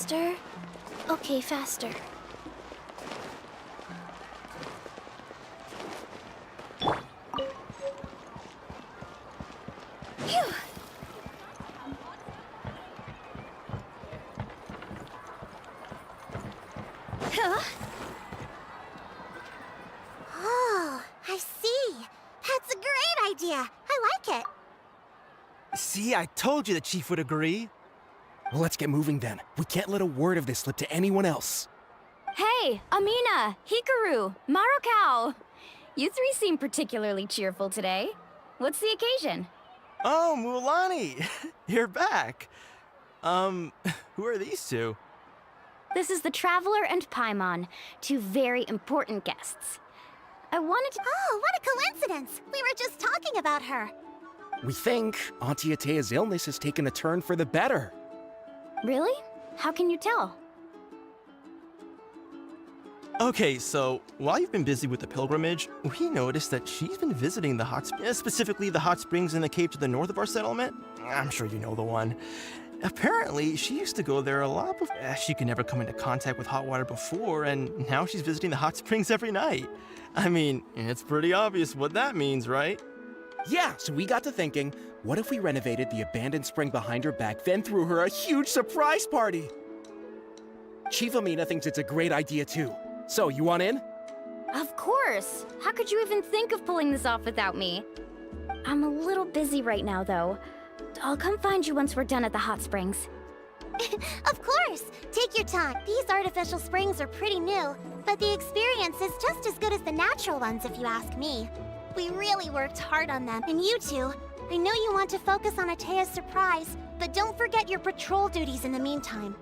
Faster? Okay, faster. Phew! Huh? Oh, I see. That's a great idea. I like it. See, I told you the chief would agree. Well, let's get moving then. We can't let a word of this slip to anyone else. Hey, Amina, Hikaru, Marukao. You three seem particularly cheerful today. What's the occasion? Oh, Mulani, you're back. Who are these two? This is the Traveler and Paimon, two very important guests. I wanted to... Oh, what a coincidence. We were just talking about her. We think Auntie Atea's illness has taken a turn for the better. Really? How can you tell? Okay, so while you've been busy with the pilgrimage, we noticed that she's been visiting the specifically the hot springs in the cave to the north of our settlement. I'm sure you know the one. Apparently, she used to go there a lot before. She could never come into contact with hot water before, and now she's visiting the hot springs every night. I mean, it's pretty obvious what that means, right? Yeah, so we got to thinking, what if we renovated the abandoned spring behind her back, then threw her a huge surprise party? Chief Amina thinks it's a great idea too. So, you want in? Of course! How could you even think of pulling this off without me? I'm a little busy right now, though. I'll come find you once we're done at the hot springs. Of course. Take your time. These artificial springs are pretty new, but the experience is just as good as the natural ones if you ask me. We really worked hard on them, and you two, I know you want to focus on Atea's surprise, but don't forget your patrol duties in the meantime.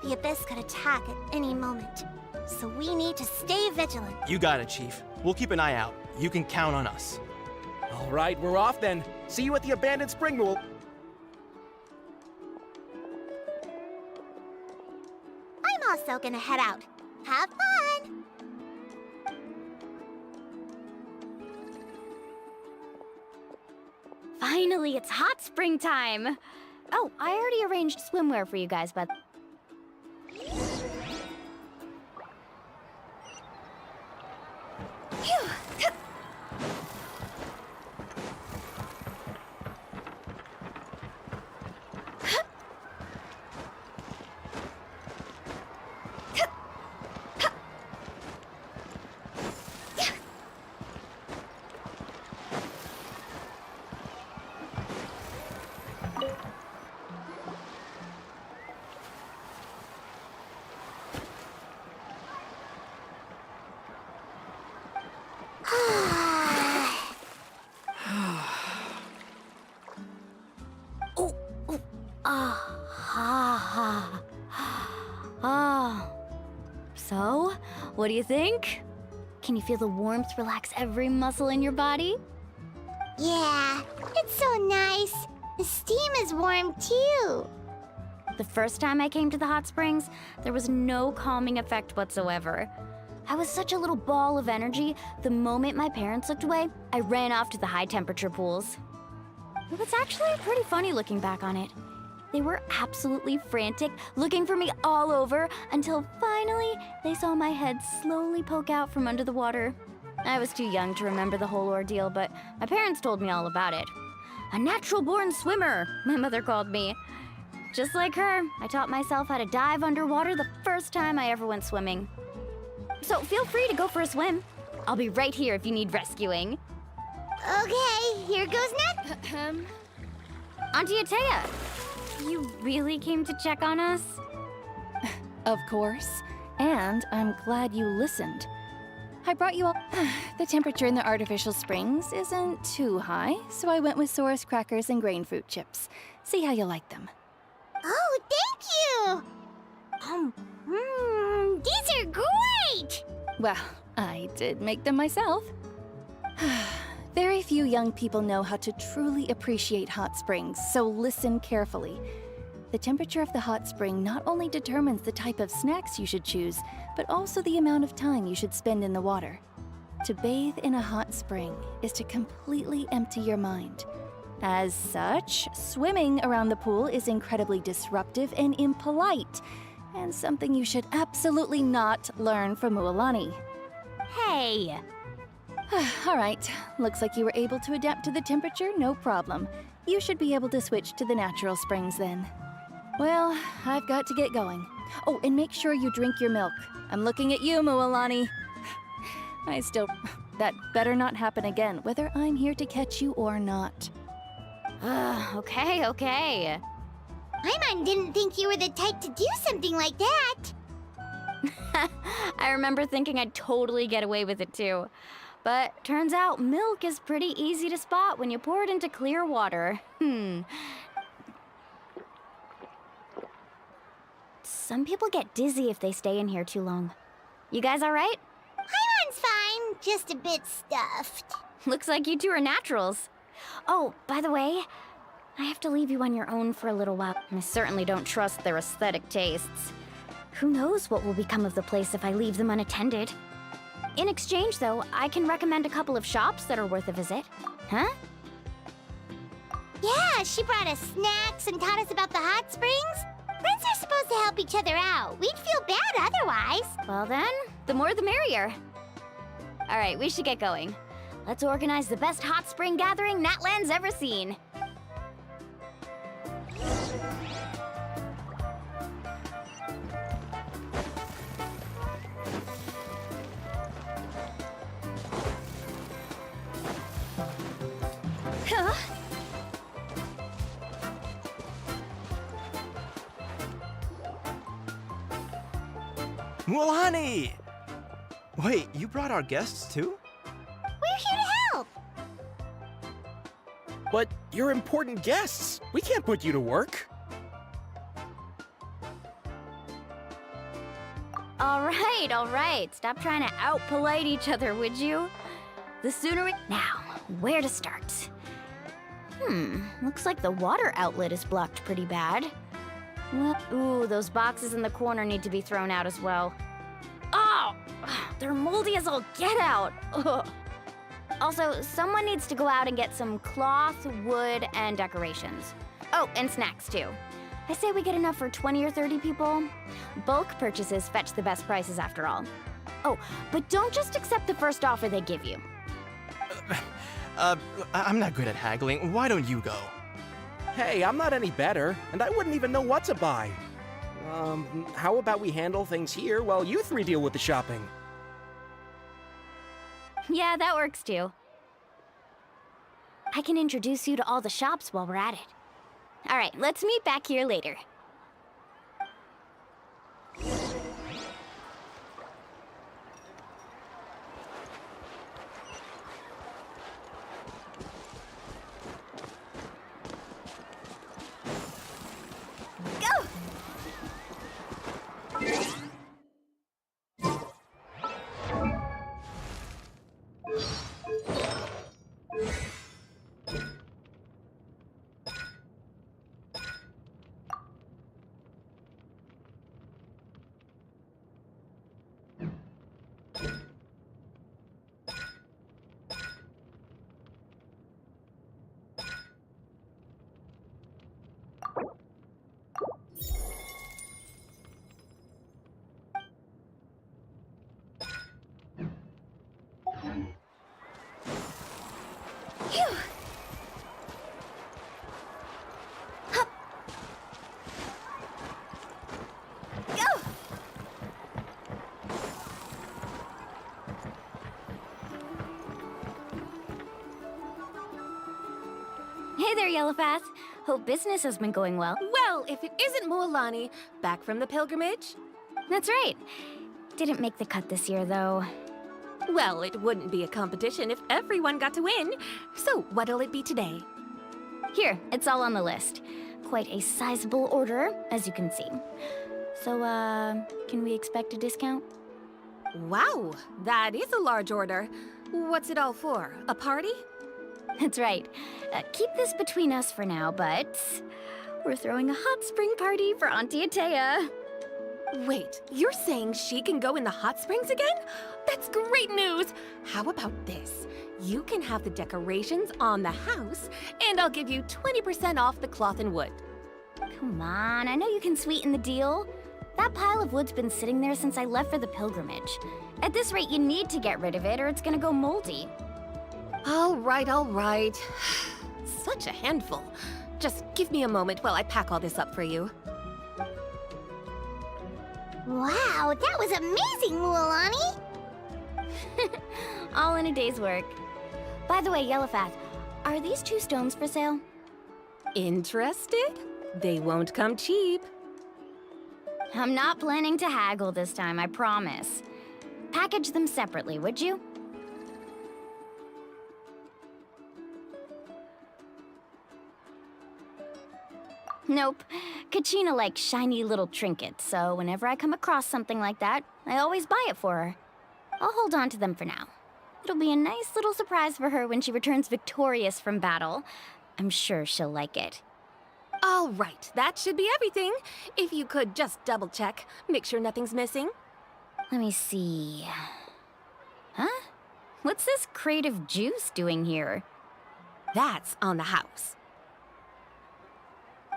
The Abyss could attack at any moment, so we need to stay vigilant. You got it, Chief. We'll keep an eye out. You can count on us. All right, we're off then. See you at the abandoned spring pool. I'm also gonna head out. Have fun! Finally, it's hot spring time! Oh, I already arranged swimwear for you guys, but... Phew! So, what do you think? Can you feel the warmth relax every muscle in your body? Yeah, it's so nice. The steam is warm too. The first time I came to the hot springs, there was no calming effect whatsoever. I was such a little ball of energy, the moment my parents looked away, I ran off to the high-temperature pools. It was actually pretty funny looking back on it. They were absolutely frantic, looking for me all over, until finally they saw my head slowly poke out from under the water. I was too young to remember the whole ordeal, but my parents told me all about it. A natural-born swimmer, my mother called me. Just like her, I taught myself how to dive underwater the first time I ever went swimming. So feel free to go for a swim. I'll be right here if you need rescuing. Okay, here goes Nat. Auntie Atea, you really came to check on us? Of course. And I'm glad you listened. I brought you all... The temperature in the artificial springs isn't too high, so I went with Saurus crackers and grain fruit chips. See how you like them. Oh, thank you! These are great! Well, I did make them myself. Very few young people know how to truly appreciate hot springs, so listen carefully. The temperature of the hot spring not only determines the type of snacks you should choose, but also the amount of time you should spend in the water. To bathe in a hot spring is to completely empty your mind. As such, swimming around the pool is incredibly disruptive and impolite. and something you should absolutely not learn from Mualani. Hey! All right, looks like you were able to adapt to the temperature, no problem. You should be able to switch to the natural springs then. Well, I've got to get going. Oh, and make sure you drink your milk. I'm looking at you, Mualani. That better not happen again, whether I'm here to catch you or not. Okay. Paimon didn't think you were the type to do something like that. I remember thinking I'd totally get away with it too. But turns out milk is pretty easy to spot when you pour it into clear water. Some people get dizzy if they stay in here too long. You guys all right? Paimon's fine, just a bit stuffed. Looks like you two are naturals. Oh, by the way, I have to leave you on your own for a little while. I certainly don't trust their aesthetic tastes. Who knows what will become of the place if I leave them unattended? In exchange, though, I can recommend a couple of shops that are worth a visit. Huh? Yeah, she brought us snacks and taught us about the hot springs. Friends are supposed to help each other out. We'd feel bad otherwise. Well then, the more the merrier. All right, we should get going. Let's organize the best hot spring gathering NATLAN's ever seen. Huh? Mualani! Wait, you brought our guests too? We're here to help. But you're important guests. We can't put you to work. All right. Stop trying to out-polite each other, would you? The sooner we... Now, where to start? Looks like the water outlet is blocked pretty bad. Well, ooh, those boxes in the corner need to be thrown out as well. Oh! They're moldy as all get out! Ugh. Also, someone needs to go out and get some cloth, wood, and decorations. Oh, and snacks too. I say we get enough for 20 or 30 people. Bulk purchases fetch the best prices after all. Oh, but don't just accept the first offer they give you. I'm not good at haggling. Why don't you go? Hey, I'm not any better, and I wouldn't even know what to buy. How about we handle things here while you three deal with the shopping? Yeah, that works too. I can introduce you to all the shops while we're at it. All right, let's meet back here later. Go! Phew. Hup. Go. Hey there, Yellowpath. Hope business has been going well. Well, if it isn't Mualani, back from the pilgrimage? That's right. Didn't make the cut this year, though. Well, it wouldn't be a competition if everyone got to win. So, what'll it be today? Here, it's all on the list. Quite a sizable order, as you can see. So, can we expect a discount? Wow, that is a large order. What's it all for? A party? That's right. Keep this between us for now, but we're throwing a hot spring party for Auntie Atea. Wait, you're saying she can go in the hot springs again? That's great news! How about this? You can have the decorations on the house, and I'll give you 20% off the cloth and wood. Come on, I know you can sweeten the deal. That pile of wood's been sitting there since I left for the pilgrimage. At this rate, you need to get rid of it or it's gonna go moldy. All right. Such a handful. Just give me a moment while I pack all this up for you. Wow, that was amazing, Mualani! All in a day's work. By the way, Yellowfath, are these 2 stones for sale? Interested? They won't come cheap. I'm not planning to haggle this time, I promise. Package them separately, would you? Nope. Kachina likes shiny little trinkets, so whenever I come across something like that, I always buy it for her. I'll hold on to them for now. It'll be a nice little surprise for her when she returns victorious from battle. I'm sure she'll like it. All right, that should be everything. If you could just double check, make sure nothing's missing. Let me see. Huh? What's this crate of juice doing here? That's on the house.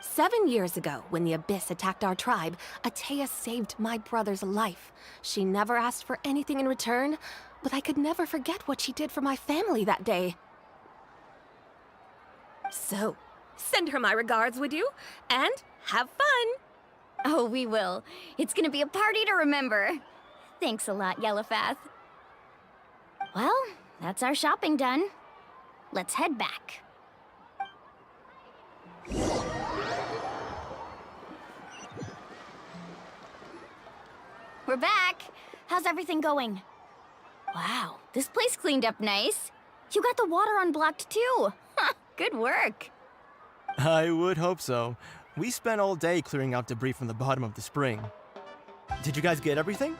7 years ago, when the Abyss attacked our tribe, Atea saved my brother's life. She never asked for anything in return, but I could never forget what she did for my family that day. So, send her my regards, would you? And have fun! Oh, we will. It's gonna be a party to remember. Thanks a lot, Yellowfath. Well, that's our shopping done. Let's head back. We're back. How's everything going? Wow, this place cleaned up nice. You got the water unblocked too. Good work. I would hope so. We spent all day clearing out debris from the bottom of the spring. Did you guys get everything?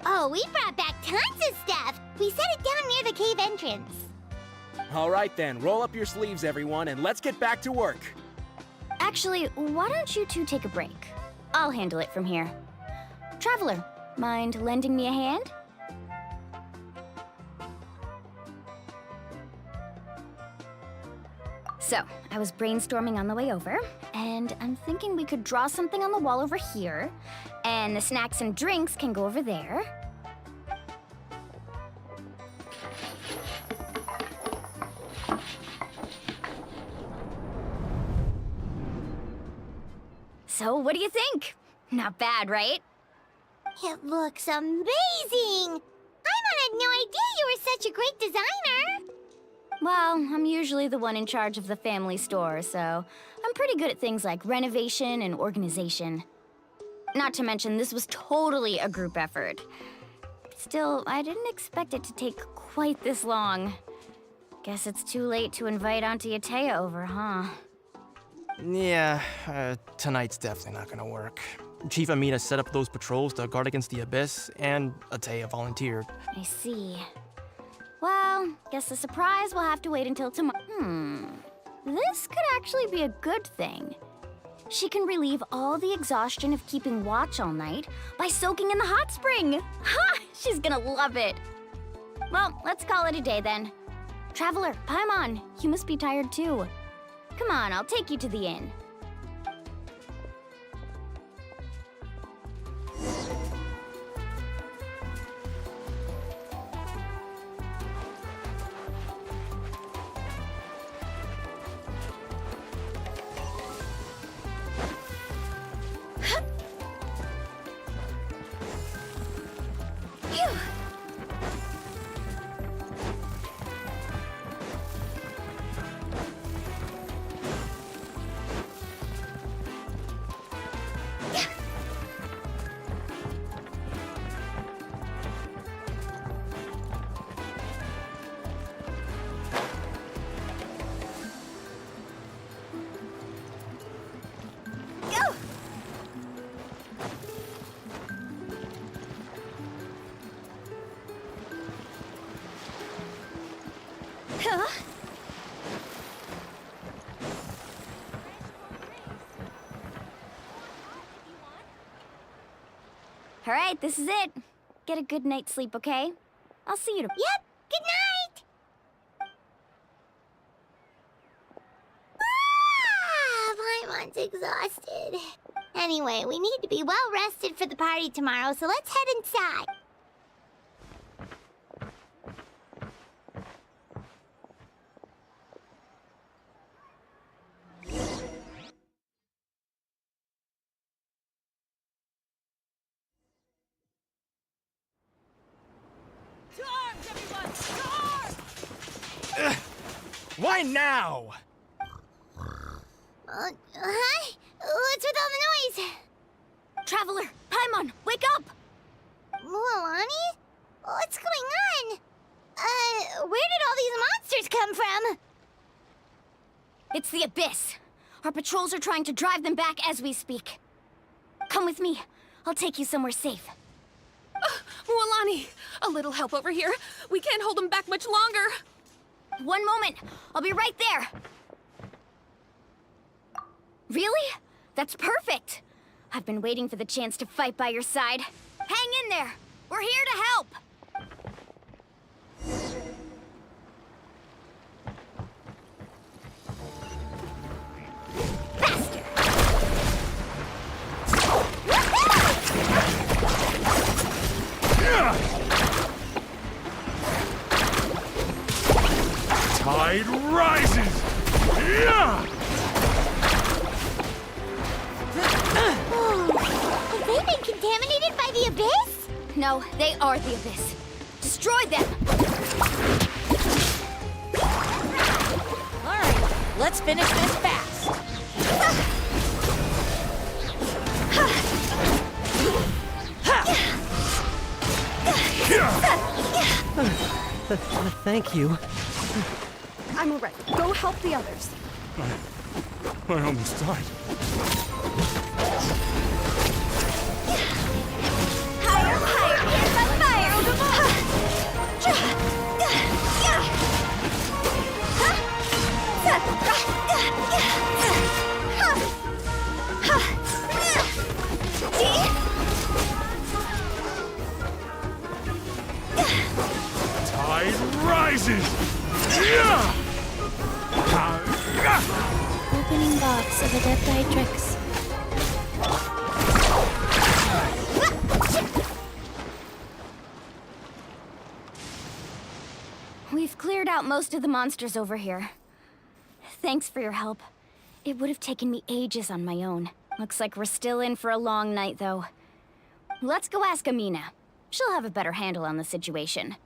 Oh, we brought back tons of stuff! We set it down near the cave entrance. All right then, roll up your sleeves, everyone, and let's get back to work. Actually, why don't you two take a break? I'll handle it from here. Traveler, mind lending me a hand? So, I was brainstorming on the way over, and I'm thinking we could draw something on the wall over here, and the snacks and drinks can go over there. So, what do you think? Not bad, right? It looks amazing! Paimon had no idea you were such a great designer! Well, I'm usually the one in charge of the family store, so I'm pretty good at things like renovation and organization. Not to mention, this was totally a group effort. Still, I didn't expect it to take quite this long. Guess it's too late to invite Auntie Atea over, huh? Yeah, tonight's definitely not gonna work. Chief Amina set up those patrols to guard against the Abyss, and Atea volunteered. I see. Well, guess the surprise will have to wait until tomorrow. This could actually be a good thing. She can relieve all the exhaustion of keeping watch all night by soaking in the hot spring. Ha! She's gonna love it. Well, let's call it a day then. Traveler, Paimon, you must be tired too. Come on, I'll take you to the inn. All right, this is it. Get a good night's sleep, okay? I'll see you tomorrow. Yep, good night! Paimon's exhausted. Anyway, we need to be well rested for the party tomorrow, so let's head inside. Why now? Huh? What's with all the noise? Traveler, Paimon, wake up! Mualani? What's going on? Where did all these monsters come from? It's the Abyss. Our patrols are trying to drive them back as we speak. Come with me. I'll take you somewhere safe. Mualani, a little help over here. We can't hold them back much longer. One moment. I'll be right there. Really? That's perfect. I've been waiting for the chance to fight by your side. Hang in there. We're here to help. Faster. Tide rises! Yeah! Have they been contaminated by the Abyss? No, they are the Abyss. Destroy them! All right, let's finish this fast. Thank you. I'm all right. Go help the others. I almost died. Higher, higher, get my fire! Tide rises! Yeah! Opening box of Adepti-Trix. We've cleared out most of the monsters over here. Thanks for your help. It would have taken me ages on my own. Looks like we're still in for a long night, though. Let's go ask Amina. She'll have a better handle on the situation.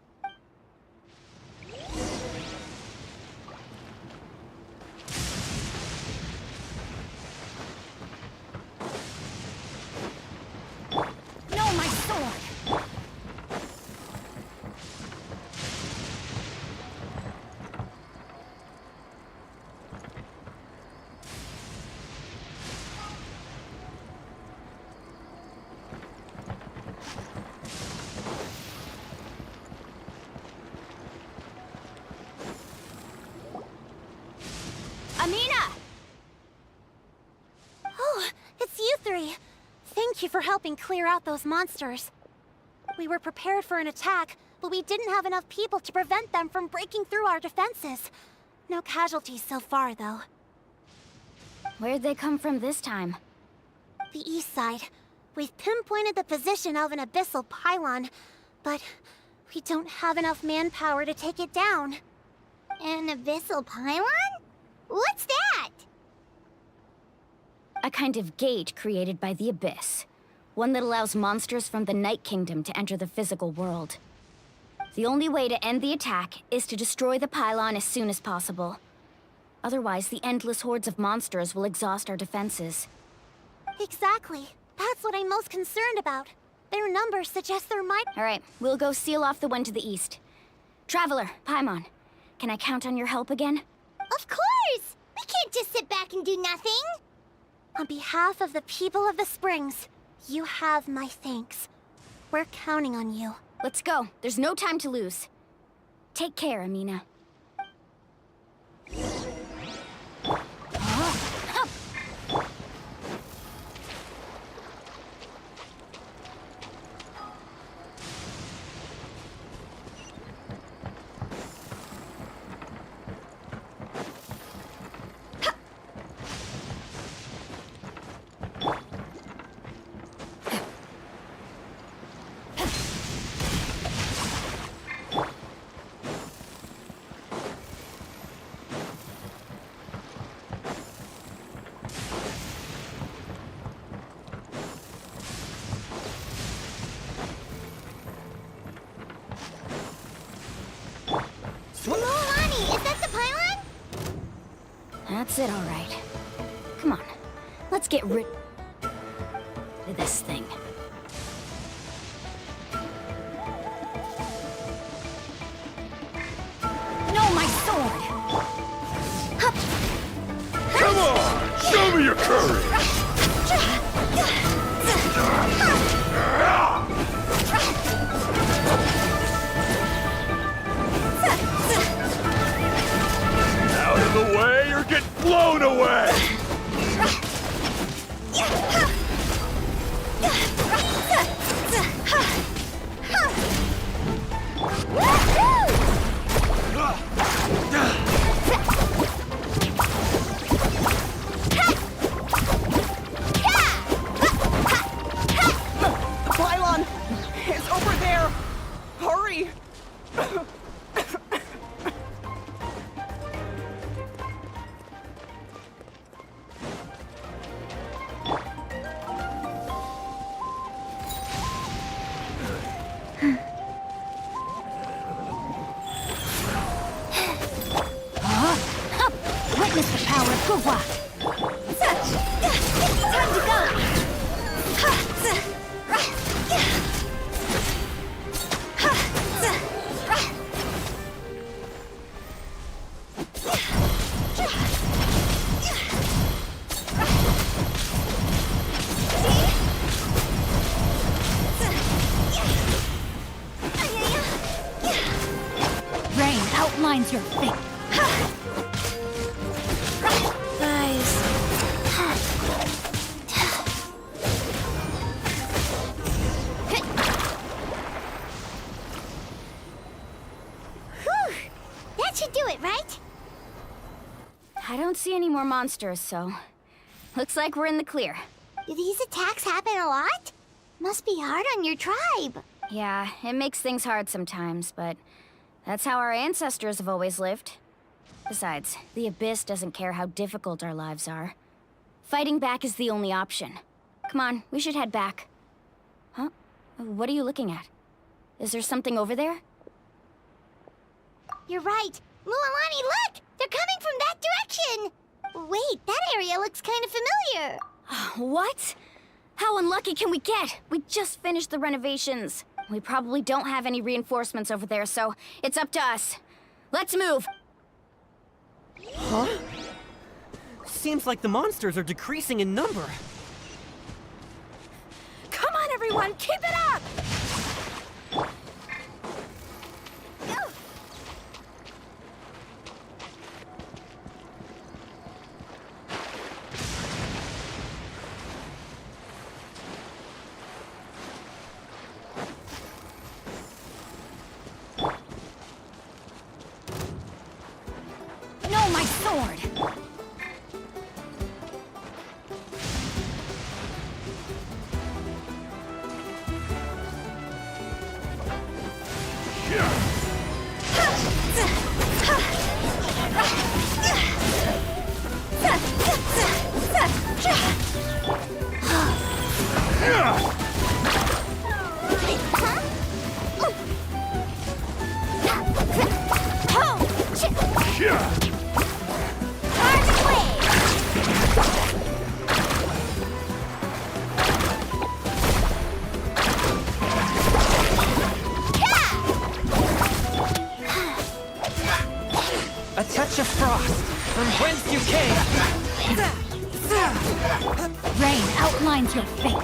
No, my sword! Amina! Oh, it's you three. Thank you for helping clear out those monsters. We were prepared for an attack, but we didn't have enough people to prevent them from breaking through our defenses. No casualties so far, though. Where'd they come from this time? The east side. We've pinpointed the position of an abyssal pylon, but we don't have enough manpower to take it down. An abyssal pylon? What's that? A kind of gate created by the Abyss. One that allows monsters from the Night Kingdom to enter the physical world. The only way to end the attack is to destroy the pylon as soon as possible. Otherwise, the endless hordes of monsters will exhaust our defenses. Exactly. That's what I'm most concerned about. Their numbers suggest there might— All right, we'll go seal off the one to the east. Traveler, Paimon, can I count on your help again? Of course! We can't just sit back and do nothing! On behalf of the people of the Springs, you have my thanks. We're counting on you. Let's go. There's no time to lose. Take care, Amina. That's it, all right. Come on, let's get rid of this thing. No, my sword! Come on! Show me your courage! Out of the way or get blown away! Pylon! It's over there! Hurry! Witness the power of Gova! Time to go! Rain outlines your fate. Guys. Whew! That should do it, right? I don't see any more monsters, so looks like we're in the clear. Do these attacks happen a lot? Must be hard on your tribe. Yeah, it makes things hard sometimes, but that's how our ancestors have always lived. Besides, the Abyss doesn't care how difficult our lives are. Fighting back is the only option. Come on, we should head back. Huh? What are you looking at? Is there something over there? You're right. Mualani, look! They're coming from that direction! Wait, that area looks kind of familiar. What? How unlucky can we get? We just finished the renovations. We probably don't have any reinforcements over there, so it's up to us. Let's move! Huh? Seems like the monsters are decreasing in number. Come on, everyone, keep it up! No, my sword! A touch of frost, from whence you came! Rain outlines your fate.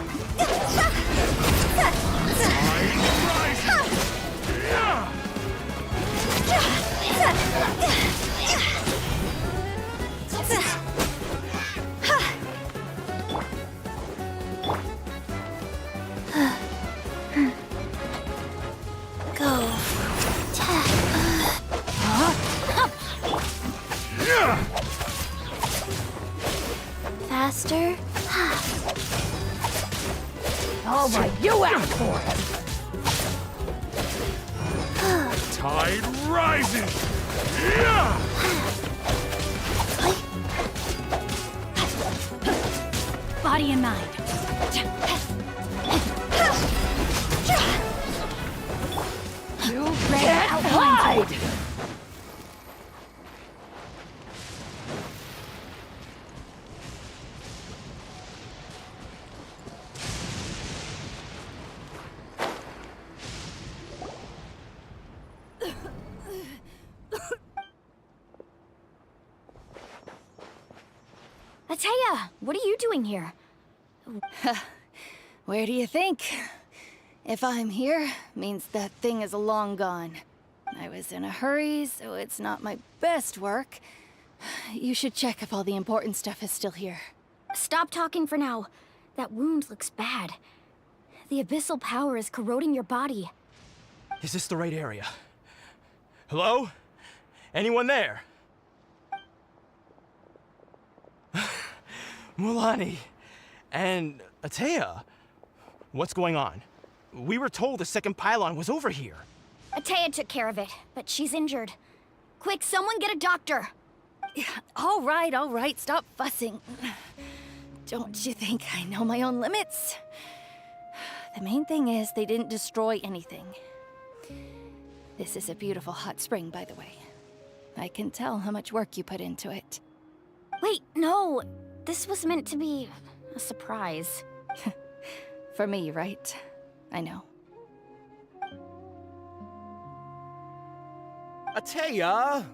Go. Faster. All right, you asked for it! Tide rises! Yeah! Body and mind. You Rain can't outlines hide! Ateya, what are you doing here? Where do you think? If I'm here, means that thing is long gone. I was in a hurry, so it's not my best work. You should check if all the important stuff is still here. Stop talking for now. That wound looks bad. The abyssal power is corroding your body. Is this the right area? Hello? Anyone there? Mulani and Ateya, what's going on? We were told the second pylon was over here. Ateya took care of it, but she's injured. Quick, someone get a doctor! All right, stop fussing. Don't you think I know my own limits? The main thing is they didn't destroy anything. This is a beautiful hot spring, by the way. I can tell how much work you put into it. Wait, no! This was meant to be a surprise. For me, right? I know. Ateya!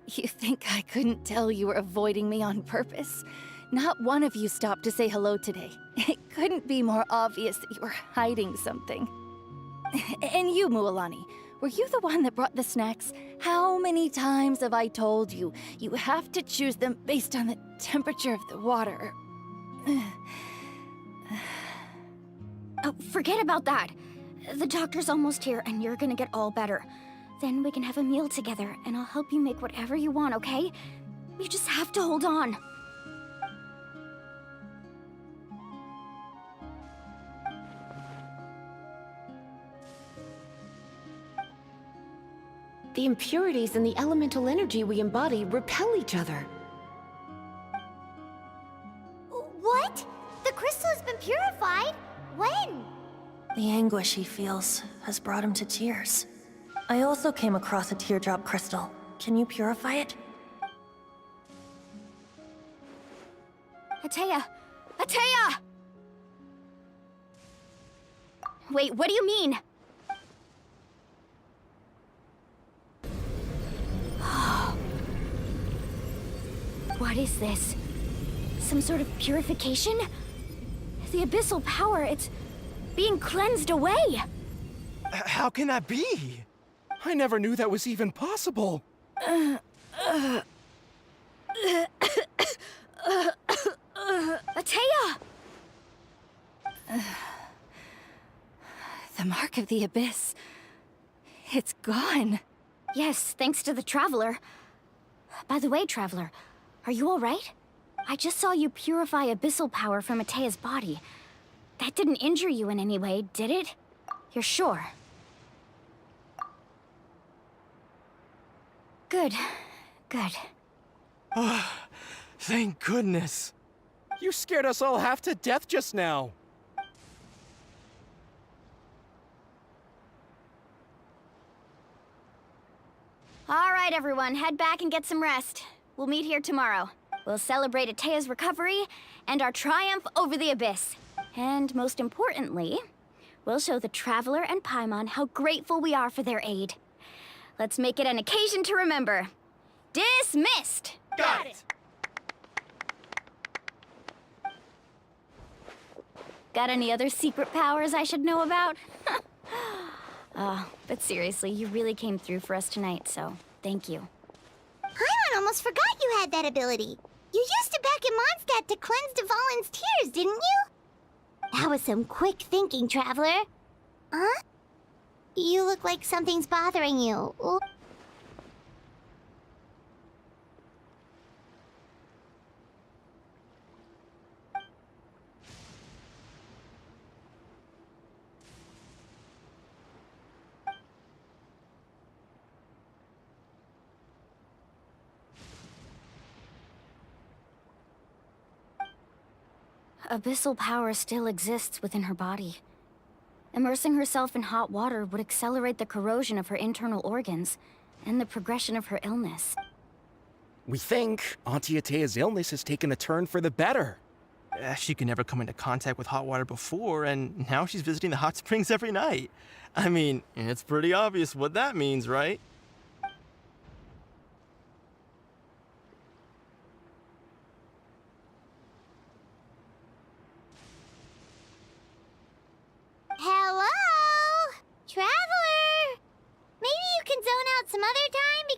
You think I couldn't tell you were avoiding me on purpose? Not one of you stopped to say hello today. It couldn't be more obvious that you were hiding something. And you, Mualani, were you the one that brought the snacks? How many times have I told you, you have to choose them based on the temperature of the water? Oh, forget about that. The doctor's almost here, and you're gonna get all better. Then we can have a meal together, and I'll help you make whatever you want, okay? You just have to hold on. The impurities and the elemental energy we embody repel each other. What? The crystal has been purified? When? The anguish he feels has brought him to tears. I also came across a teardrop crystal. Can you purify it? Ateya! Ateya! Wait, what do you mean? What is this? Some sort of purification? The abyssal power, it's being cleansed away! How can that be? I never knew that was even possible. Ateya! The mark of the abyss. It's gone. Yes, thanks to the Traveler. By the way, Traveler, are you alright? I just saw you purify abyssal power from Ateya's body. That didn't injure you in any way, did it? You're sure? Good. Good. Thank goodness. You scared us all half to death just now. Alright, everyone, head back and get some rest. We'll meet here tomorrow. We'll celebrate Ateya's recovery and our triumph over the Abyss. And most importantly, we'll show the Traveler and Paimon how grateful we are for their aid. Let's make it an occasion to remember. Dismissed! Got it! Got any other secret powers I should know about? But seriously, you really came through for us tonight, so thank you. Paimon almost forgot you had that ability. You used it back in Mondstadt to cleanse Dvalin's tears, didn't you? That was some quick thinking, Traveler. Huh? You look like something's bothering you. Abyssal power still exists within her body. Immersing herself in hot water would accelerate the corrosion of her internal organs and the progression of her illness. We think Auntie Ateya's illness has taken a turn for the better. She could never come into contact with hot water before, and now she's visiting the hot springs every night. I mean, it's pretty obvious what that means, right?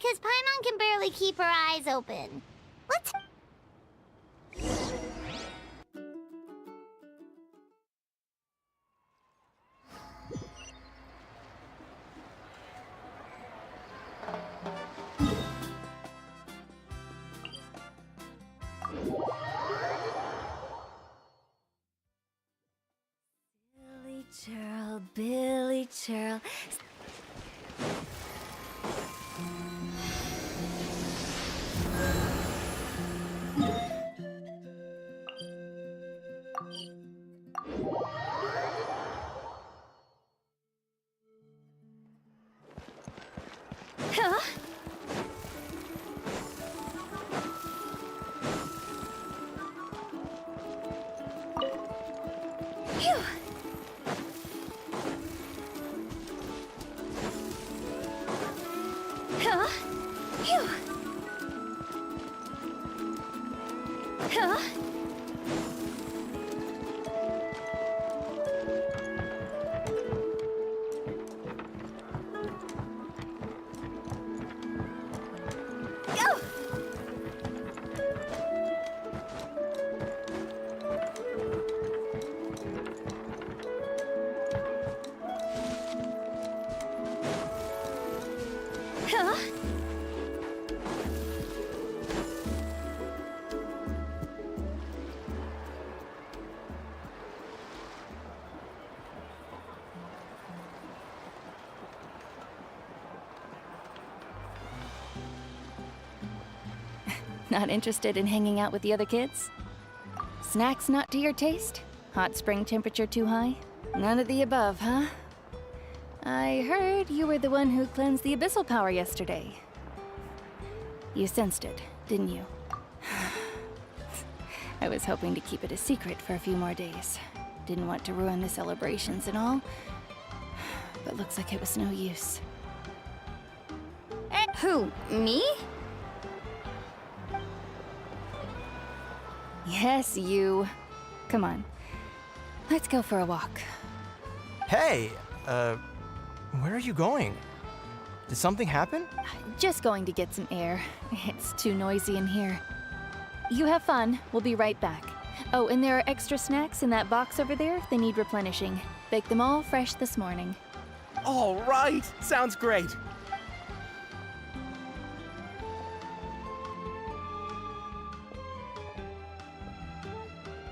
because Paimon can barely keep her eyes open. Let's... Billy Churl, Billy Churl. Huh? Phew. Huh? Phew. Huh? Go! Huh? Not interested in hanging out with the other kids? Snacks not to your taste? Hot spring temperature too high? None of the above, huh? I heard you were the one who cleansed the abyssal power yesterday. You sensed it, didn't you? I was hoping to keep it a secret for a few more days. Didn't want to ruin the celebrations and all. But looks like it was no use. Who? Me? Yes, you. Come on. Let's go for a walk. Hey, where are you going? Did something happen? Just going to get some air. It's too noisy in here. You have fun. We'll be right back. Oh, and there are extra snacks in that box over there if they need replenishing. Baked them all fresh this morning. All right, sounds great.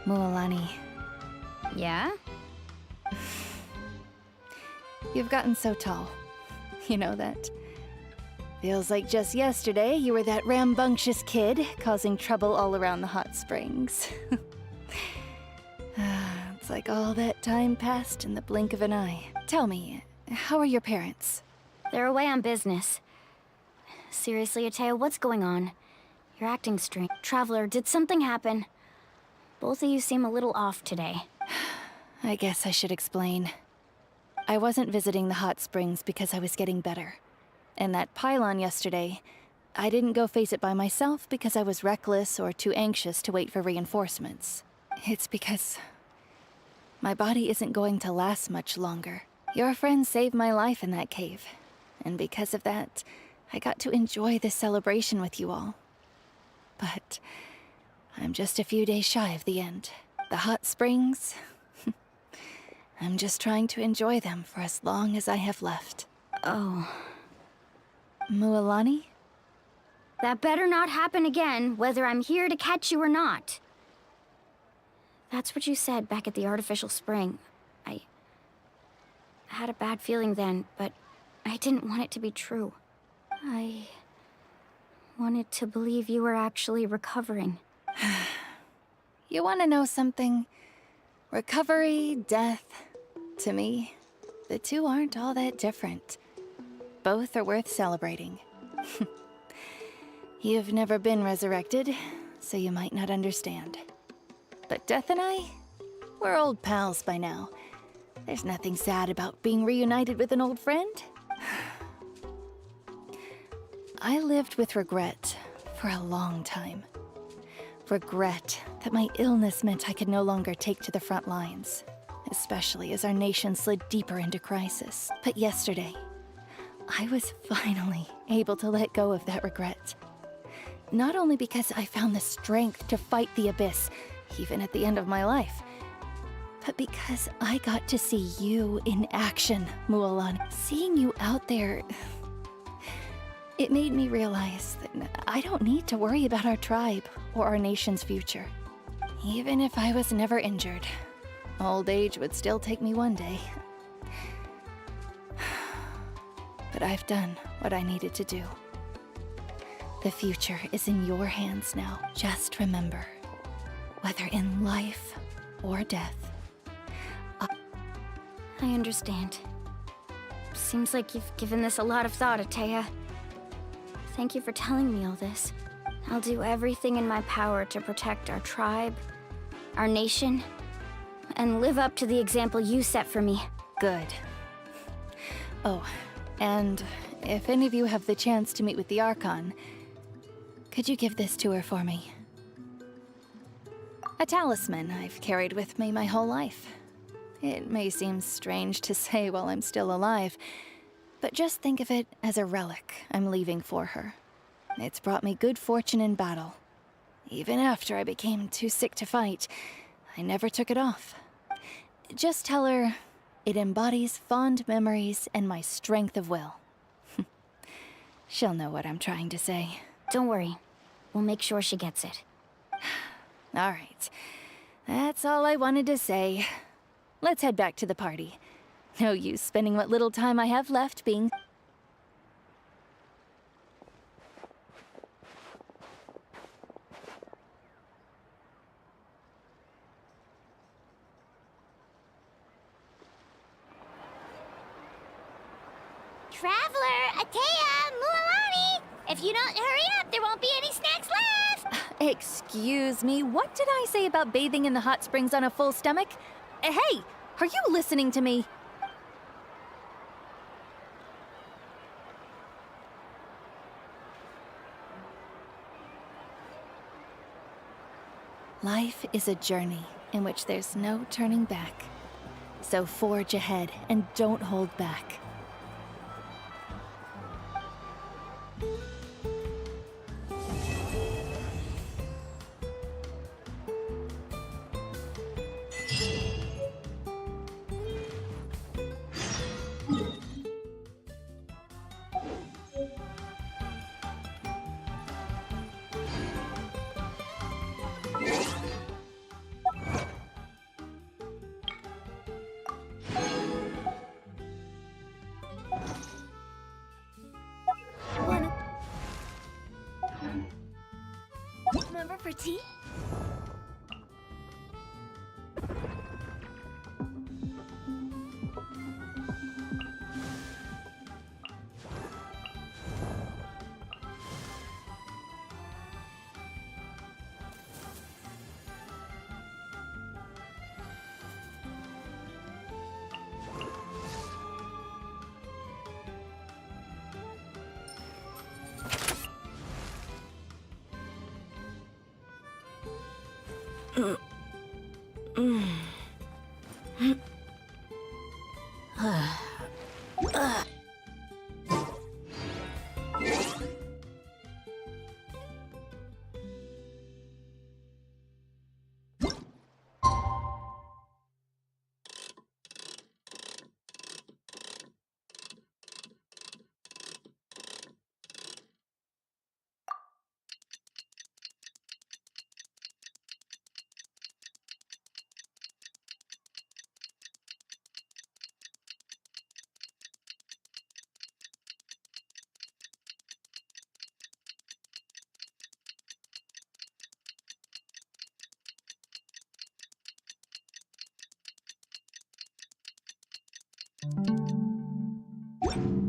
Mualani, Yeah? you've gotten so tall. You know that? Feels like just yesterday you were that rambunctious kid causing trouble all around the hot springs. It's like all that time passed in the blink of an eye. Tell me, how are your parents? They're away on business. Seriously, Ateo, what's going on? You're acting strange. Traveler, did something happen? Both of you seem a little off today. I guess I should explain. I wasn't visiting the hot springs because I was getting better. And that pylon yesterday, I didn't go face it by myself because I was reckless or too anxious to wait for reinforcements. It's because my body isn't going to last much longer. Your friend saved my life in that cave. And because of that, I got to enjoy this celebration with you all. But I'm just a few days shy of the end. The hot springs, I'm just trying to enjoy them for as long as I have left. Oh. Mualani? That better not happen again, whether I'm here to catch you or not. That's what you said back at the artificial spring. I had a bad feeling then, but I didn't want it to be true. I wanted to believe you were actually recovering. You want to know something? Recovery, death, to me, the two aren't all that different. Both are worth celebrating. You've never been resurrected, so you might not understand. But Death and I, we're old pals by now. There's nothing sad about being reunited with an old friend. I lived with regret for a long time. Regret that my illness meant I could no longer take to the front lines, especially as our nation slid deeper into crisis. But yesterday, I was finally able to let go of that regret. Not only because I found the strength to fight the abyss, even at the end of my life, but because I got to see you in action, Mulan. Seeing you out there, it made me realize that I don't need to worry about our tribe or our nation's future. Even if I was never injured, old age would still take me one day. But I've done what I needed to do. The future is in your hands now. Just remember, whether in life or death. I understand. Seems like you've given this a lot of thought, Atea. Thank you for telling me all this. I'll do everything in my power to protect our tribe, our nation, and live up to the example you set for me. Good. Oh, and if any of you have the chance to meet with the Archon, could you give this to her for me? A talisman I've carried with me my whole life. It may seem strange to say while I'm still alive, but just think of it as a relic I'm leaving for her. It's brought me good fortune in battle. Even after I became too sick to fight, I never took it off. Just tell her it embodies fond memories and my strength of will. She'll know what I'm trying to say. Don't worry. We'll make sure she gets it. All right. That's all I wanted to say. Let's head back to the party. No use spending what little time I have left being... Traveler, Atea, Mualani! If you don't hurry up, there won't be any snacks left! Excuse me, what did I say about bathing in the hot springs on a full stomach? Hey, are you listening to me? Life is a journey in which there's no turning back. So forge ahead and don't hold back. Remember for tea?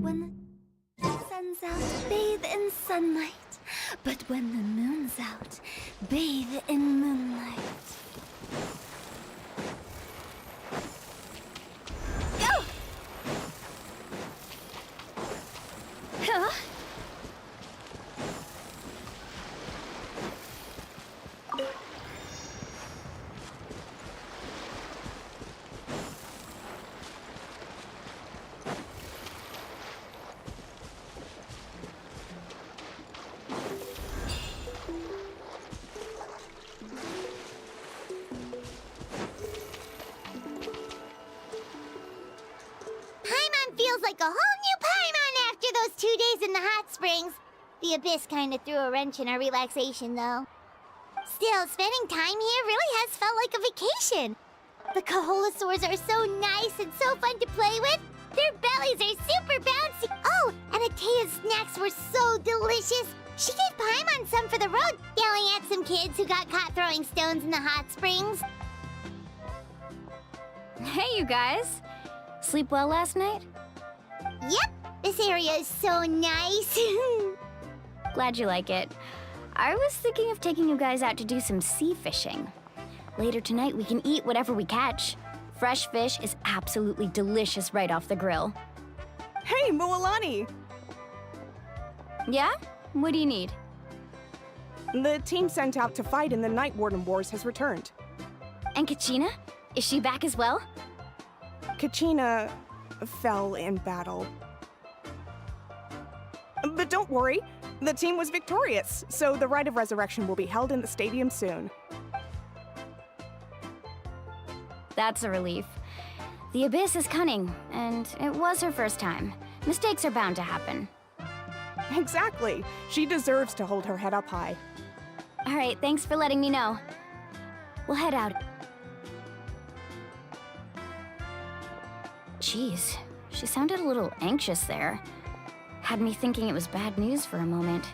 When the sun's out, bathe in sunlight. But when the moon's out, bathe in moonlight. Go! Huh? a whole new Paimon after those 2 days in the hot springs. The Abyss kinda threw a wrench in our relaxation, though. Still, spending time here really has felt like a vacation. The Kaholasaurs are so nice and so fun to play with. Their bellies are super bouncy. Oh, and Atea's snacks were so delicious. She gave Paimon some for the road, yelling at some kids who got caught throwing stones in the hot springs. Hey, you guys. Sleep well last night? Yep, this area is so nice. Glad you like it. I was thinking of taking you guys out to do some sea fishing. Later tonight, we can eat whatever we catch. Fresh fish is absolutely delicious right off the grill. Hey, Mualani! Yeah? What do you need? The team sent out to fight in the Night Warden Wars has returned. And Kachina? Is she back as well? Kachina fell in battle. But don't worry, the team was victorious, so the Rite of Resurrection will be held in the stadium soon. That's a relief. The Abyss is cunning, and it was her first time. Mistakes are bound to happen. Exactly. She deserves to hold her head up high. All right, thanks for letting me know. We'll head out. Jeez, she sounded a little anxious there. Had me thinking it was bad news for a moment.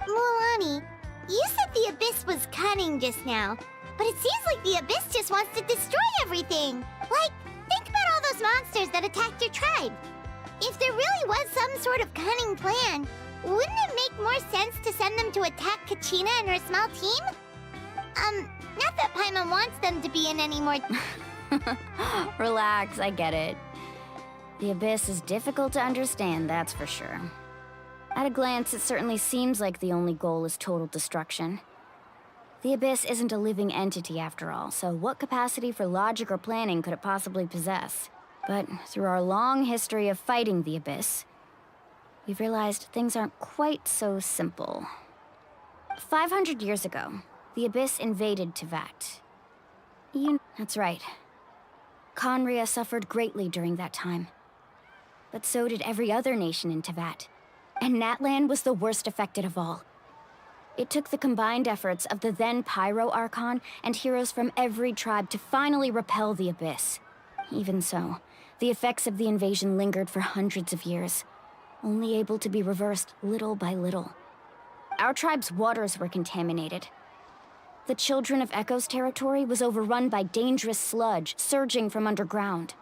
Mualani, you said the Abyss was cunning just now, but it seems like the Abyss just wants to destroy everything. Like, think about all those monsters that attacked your tribe. If there really was some sort of cunning plan, wouldn't it make more sense to send them to attack Kachina and her small team? Not that Paimon wants them to be in any more... Relax, I get it. The Abyss is difficult to understand, that's for sure. At a glance, it certainly seems like the only goal is total destruction. The Abyss isn't a living entity after all, so what capacity for logic or planning could it possibly possess? But through our long history of fighting the Abyss, we've realized things aren't quite so simple. 500 years ago, the Abyss invaded Teyvat. That's right. Conria suffered greatly during that time. But so did every other nation in Teyvat. And NATLAN was the worst affected of all. It took the combined efforts of the then Pyro Archon and heroes from every tribe to finally repel the Abyss. Even so, the effects of the invasion lingered for hundreds of years, only able to be reversed little by little. Our tribe's waters were contaminated. The Children of Echo's territory was overrun by dangerous sludge surging from underground.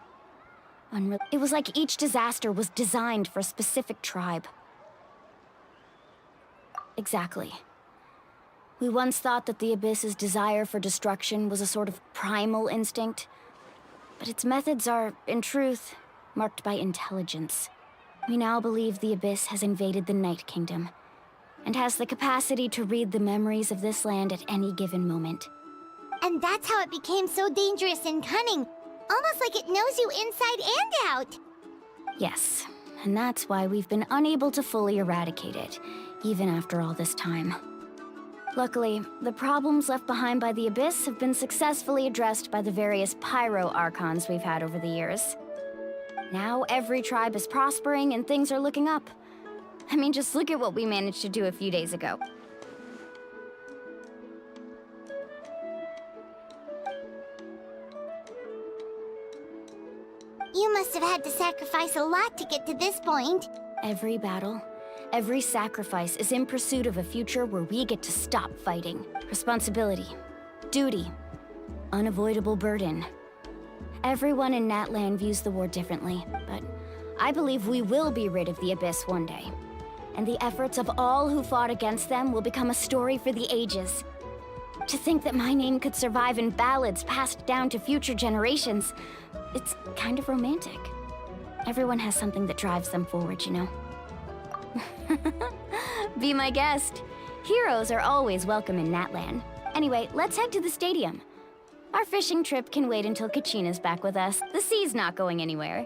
It was like each disaster was designed for a specific tribe. Exactly. We once thought that the Abyss's desire for destruction was a sort of primal instinct, but its methods are, in truth, marked by intelligence. We now believe the Abyss has invaded the Night Kingdom, and has the capacity to read the memories of this land at any given moment. And that's how it became so dangerous and cunning. Almost like it knows you inside and out. Yes, and that's why we've been unable to fully eradicate it, even after all this time. Luckily, the problems left behind by the Abyss have been successfully addressed by the various Pyro Archons we've had over the years. Now every tribe is prospering and things are looking up. I mean, just look at what we managed to do a few days ago. You must have had to sacrifice a lot to get to this point. Every battle, every sacrifice is in pursuit of a future where we get to stop fighting. Responsibility, duty, unavoidable burden. Everyone in NATLAN views the war differently, but I believe we will be rid of the Abyss one day. And the efforts of all who fought against them will become a story for the ages. To think that my name could survive in ballads passed down to future generations, it's kind of romantic. Everyone has something that drives them forward, you know? Be my guest. Heroes are always welcome in NATLAN. Anyway, let's head to the stadium. Our fishing trip can wait until Kachina's back with us. The sea's not going anywhere.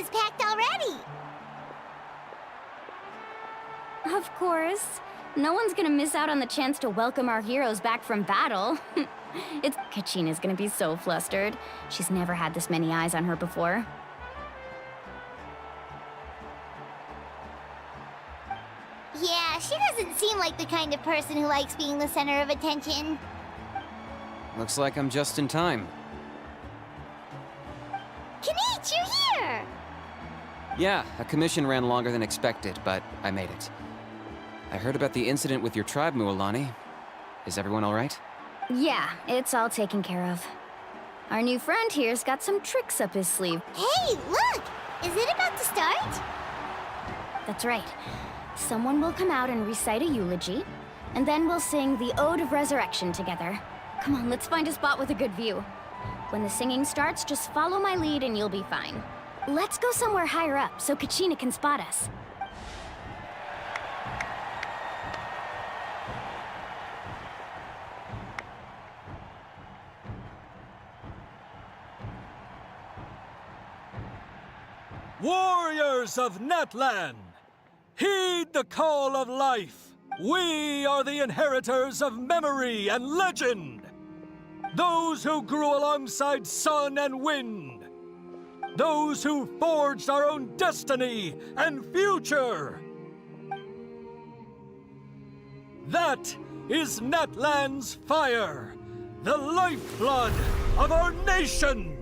is packed already. Of course. No one's gonna miss out on the chance to welcome our heroes back from battle. Kachina's gonna be so flustered. She's never had this many eyes on her before. Yeah, she doesn't seem like the kind of person who likes being the center of attention. Looks like I'm just in time. Kanich, you're here! Yeah, a commission ran longer than expected, but I made it. I heard about the incident with your tribe, Mualani. Is everyone all right? Yeah, it's all taken care of. Our new friend here's got some tricks up his sleeve. Hey, look! Is it about to start? That's right. Someone will come out and recite a eulogy, and then we'll sing the Ode of Resurrection together. Come on, let's find a spot with a good view. When the singing starts, just follow my lead and you'll be fine. Let's go somewhere higher up so Kachina can spot us. Warriors of NATLAN, heed the call of life. We are the inheritors of memory and legend. Those who grew alongside sun and wind. Those who forged our own destiny and future. That is NATLAN's fire, the lifeblood of our nation.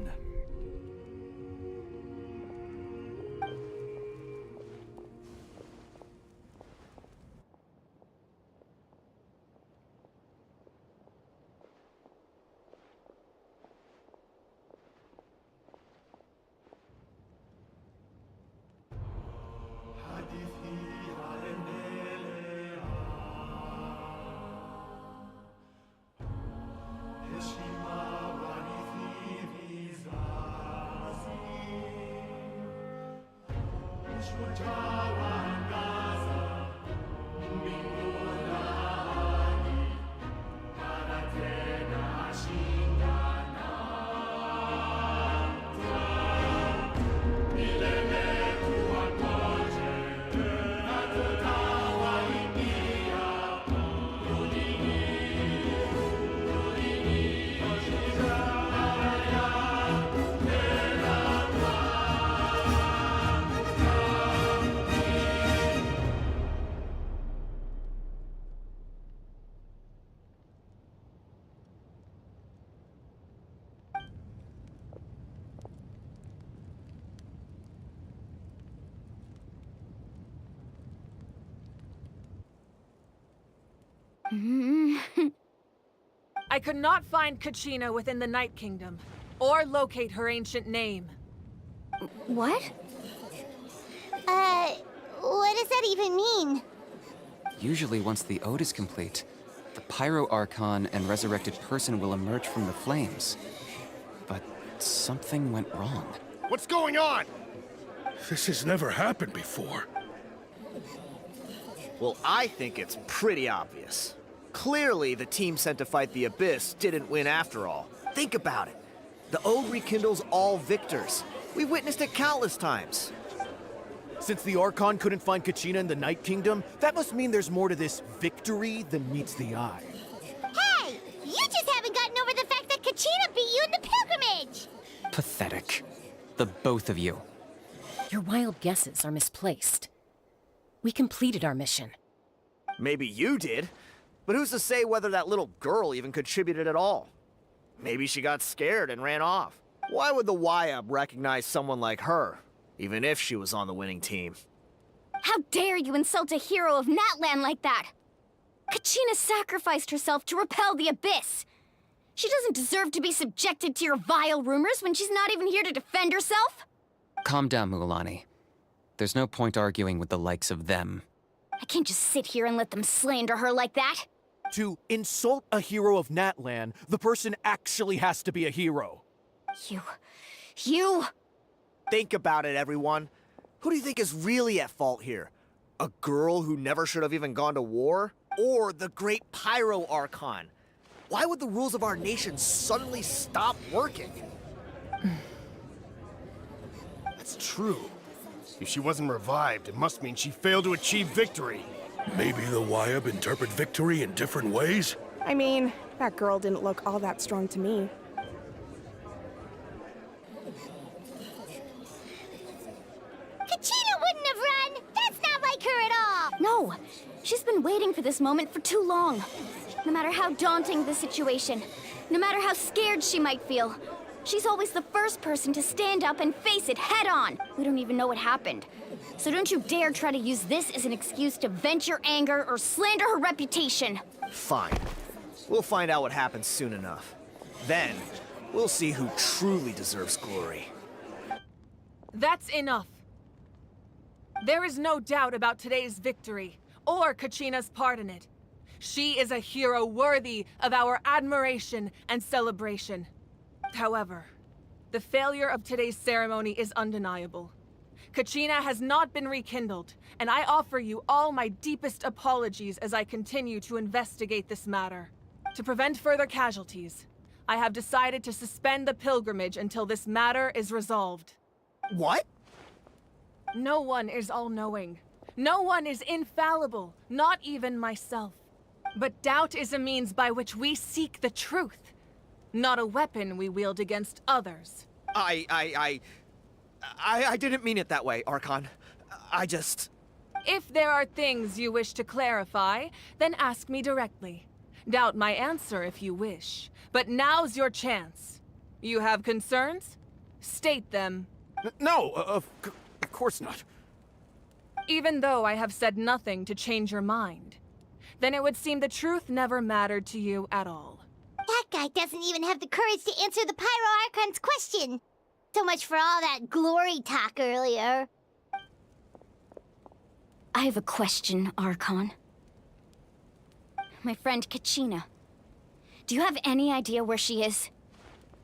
I could not find Kachina within the Night Kingdom, or locate her ancient name. What? What does that even mean? Usually once the ode is complete, the Pyro Archon and resurrected person will emerge from the flames. But something went wrong. What's going on? This has never happened before. Well, I think it's pretty obvious. Clearly, the team sent to fight the Abyss didn't win after all. Think about it. The Ode rekindles all victors. We've witnessed it countless times. Since the Archon couldn't find Kachina in the Night Kingdom, that must mean there's more to this victory than meets the eye. Hey! You just haven't gotten over the fact that Kachina beat you in the pilgrimage! Pathetic. The both of you. Your wild guesses are misplaced. We completed our mission. Maybe you did, but who's to say whether that little girl even contributed at all? Maybe she got scared and ran off. Why would the YUB recognize someone like her, even if she was on the winning team? How dare you insult a hero of NATLAN like that? Kachina sacrificed herself to repel the Abyss. She doesn't deserve to be subjected to your vile rumors when she's not even here to defend herself. Calm down, Mualani. There's no point arguing with the likes of them. I can't just sit here and let them slander her like that. To insult a hero of NATLAN, the person actually has to be a hero. You... Think about it, everyone. Who do you think is really at fault here? A girl who never should have even gone to war? Or the great Pyro Archon? Why would the rules of our nation suddenly stop working? that's true. If she wasn't revived, it must mean she failed to achieve victory. Maybe the Wyab interpret victory in different ways? I mean, that girl didn't look all that strong to me. Kachina wouldn't have run! That's not like her at all! No, she's been waiting for this moment for too long. No matter how daunting the situation, no matter how scared she might feel, she's always the first person to stand up and face it head on. We don't even know what happened. So don't you dare try to use this as an excuse to vent your anger or slander her reputation. Fine. We'll find out what happens soon enough. Then, we'll see who truly deserves glory. That's enough. There is no doubt about today's victory, or Kachina's part in it. She is a hero worthy of our admiration and celebration. However, the failure of today's ceremony is undeniable. Kachina has not been rekindled, and I offer you all my deepest apologies as I continue to investigate this matter. To prevent further casualties, I have decided to suspend the pilgrimage until this matter is resolved. What? No one is all-knowing. No one is infallible, not even myself. But doubt is a means by which we seek the truth, not a weapon we wield against others. I didn't mean it that way, Archon. I just... If there are things you wish to clarify, then ask me directly. Doubt my answer if you wish. But now's your chance. You have concerns? State them. No, of course not. Even though I have said nothing to change your mind, then it would seem the truth never mattered to you at all. That guy doesn't even have the courage to answer the Pyro Archon's question. So much for all that glory talk earlier. I have a question, Archon. My friend Kachina. Do you have any idea where she is?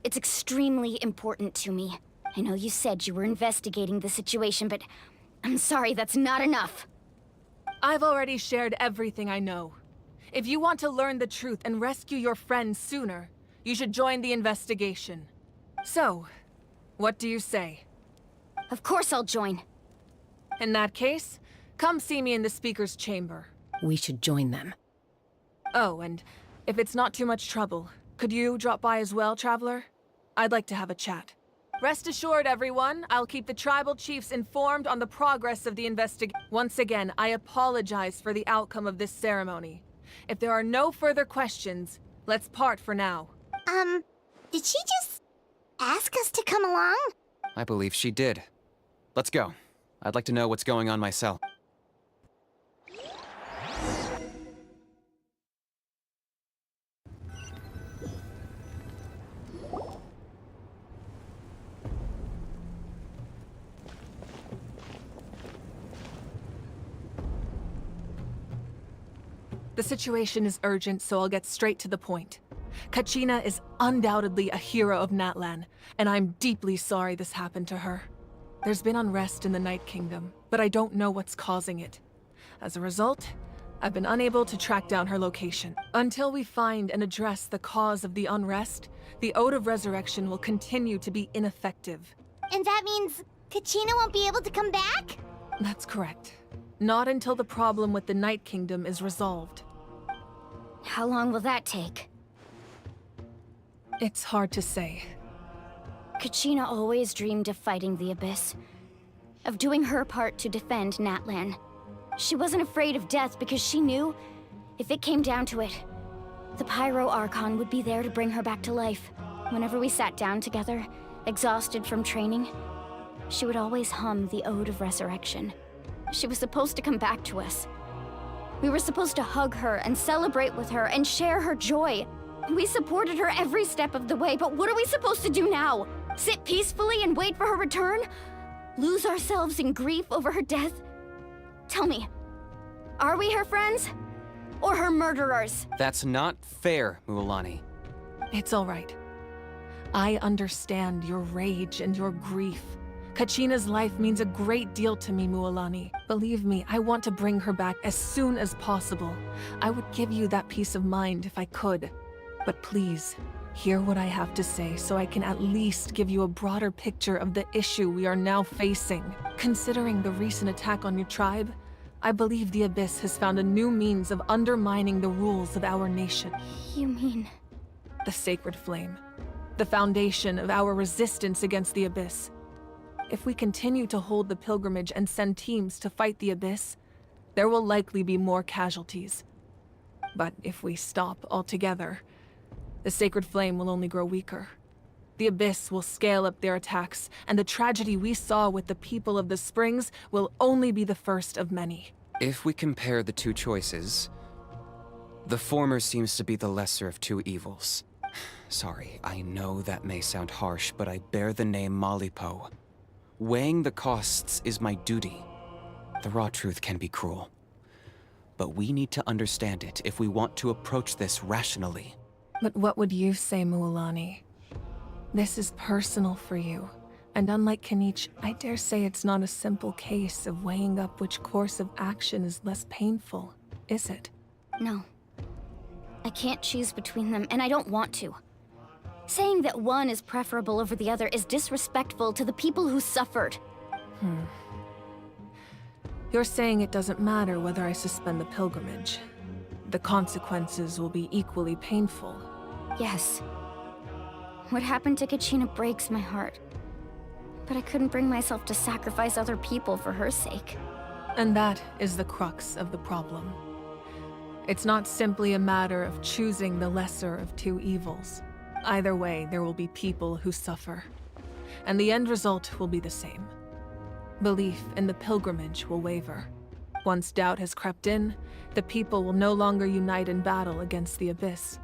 It's extremely important to me. I know you said you were investigating the situation, but I'm sorry, that's not enough. I've already shared everything I know. If you want to learn the truth and rescue your friend sooner, you should join the investigation. So, what do you say? Of course I'll join. In that case, come see me in the speaker's chamber. We should join them. Oh, and if it's not too much trouble, could you drop by as well, Traveler? I'd like to have a chat. Rest assured, everyone, I'll keep the tribal chiefs informed on the progress of the investigation. Once again, I apologize for the outcome of this ceremony. If there are no further questions, let's part for now. Did she just ask us to come along? I believe she did. Let's go. I'd like to know what's going on myself. The situation is urgent, so I'll get straight to the point. Kachina is undoubtedly a hero of NATLAN, and I'm deeply sorry this happened to her. There's been unrest in the Night Kingdom, but I don't know what's causing it. As a result, I've been unable to track down her location. Until we find and address the cause of the unrest, the Ode of Resurrection will continue to be ineffective. And that means Kachina won't be able to come back? That's correct. Not until the problem with the Night Kingdom is resolved. How long will that take? It's hard to say. Kachina always dreamed of fighting the Abyss, of doing her part to defend NATLAN. She wasn't afraid of death because she knew, if it came down to it, the Pyro Archon would be there to bring her back to life. Whenever we sat down together, exhausted from training, she would always hum the Ode of Resurrection. She was supposed to come back to us. We were supposed to hug her and celebrate with her and share her joy. We supported her every step of the way, but what are we supposed to do now? Sit peacefully and wait for her return? Lose ourselves in grief over her death? Tell me, are we her friends? Or her murderers? That's not fair, Mualani. It's all right. I understand your rage and your grief. Kachina's life means a great deal to me, Mualani. Believe me, I want to bring her back as soon as possible. I would give you that peace of mind if I could. But please, Hear what I have to say so I can at least give you a broader picture of the issue we are now facing. Considering the recent attack on your tribe, I believe the Abyss has found a new means of undermining the rules of our nation. You mean... The Sacred Flame. The foundation of our resistance against the Abyss. If we continue to hold the pilgrimage and send teams to fight the Abyss, there will likely be more casualties. But if we stop altogether, the Sacred Flame will only grow weaker. The Abyss will scale up their attacks, and the tragedy we saw with the people of the Springs will only be the first of many. If we compare the two choices, the former seems to be the lesser of two evils. Sorry, I know that may sound harsh, but I bear the name Malipo. Weighing the costs is my duty. The raw truth can be cruel. But we need to understand it if we want to approach this rationally. But what would you say, Mualani? This is personal for you, and unlike Kanich, I dare say it's not a simple case of weighing up which course of action is less painful, is it? No. I can't choose between them, and I don't want to. Saying that one is preferable over the other is disrespectful to the people who suffered. You're saying it doesn't matter whether I suspend the pilgrimage. The consequences will be equally painful. Yes. What happened to Kachina breaks my heart. But I couldn't bring myself to sacrifice other people for her sake. And that is the crux of the problem. It's not simply a matter of choosing the lesser of two evils. Either way, there will be people who suffer. And the end result will be the same. Belief in the pilgrimage will waver. Once doubt has crept in, the people will no longer unite in battle against the Abyss.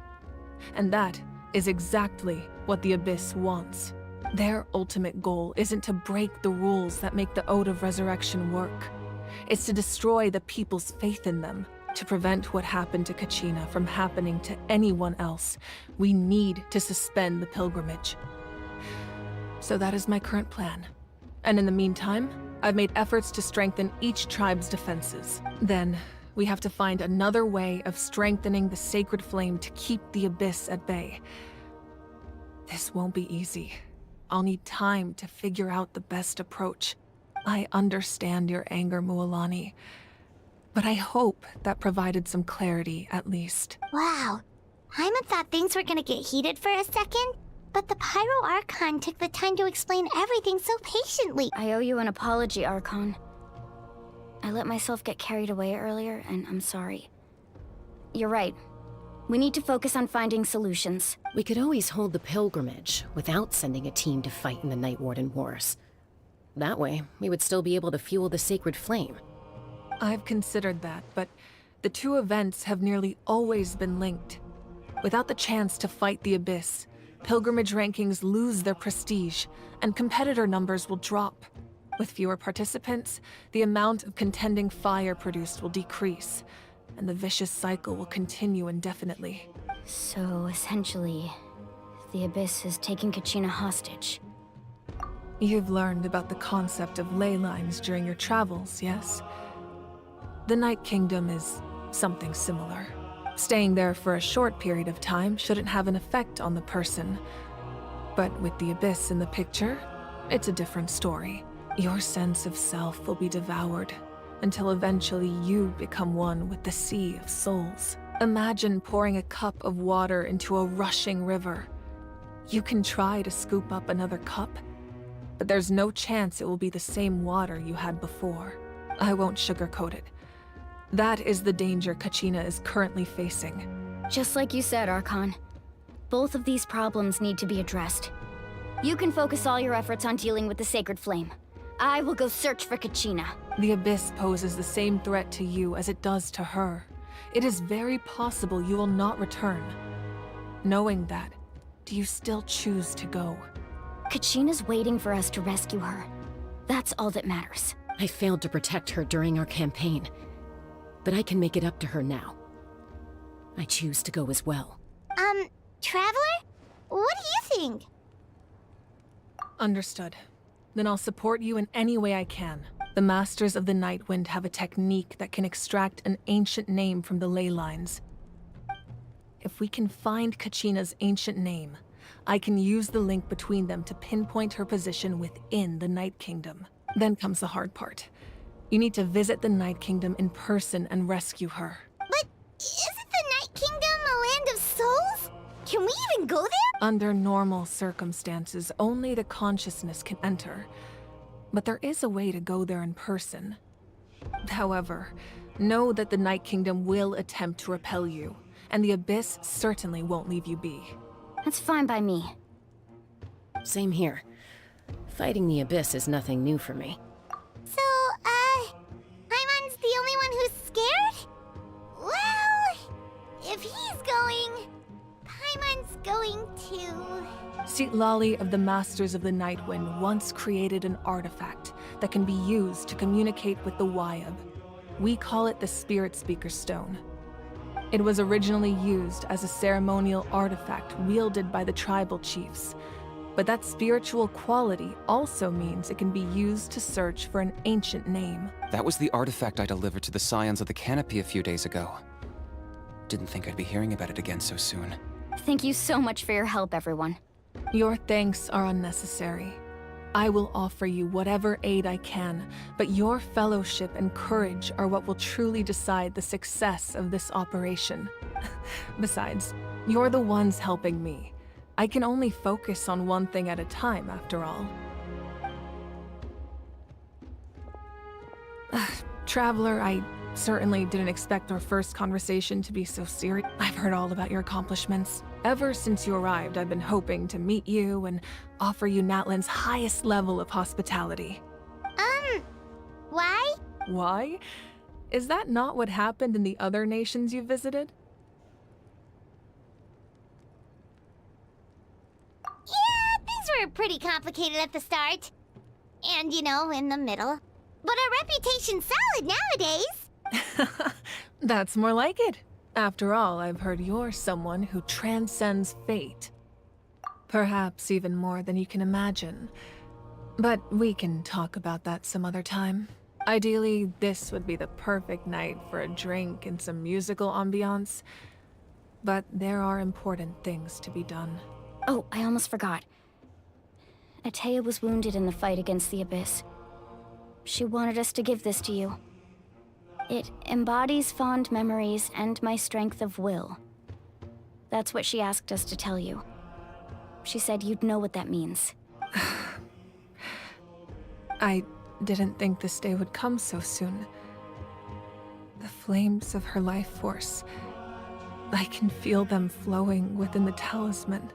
And that is exactly what the Abyss wants. Their ultimate goal isn't to break the rules that make the Ode of Resurrection work. It's to destroy the people's faith in them. To prevent what happened to Kachina from happening to anyone else, we need to suspend the pilgrimage. So that is my current plan. And in the meantime, I've made efforts to strengthen each tribe's defenses. Then, we have to find another way of strengthening the Sacred Flame to keep the Abyss at bay. This won't be easy. I'll need time to figure out the best approach. I understand your anger, Mualani, but I hope that provided some clarity, at least. Wow. Hyman thought things were gonna get heated for a second, but the Pyro Archon took the time to explain everything so patiently. I owe you an apology, Archon. I let myself get carried away earlier, and I'm sorry. You're right. We need to focus on finding solutions. We could always hold the pilgrimage without sending a team to fight in the Night Warden Wars. That way, we would still be able to fuel the Sacred Flame. I've considered that, but the two events have nearly always been linked. Without the chance to fight the Abyss, pilgrimage rankings lose their prestige, and competitor numbers will drop. With fewer participants, the amount of contending fire produced will decrease, and the vicious cycle will continue indefinitely. So, essentially, the Abyss is taking Kachina hostage. You've learned about the concept of ley lines during your travels, yes? The Night Kingdom is something similar. Staying there for a short period of time shouldn't have an effect on the person. But with the Abyss in the picture, it's a different story. Your sense of self will be devoured, until eventually you become one with the Sea of Souls. Imagine pouring a cup of water into a rushing river. You can try to scoop up another cup, but there's no chance it will be the same water you had before. I won't sugarcoat it. That is the danger Kachina is currently facing. Just like you said, Archon. Both of these problems need to be addressed. You can focus all your efforts on dealing with the Sacred Flame. I will go search for Kachina. The Abyss poses the same threat to you as it does to her. It is very possible you will not return. Knowing that, do you still choose to go? Kachina's waiting for us to rescue her. That's all that matters. I failed to protect her during our campaign, but I can make it up to her now. I choose to go as well. Traveler? What do you think? Understood. Then I'll support you in any way I can. The Masters of the Nightwind have a technique that can extract an ancient name from the ley lines. if we can find Kachina's ancient name, I can use the link between them to pinpoint her position within the Night Kingdom. Then comes the hard part. You need to visit the Night Kingdom in person and rescue her. But isn't the Night Kingdom a land of souls? Can we even go there? Under normal circumstances, only the consciousness can enter. But there is a way to go there in person. However, know that the Night Kingdom will attempt to repel you, and the Abyss certainly won't leave you be. That's fine by me. Same here. Fighting the Abyss is nothing new for me. So, Paimon's the only one who's scared? Well, if he's going, Paimon's going too. Citlali of the Masters of the Nightwind once created an artifact that can be used to communicate with the Wayab. We call it the Spirit Speaker Stone. It was originally used as a ceremonial artifact wielded by the tribal chiefs, but that spiritual quality also means it can be used to search for an ancient name. That was the artifact I delivered to the Scions of the Canopy a few days ago. Didn't think I'd be hearing about it again so soon. Thank you so much for your help, everyone. Your thanks are unnecessary. I will offer you whatever aid I can, but your fellowship and courage are what will truly decide the success of this operation. Besides, you're the ones helping me. I can only focus on one thing at a time, after all. Traveler, I certainly didn't expect our first conversation to be so serious. I've heard all about your accomplishments. Ever since you arrived, I've been hoping to meet you and offer you NATLAN's highest level of hospitality. Why? Why? Is that not what happened in the other nations you visited? Yeah, things were pretty complicated at the start. And, in the middle. But our reputation's solid nowadays. That's more like it. After all, I've heard you're someone who transcends fate. Perhaps even more than you can imagine. But we can talk about that some other time. Ideally, this would be the perfect night for a drink and some musical ambiance. But there are important things to be done. Oh, I almost forgot. Atea was wounded in the fight against the Abyss. She wanted us to give this to you. It embodies fond memories and my strength of will. That's what she asked us to tell you. She said you'd know what that means. I didn't think this day would come so soon. The flames of her life force. I can feel them flowing within the talisman.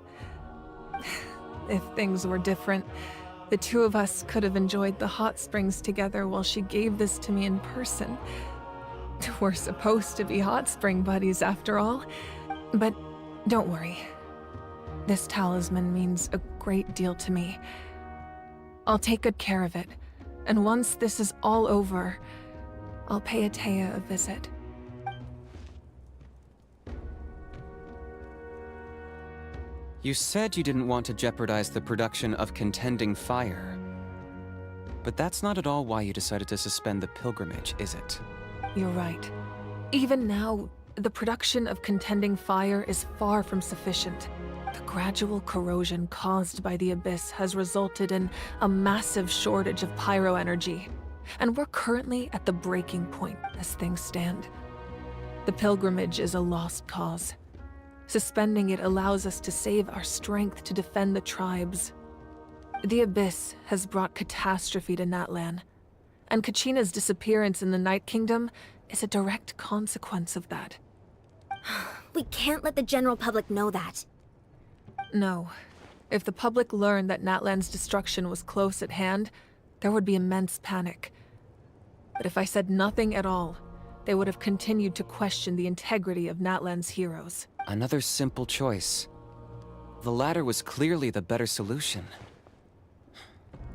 If things were different, the two of us could have enjoyed the hot springs together while she gave this to me in person. We're supposed to be hot spring buddies after all. But don't worry. This talisman means a great deal to me. I'll take good care of it. And once this is all over, I'll pay Atea a visit. You said you didn't want to jeopardize the production of Contending Fire. But that's not at all why you decided to suspend the pilgrimage, is it? You're right. Even now, the production of Contending Fire is far from sufficient. The gradual corrosion caused by the Abyss has resulted in a massive shortage of pyro energy, and we're currently at the breaking point as things stand. The pilgrimage is a lost cause. Suspending it allows us to save our strength to defend the tribes. The Abyss has brought catastrophe to NATLAN, and Kachina's disappearance in the Night Kingdom is a direct consequence of that. We can't let the general public know that. No. If the public learned that NATLAN's destruction was close at hand, there would be immense panic. But if I said nothing at all, they would have continued to question the integrity of NATLAN's heroes. Another simple choice. The latter was clearly the better solution.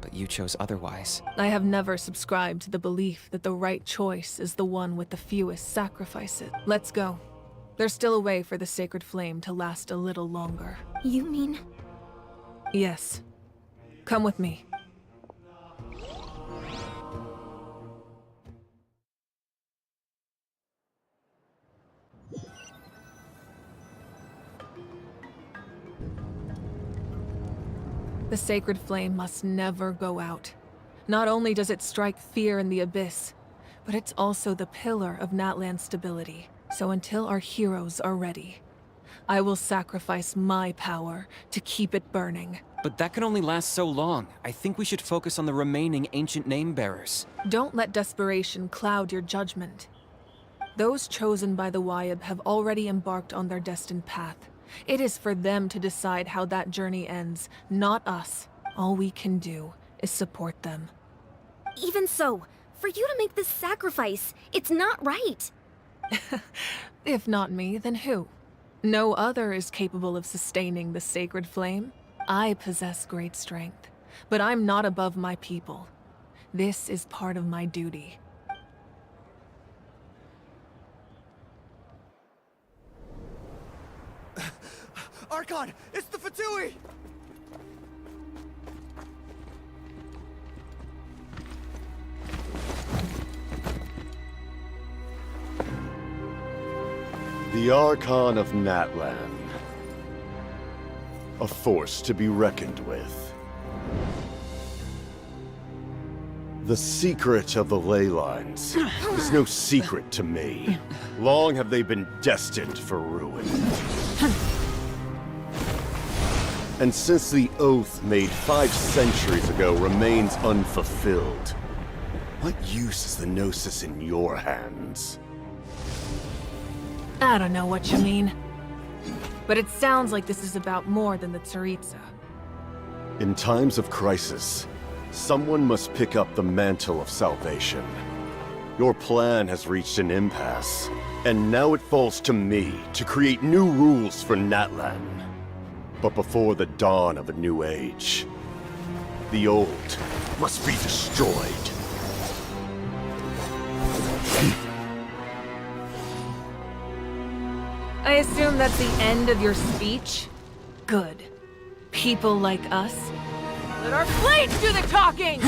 But you chose otherwise. I have never subscribed to the belief that the right choice is the one with the fewest sacrifices. Let's go. There's still a way for the sacred flame to last a little longer. You mean? Yes. Come with me. The sacred flame must never go out. Not only does it strike fear in the abyss, but it's also the pillar of NATLAN's stability. So until our heroes are ready, I will sacrifice my power to keep it burning. But that can only last so long. I think we should focus on the remaining ancient name-bearers. Don't let desperation cloud your judgment. Those chosen by the Wyab have already embarked on their destined path. It is for them to decide how that journey ends, not us. All we can do is support them. Even so, for you to make this sacrifice, it's not right. If not me, then who? No other is capable of sustaining the sacred flame. I possess great strength, but I'm not above my people. This is part of my duty. Archon, it's the Fatui! The Archon of NATLAN. A force to be reckoned with. The secret of the ley lines is no secret to me. Long have they been destined for ruin. And since the oath made 5 centuries ago remains unfulfilled, what use is the Gnosis in your hands? I don't know what you mean. But it sounds like this is about more than the Tsaritsa. In times of crisis, someone must pick up the mantle of salvation. Your plan has reached an impasse, and now it falls to me to create new rules for NATLAN. But before the dawn of a new age, the old must be destroyed. I assume that's the end of your speech? Good. People like us, let our blades do the talking!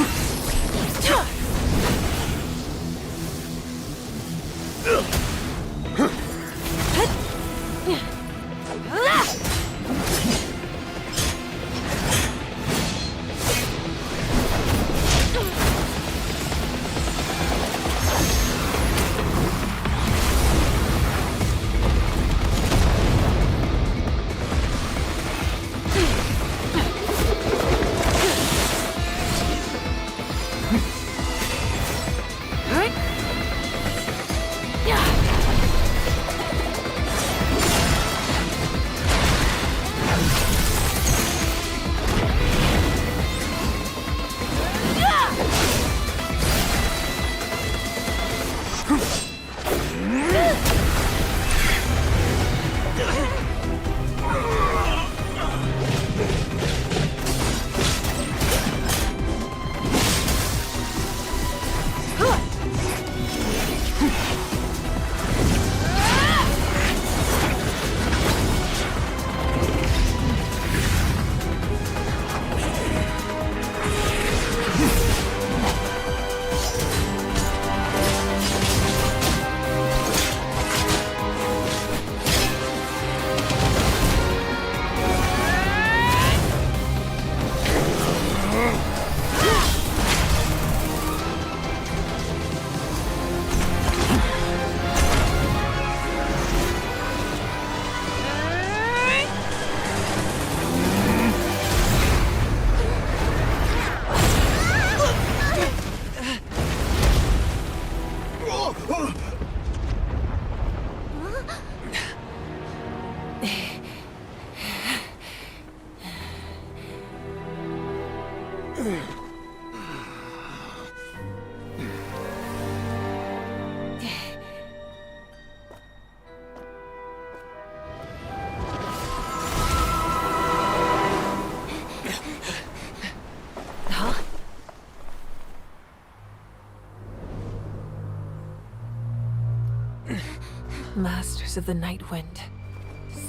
Masters of the Night Wind.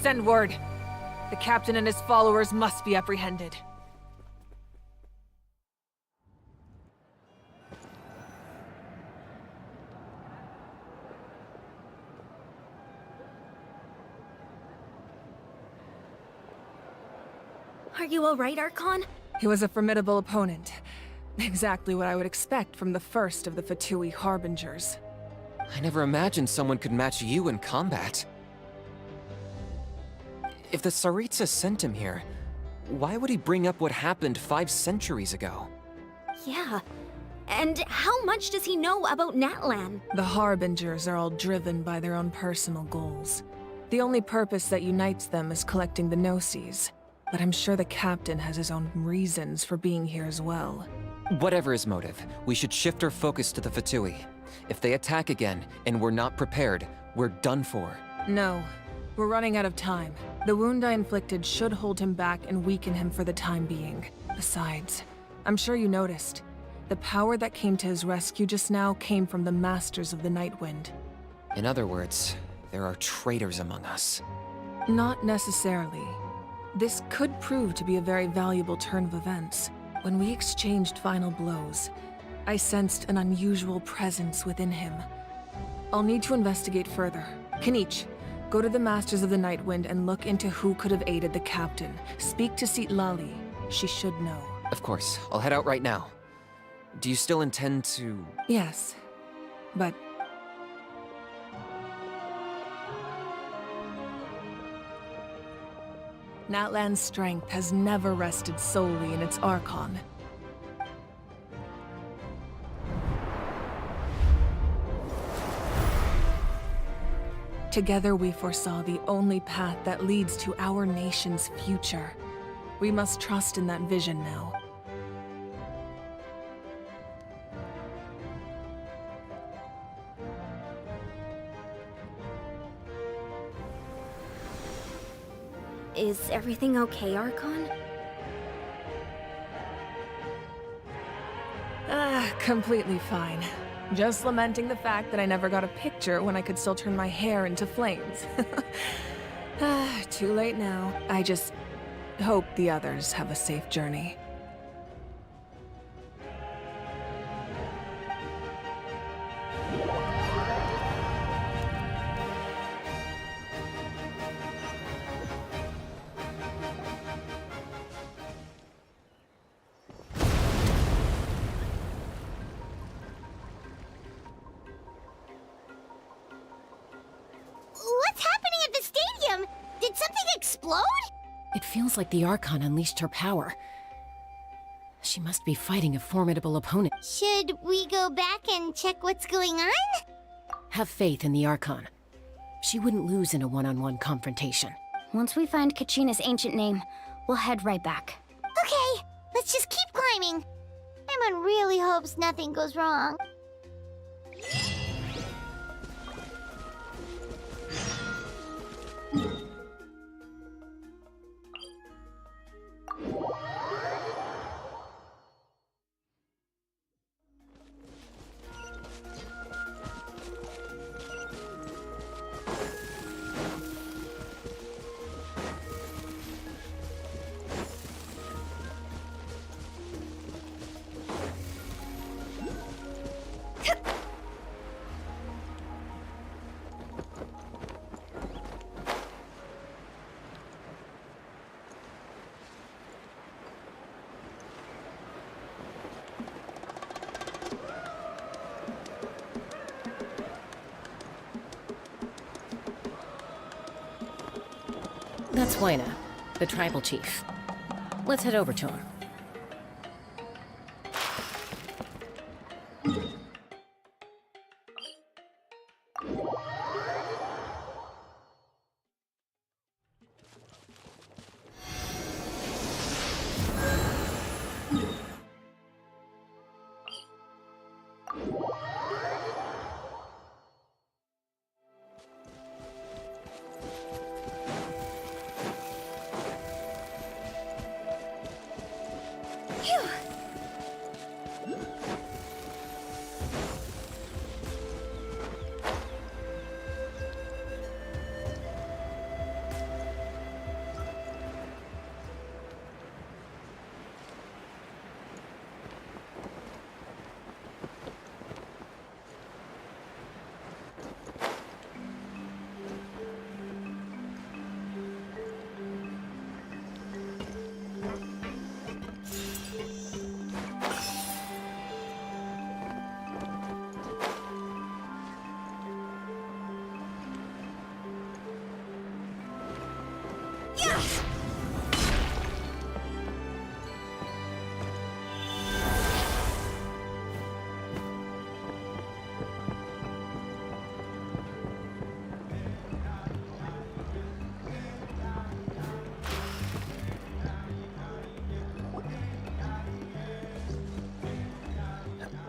Send word. The captain and his followers must be apprehended. Are you alright, Archon? He was a formidable opponent. Exactly what I would expect from the first of the Fatui Harbingers. I never imagined someone could match you in combat. If the Tsaritsa sent him here, why would he bring up what happened 5 centuries ago? Yeah. And how much does he know about NATLAN? The Harbingers are all driven by their own personal goals. The only purpose that unites them is collecting the Gnosis. But I'm sure the captain has his own reasons for being here as well. Whatever his motive, we should shift our focus to the Fatui. If they attack again, and we're not prepared, we're done for. No. We're running out of time. The wound I inflicted should hold him back and weaken him for the time being. Besides, I'm sure you noticed. The power that came to his rescue just now came from the Masters of the Nightwind. In other words, there are traitors among us. Not necessarily. This could prove to be a very valuable turn of events. When we exchanged final blows, I sensed an unusual presence within him. I'll need to investigate further. Kanich, go to the Masters of the Nightwind and look into who could have aided the captain. Speak to Sitlali. She should know. Of course, I'll head out right now. Do you still intend to... Yes, but... Natlan's strength has never rested solely in its Archon. Together we foresaw the only path that leads to our nation's future. We must trust in that vision now. Is everything okay, Archon? Completely fine. Just lamenting the fact that I never got a picture when I could still turn my hair into flames. Too late now. I just hope the others have a safe journey. What's happening at the stadium? Did something explode? It feels like the Archon unleashed her power. She must be fighting a formidable opponent. Should we go back and check what's going on? Have faith in the Archon. She wouldn't lose in a one-on-one confrontation. Once we find Kachina's ancient name, we'll head right back. Okay, let's just keep climbing. Emon really hopes nothing goes wrong. That's Huayna, the tribal chief. Let's head over to him.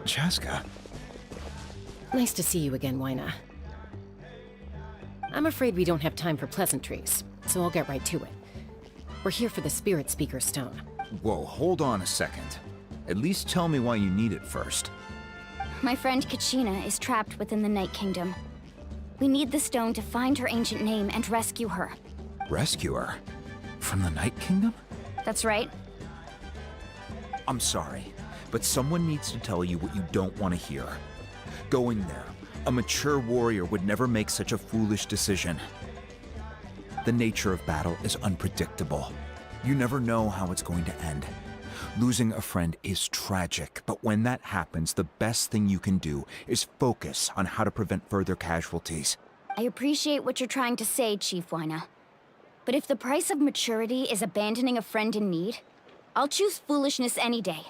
Chaska. Nice to see you again, Wyna. I'm afraid we don't have time for pleasantries, so I'll get right to it. We're here for the Spirit Speaker Stone. Whoa, hold on a second. At least tell me why you need it first. My friend Kachina is trapped within the Night Kingdom. We need the stone to find her ancient name and rescue her. Rescue her? From the Night Kingdom? That's right. I'm sorry, but someone needs to tell you what you don't want to hear. Going there, a mature warrior would never make such a foolish decision. The nature of battle is unpredictable. You never know how it's going to end. Losing a friend is tragic, but when that happens, the best thing you can do is focus on how to prevent further casualties. I appreciate what you're trying to say, Chief Wyna. But if the price of maturity is abandoning a friend in need, I'll choose foolishness any day.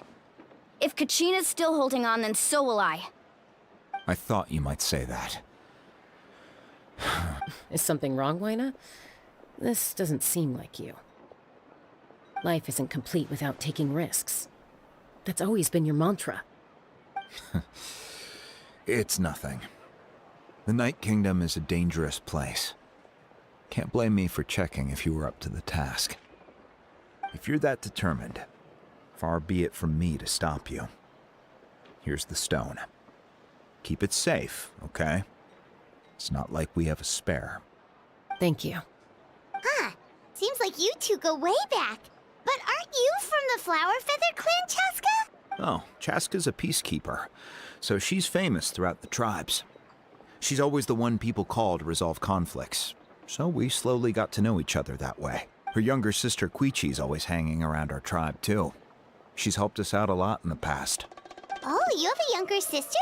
If Kachina's still holding on, then so will I. I thought you might say that. Is something wrong, Wyna? This doesn't seem like you. Life isn't complete without taking risks. That's always been your mantra. It's nothing. The Night Kingdom is a dangerous place. Can't blame me for checking if you were up to the task. If you're that determined, far be it from me to stop you. Here's the stone. Keep it safe, okay? It's not like we have a spare. Thank you. Huh. Seems like you two go way back. But aren't you from the Flower Feather Clan, Chaska? Oh, Chaska's a peacekeeper, so she's famous throughout the tribes. She's always the one people call to resolve conflicts, so we slowly got to know each other that way. Her younger sister Quichi's always hanging around our tribe, too. She's helped us out a lot in the past. Oh, you have a younger sister?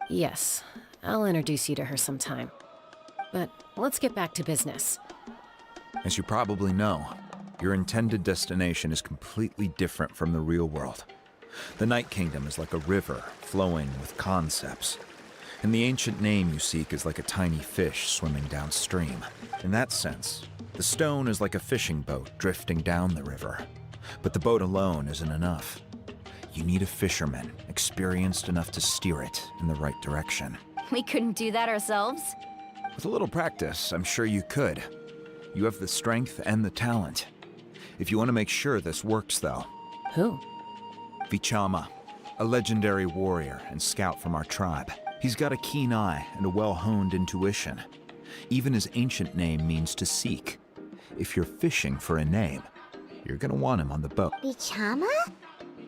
Yes, I'll introduce you to her sometime. But let's get back to business. As you probably know, your intended destination is completely different from the real world. The Night Kingdom is like a river flowing with concepts. And the ancient name you seek is like a tiny fish swimming downstream. In that sense, the stone is like a fishing boat drifting down the river. But the boat alone isn't enough. You need a fisherman, experienced enough to steer it in the right direction. We couldn't do that ourselves? With a little practice, I'm sure you could. You have the strength and the talent. If you want to make sure this works, though. Who? Vichama, a legendary warrior and scout from our tribe. He's got a keen eye and a well-honed intuition. Even his ancient name means to seek. If you're fishing for a name, you're gonna want him on the boat. Bichama?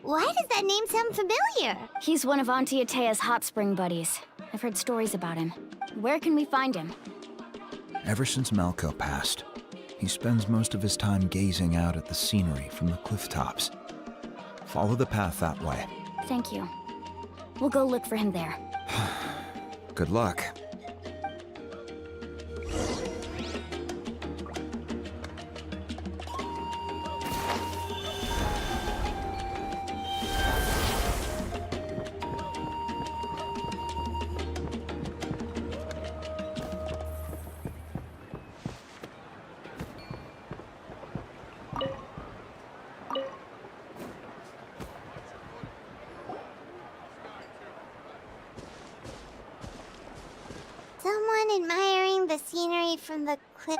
Why does that name sound familiar? He's one of Auntie Atea's hot spring buddies. I've heard stories about him. Where can we find him? Ever since Malco passed, he spends most of his time gazing out at the scenery from the cliff tops. Follow the path that way. Thank you. We'll go look for him there. Good luck. Someone admiring the scenery from the cliff.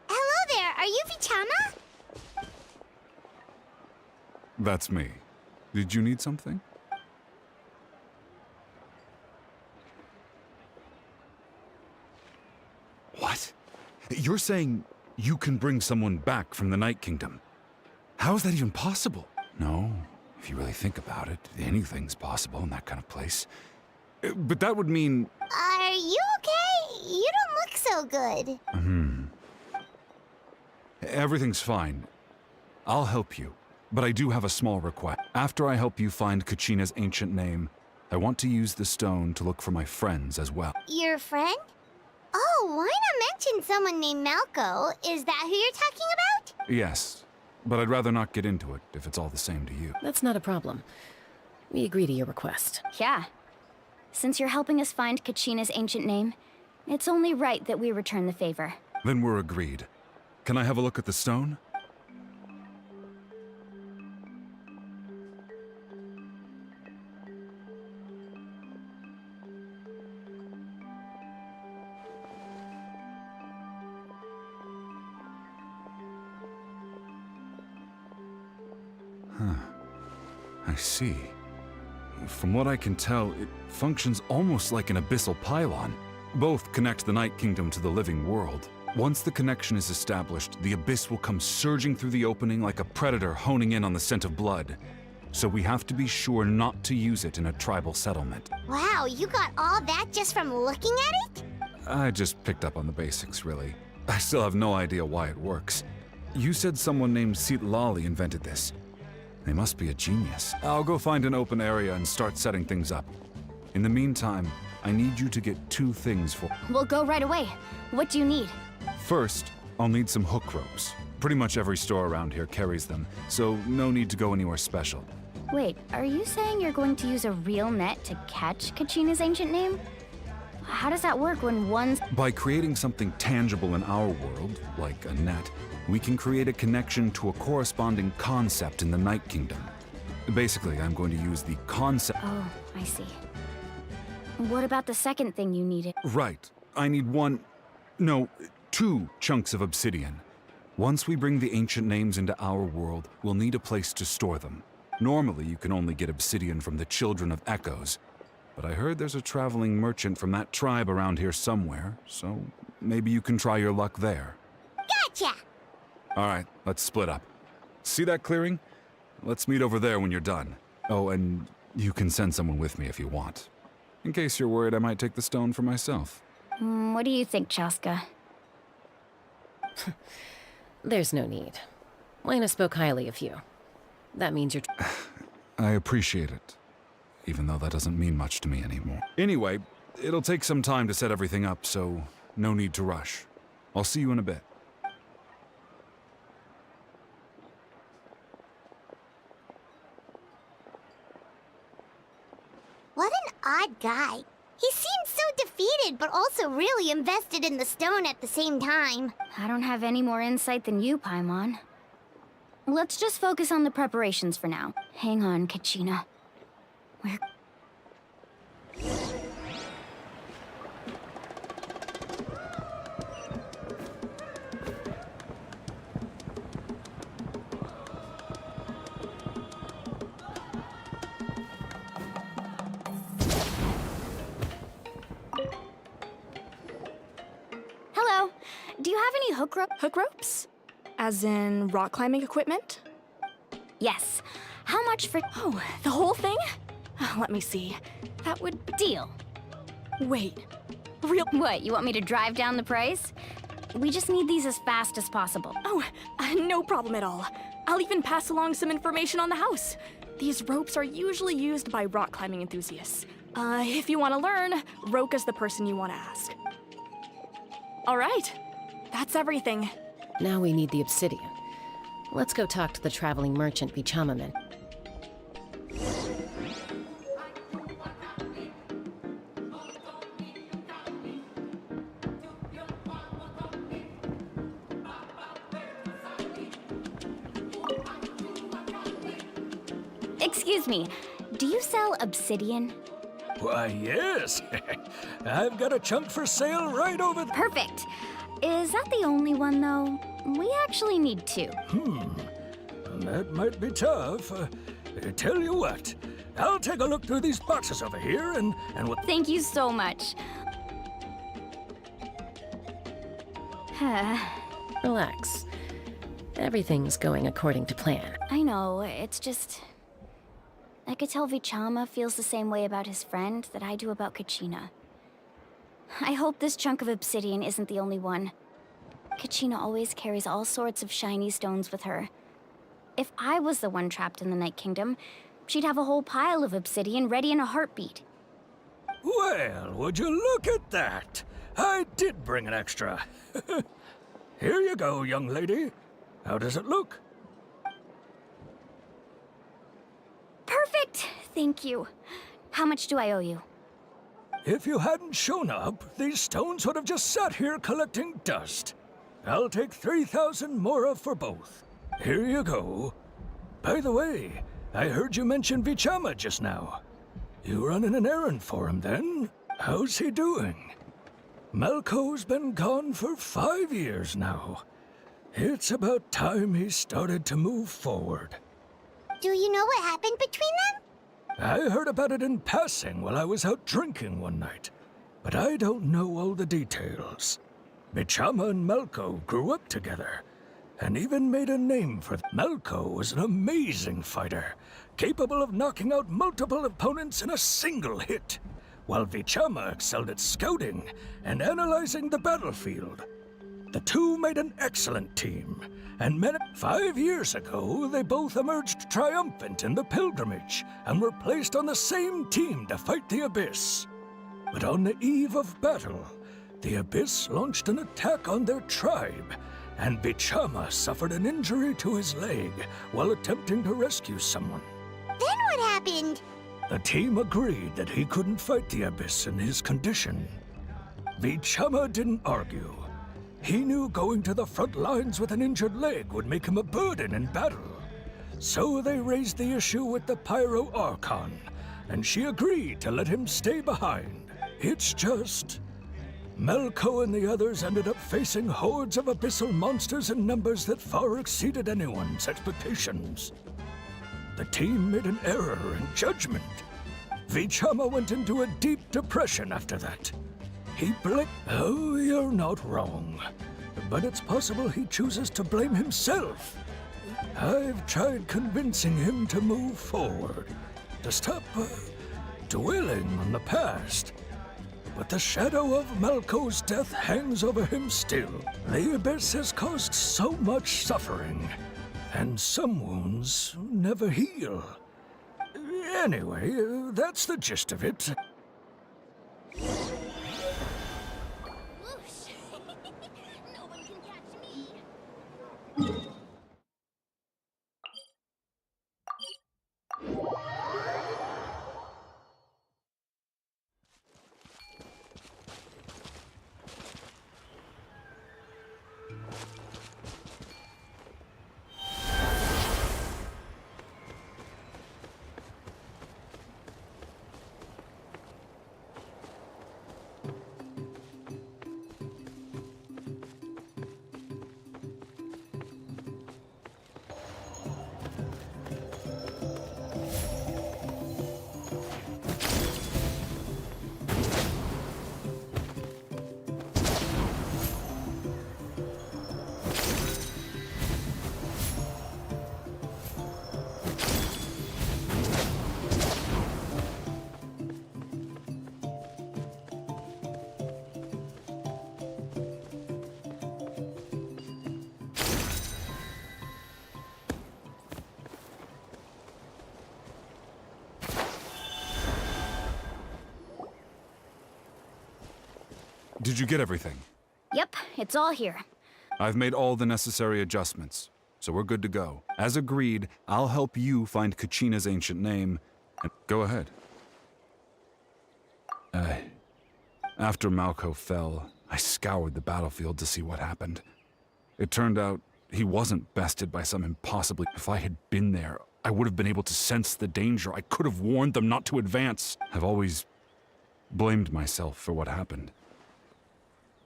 Hello there, are you Vichama? That's me. Did you need something? What? You're saying you can bring someone back from the Night Kingdom? How is that even possible? No, if you really think about it, anything's possible in that kind of place. But that would mean... Are you okay? You don't look so good. Everything's fine. I'll help you, but I do have a small request. After I help you find Kachina's ancient name, I want to use the stone to look for my friends as well. Your friend? Oh, why not mention someone named Malco? Is that who you're talking about? Yes, but I'd rather not get into it if it's all the same to you. That's not a problem. We agree to your request. Yeah. Since you're helping us find Kachina's ancient name, it's only right that we return the favor. Then we're agreed. Can I have a look at the stone? Huh. I see. From what I can tell, it functions almost like an abyssal pylon. Both connect the Night Kingdom to the living world. Once the connection is established, the abyss will come surging through the opening like a predator honing in on the scent of blood. So we have to be sure not to use it in a tribal settlement. Wow, you got all that just from looking at it? I just picked up on the basics, really. I still have no idea why it works. You said someone named Lali invented this. They must be a genius. I'll go find an open area and start setting things up. In the meantime, I need you to get 2 things for... We'll go right away. What do you need? First, I'll need some hook ropes. Pretty much every store around here carries them, so no need to go anywhere special. Wait, are you saying you're going to use a real net to catch Kachina's ancient name? How does that work when one's... By creating something tangible in our world, like a net, we can create a connection to a corresponding concept in the Night Kingdom. Basically, I'm going to use the concept... Oh, I see. What about the second thing you needed? Right. I need 2 chunks of obsidian. Once we bring the ancient names into our world, we'll need a place to store them. Normally, you can only get obsidian from the Children of Echoes, but I heard there's a traveling merchant from that tribe around here somewhere, so maybe you can try your luck there. Gotcha! Alright, let's split up. See that clearing? Let's meet over there when you're done. Oh, and you can send someone with me if you want. In case you're worried I might take the stone for myself. What do you think, Chaska? There's no need. Lena spoke highly of you. That means you're... I appreciate it, even though that doesn't mean much to me anymore. Anyway, it'll take some time to set everything up, so no need to rush. I'll see you in a bit. What an odd guy. He seemed so defeated, but also really invested in the stone at the same time. I don't have any more insight than you, Paimon. Let's just focus on the preparations for now. Hang on, Kachina. We're... Hello. Do you have any hook ropes? As in rock climbing equipment? Yes. How much for... Oh, the whole thing? Let me see. That would... Deal. Wait. What, you want me to drive down the price? We just need these as fast as possible. Oh, no problem at all. I'll even pass along some information on the house. These ropes are usually used by rock climbing enthusiasts. If you want to learn, Roka's the person you want to ask. All right. That's everything. Now we need the obsidian. Let's go talk to the traveling merchant Bichamaman. Excuse me, do you sell obsidian? Why, yes. I've got a chunk for sale right over there. Perfect. Is that the only one, though? We actually need 2. That might be tough. Tell you what, I'll take a look through these boxes over here and we'll... Thank you so much. Relax. Everything's going according to plan. I know, it's just... I could tell Vichama feels the same way about his friend that I do about Kachina. I hope this chunk of obsidian isn't the only one. Kachina always carries all sorts of shiny stones with her. If I was the one trapped in the Night Kingdom, she'd have a whole pile of obsidian ready in a heartbeat. Well, would you look at that? I did bring an extra. Here you go, young lady. How does it look? Perfect! Thank you. How much do I owe you? If you hadn't shown up, these stones would have just sat here collecting dust. I'll take 3,000 mora for both. Here you go. By the way, I heard you mention Vichama just now. You running an errand for him then? How's he doing? Malko's been gone for 5 years now. It's about time he started to move forward. Do you know what happened between them? I heard about it in passing while I was out drinking one night, but I don't know all the details. Vichama and Malko grew up together, and even made a name for them. Malko was an amazing fighter, capable of knocking out multiple opponents in a single hit, while Vichama excelled at scouting and analyzing the battlefield. The two made an excellent team, and 5 years ago, they both emerged triumphant in the pilgrimage and were placed on the same team to fight the Abyss. But on the eve of battle, the Abyss launched an attack on their tribe, and Vichama suffered an injury to his leg while attempting to rescue someone. Then what happened? The team agreed that he couldn't fight the Abyss in his condition. Vichama didn't argue. He knew going to the front lines with an injured leg would make him a burden in battle. So they raised the issue with the Pyro Archon, and she agreed to let him stay behind. It's just... Malko and the others ended up facing hordes of abyssal monsters in numbers that far exceeded anyone's expectations. The team made an error in judgment. Vichama went into a deep depression after that. He blinked. Oh, you're not wrong. But it's possible he chooses to blame himself. I've tried convincing him to move forward, to stop dwelling on the past. But the shadow of Malko's death hangs over him still. The Abyss has caused so much suffering, and some wounds never heal. Anyway, that's the gist of it. Did you get everything? Yep, it's all here. I've made all the necessary adjustments, so we're good to go. As agreed, I'll help you find Kachina's ancient name, and go ahead. After Malko fell, I scoured the battlefield to see what happened. It turned out he wasn't bested by some impossibly... If I had been there, I would have been able to sense the danger. I could have warned them not to advance. I've always blamed myself for what happened.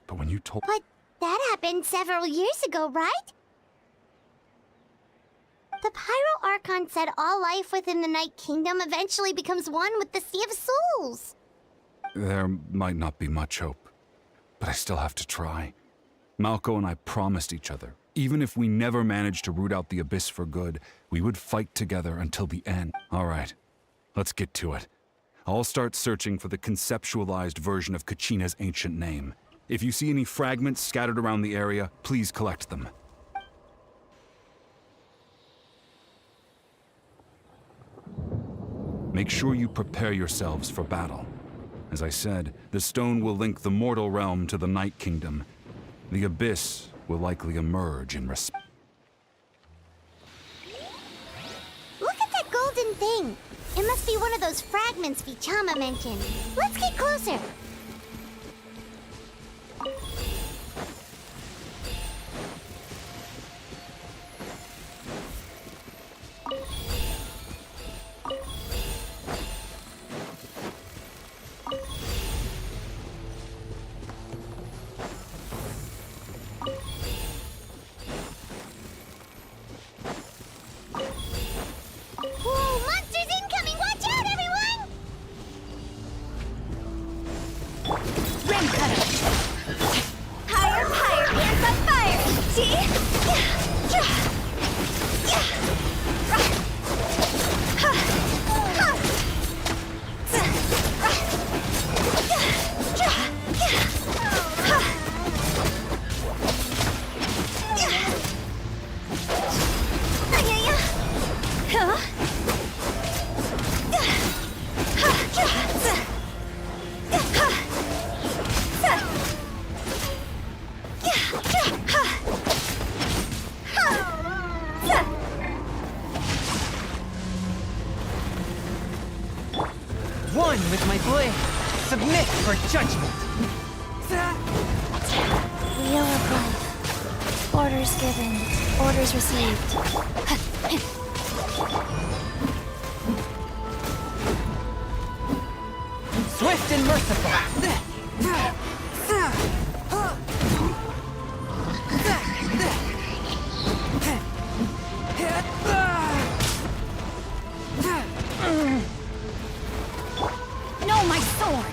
But when you told... But that happened several years ago, right? The Pyro Archon said all life within the Night Kingdom eventually becomes one with the Sea of Souls. There might not be much hope, but I still have to try. Malko and I promised each other, even if we never managed to root out the Abyss for good, we would fight together until the end. All right, let's get to it. I'll start searching for the conceptualized version of Kachina's ancient name. If you see any fragments scattered around the area, please collect them. Make sure you prepare yourselves for battle. As I said, the stone will link the mortal realm to the Night Kingdom. The Abyss will likely emerge in response. Look at that golden thing. It must be one of those fragments Vichama mentioned. Let's get closer. One with my blade. Submit for judgment. Wheel of life. Orders given. Orders received. Swift and merciful. No, my sword!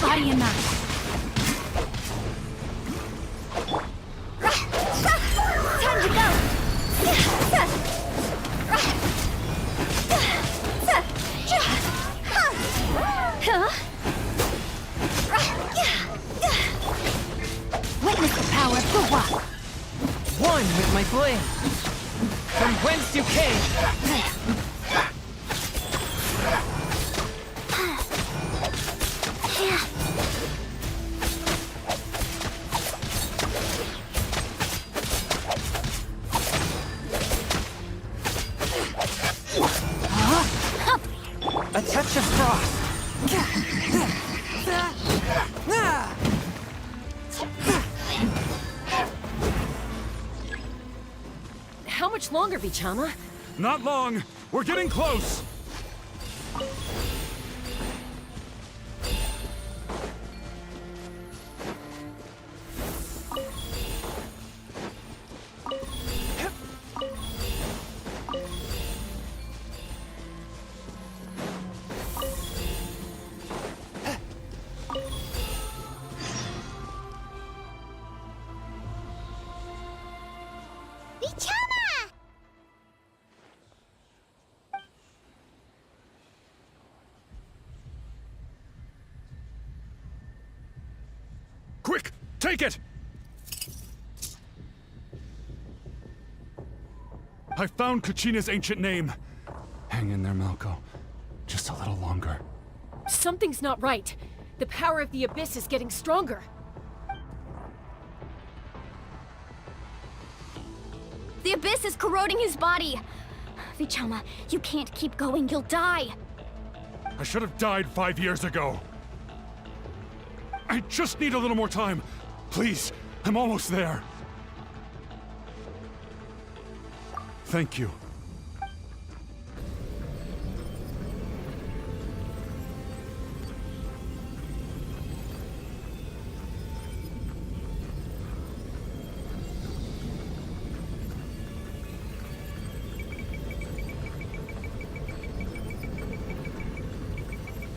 Body and mind. Time to go! Witness the power of Teyvat. One with my blade. From whence you came. A touch of frost. How much longer, Vichama? Not long. We're getting close. Vichama! Quick, take it! I found Kachina's ancient name. Hang in there, Malko. Just a little longer. Something's not right. The power of the Abyss is getting stronger. The Abyss is corroding his body. Vichama, you can't keep going. You'll die. I should have died 5 years ago. I just need a little more time. Please, I'm almost there. Thank you.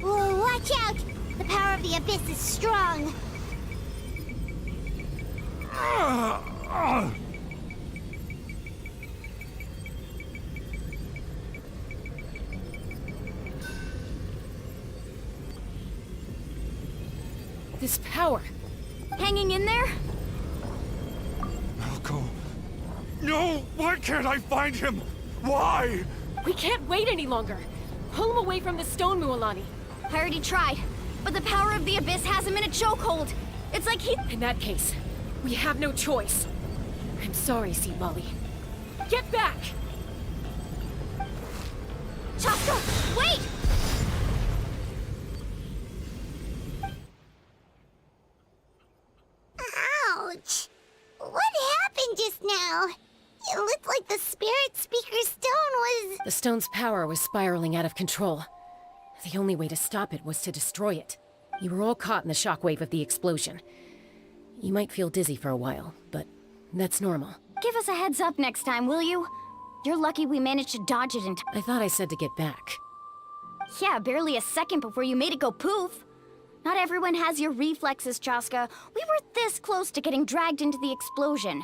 Whoa, watch out! The power of the Abyss is strong. This power. Hanging in there? Malko. No! Why can't I find him? Why? We can't wait any longer. Pull him away from the stone, Mualani. I already tried, but the power of the Abyss has him in a chokehold. It's like he— In that case, we have no choice. I'm sorry, Sea Molly. Get back! Chaska, wait! Ouch! What happened just now? It looked like the Spirit Speaker's stone was... The stone's power was spiraling out of control. The only way to stop it was to destroy it. You were all caught in the shockwave of the explosion. You might feel dizzy for a while, but that's normal. Give us a heads up next time, will you? You're lucky we managed to dodge it in time. I thought I said to get back. Yeah, barely a second before you made it go poof. Not everyone has your reflexes, Chaska. We were this close to getting dragged into the explosion.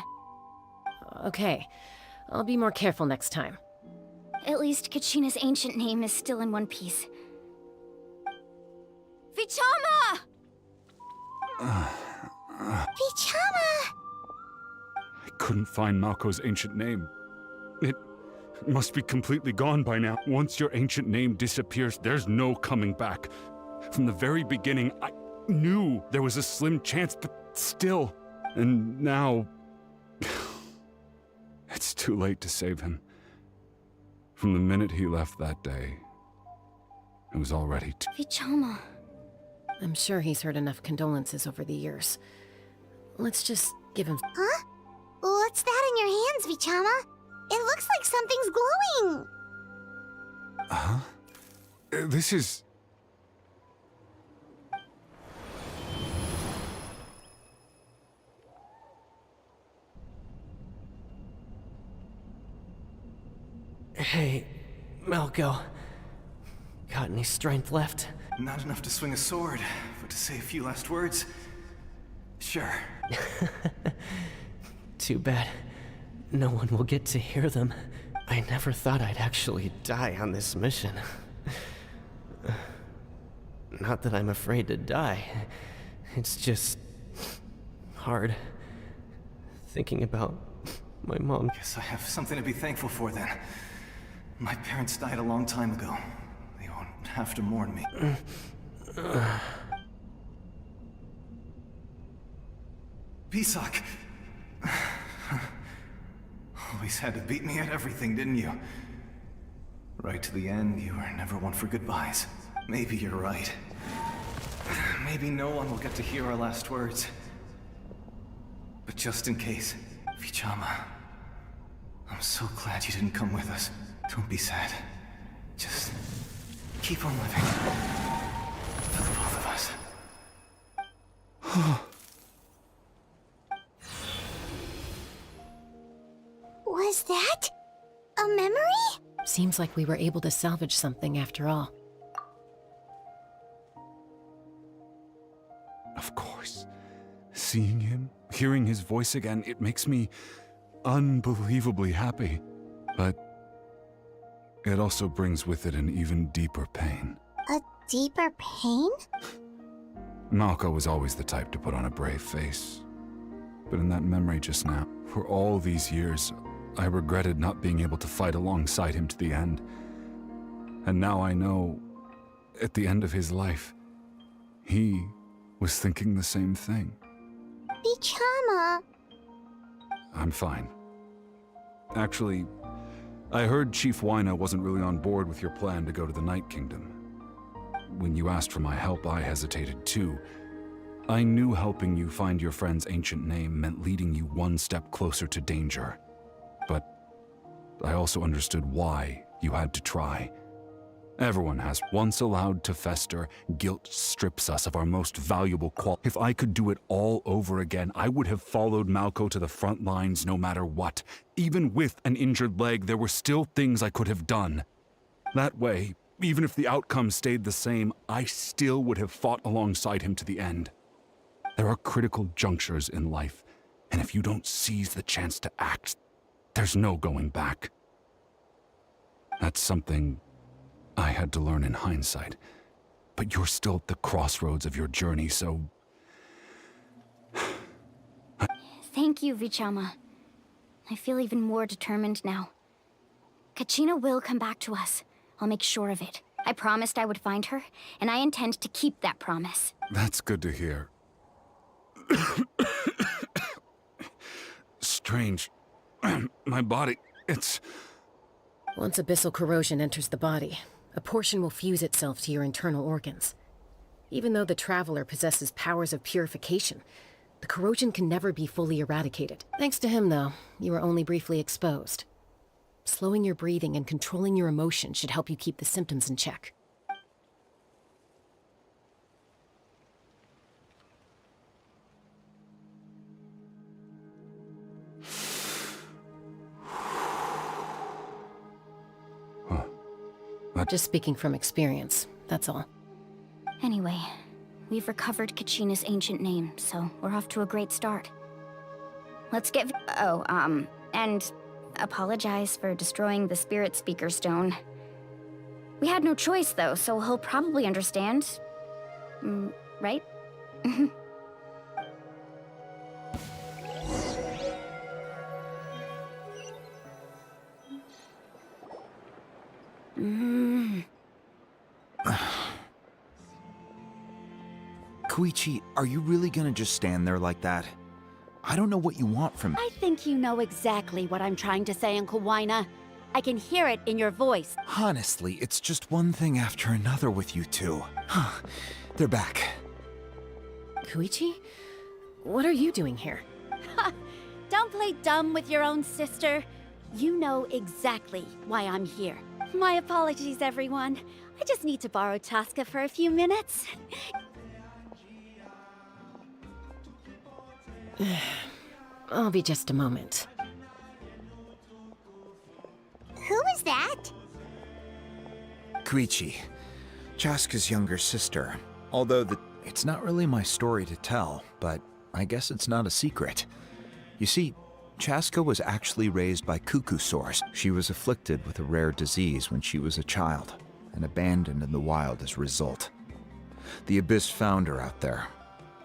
Okay, I'll be more careful next time. At least Kachina's ancient name is still in one piece. Vichama! Vichama! I couldn't find Malko's ancient name. It must be completely gone by now. Once your ancient name disappears, there's no coming back. From the very beginning, I knew there was a slim chance, but still. And now... it's too late to save him. From the minute he left that day, it was already Vichama. I'm sure he's heard enough condolences over the years. Let's just give him... Huh? What's that in your hands, Vichama? It looks like something's glowing! Huh? This is... Hey, Malko. Got any strength left? Not enough to swing a sword, but to say a few last words? Sure. Too bad. No one will get to hear them. I never thought I'd actually die on this mission. Not that I'm afraid to die. It's just... hard. Thinking about my mom. Guess I have something to be thankful for then. My parents died a long time ago. They won't have to mourn me. Pisak! Always had to beat me at everything, didn't you? Right to the end, you were never one for goodbyes. Maybe you're right. Maybe no one will get to hear our last words. But just in case, Vichama, I'm so glad you didn't come with us. Don't be sad. Just keep on living. For the both of us. Was that a memory? Seems like we were able to salvage something after all. Of course. Seeing him, hearing his voice again, it makes me unbelievably happy. But it also brings with it an even deeper pain. A deeper pain? Malko was always the type to put on a brave face. But in that memory just now, for all these years, I regretted not being able to fight alongside him to the end. And now I know, at the end of his life, he was thinking the same thing. Vichama. I'm fine. Actually, I heard Chief Wyna wasn't really on board with your plan to go to the Night Kingdom. When you asked for my help, I hesitated too. I knew helping you find your friend's ancient name meant leading you one step closer to danger. But I also understood why you had to try. Everyone has. Once allowed to fester, guilt strips us of our most valuable quality. If I could do it all over again, I would have followed Malko to the front lines no matter what. Even with an injured leg, there were still things I could have done. That way, even if the outcome stayed the same, I still would have fought alongside him to the end. There are critical junctures in life, and if you don't seize the chance to act, there's no going back. That's something I had to learn in hindsight. But you're still at the crossroads of your journey, so... Thank you, Vichama. I feel even more determined now. Kachina will come back to us. I'll make sure of it. I promised I would find her, and I intend to keep that promise. That's good to hear. Strange. My body, it's... Once abyssal corrosion enters the body, a portion will fuse itself to your internal organs. Even though the Traveler possesses powers of purification, the corrosion can never be fully eradicated. Thanks to him, though, you were only briefly exposed. Slowing your breathing and controlling your emotions should help you keep the symptoms in check. Just speaking from experience, that's all. Anyway, we've recovered Kachina's ancient name, so we're off to a great start. Let's get... and apologize for destroying the Spirit Speaker Stone. We had no choice, though, so he'll probably understand. Right? Koichi, are you really gonna just stand there like that? I don't know what you want from me. I think you know exactly what I'm trying to say, Uncle Waina. I can hear it in your voice. Honestly, it's just one thing after another with you two. They're back. Koichi? What are you doing here? Don't play dumb with your own sister. You know exactly why I'm here. My apologies, everyone. I just need to borrow Chaska for a few minutes. I'll be just a moment. Who is that? Koichi, Chaska's younger sister. Although it's not really my story to tell, but I guess it's not a secret. You see, Chaska was actually raised by cuckoo-saurs. She was afflicted with a rare disease when she was a child, and abandoned in the wild as a result. The Abyss found her out there,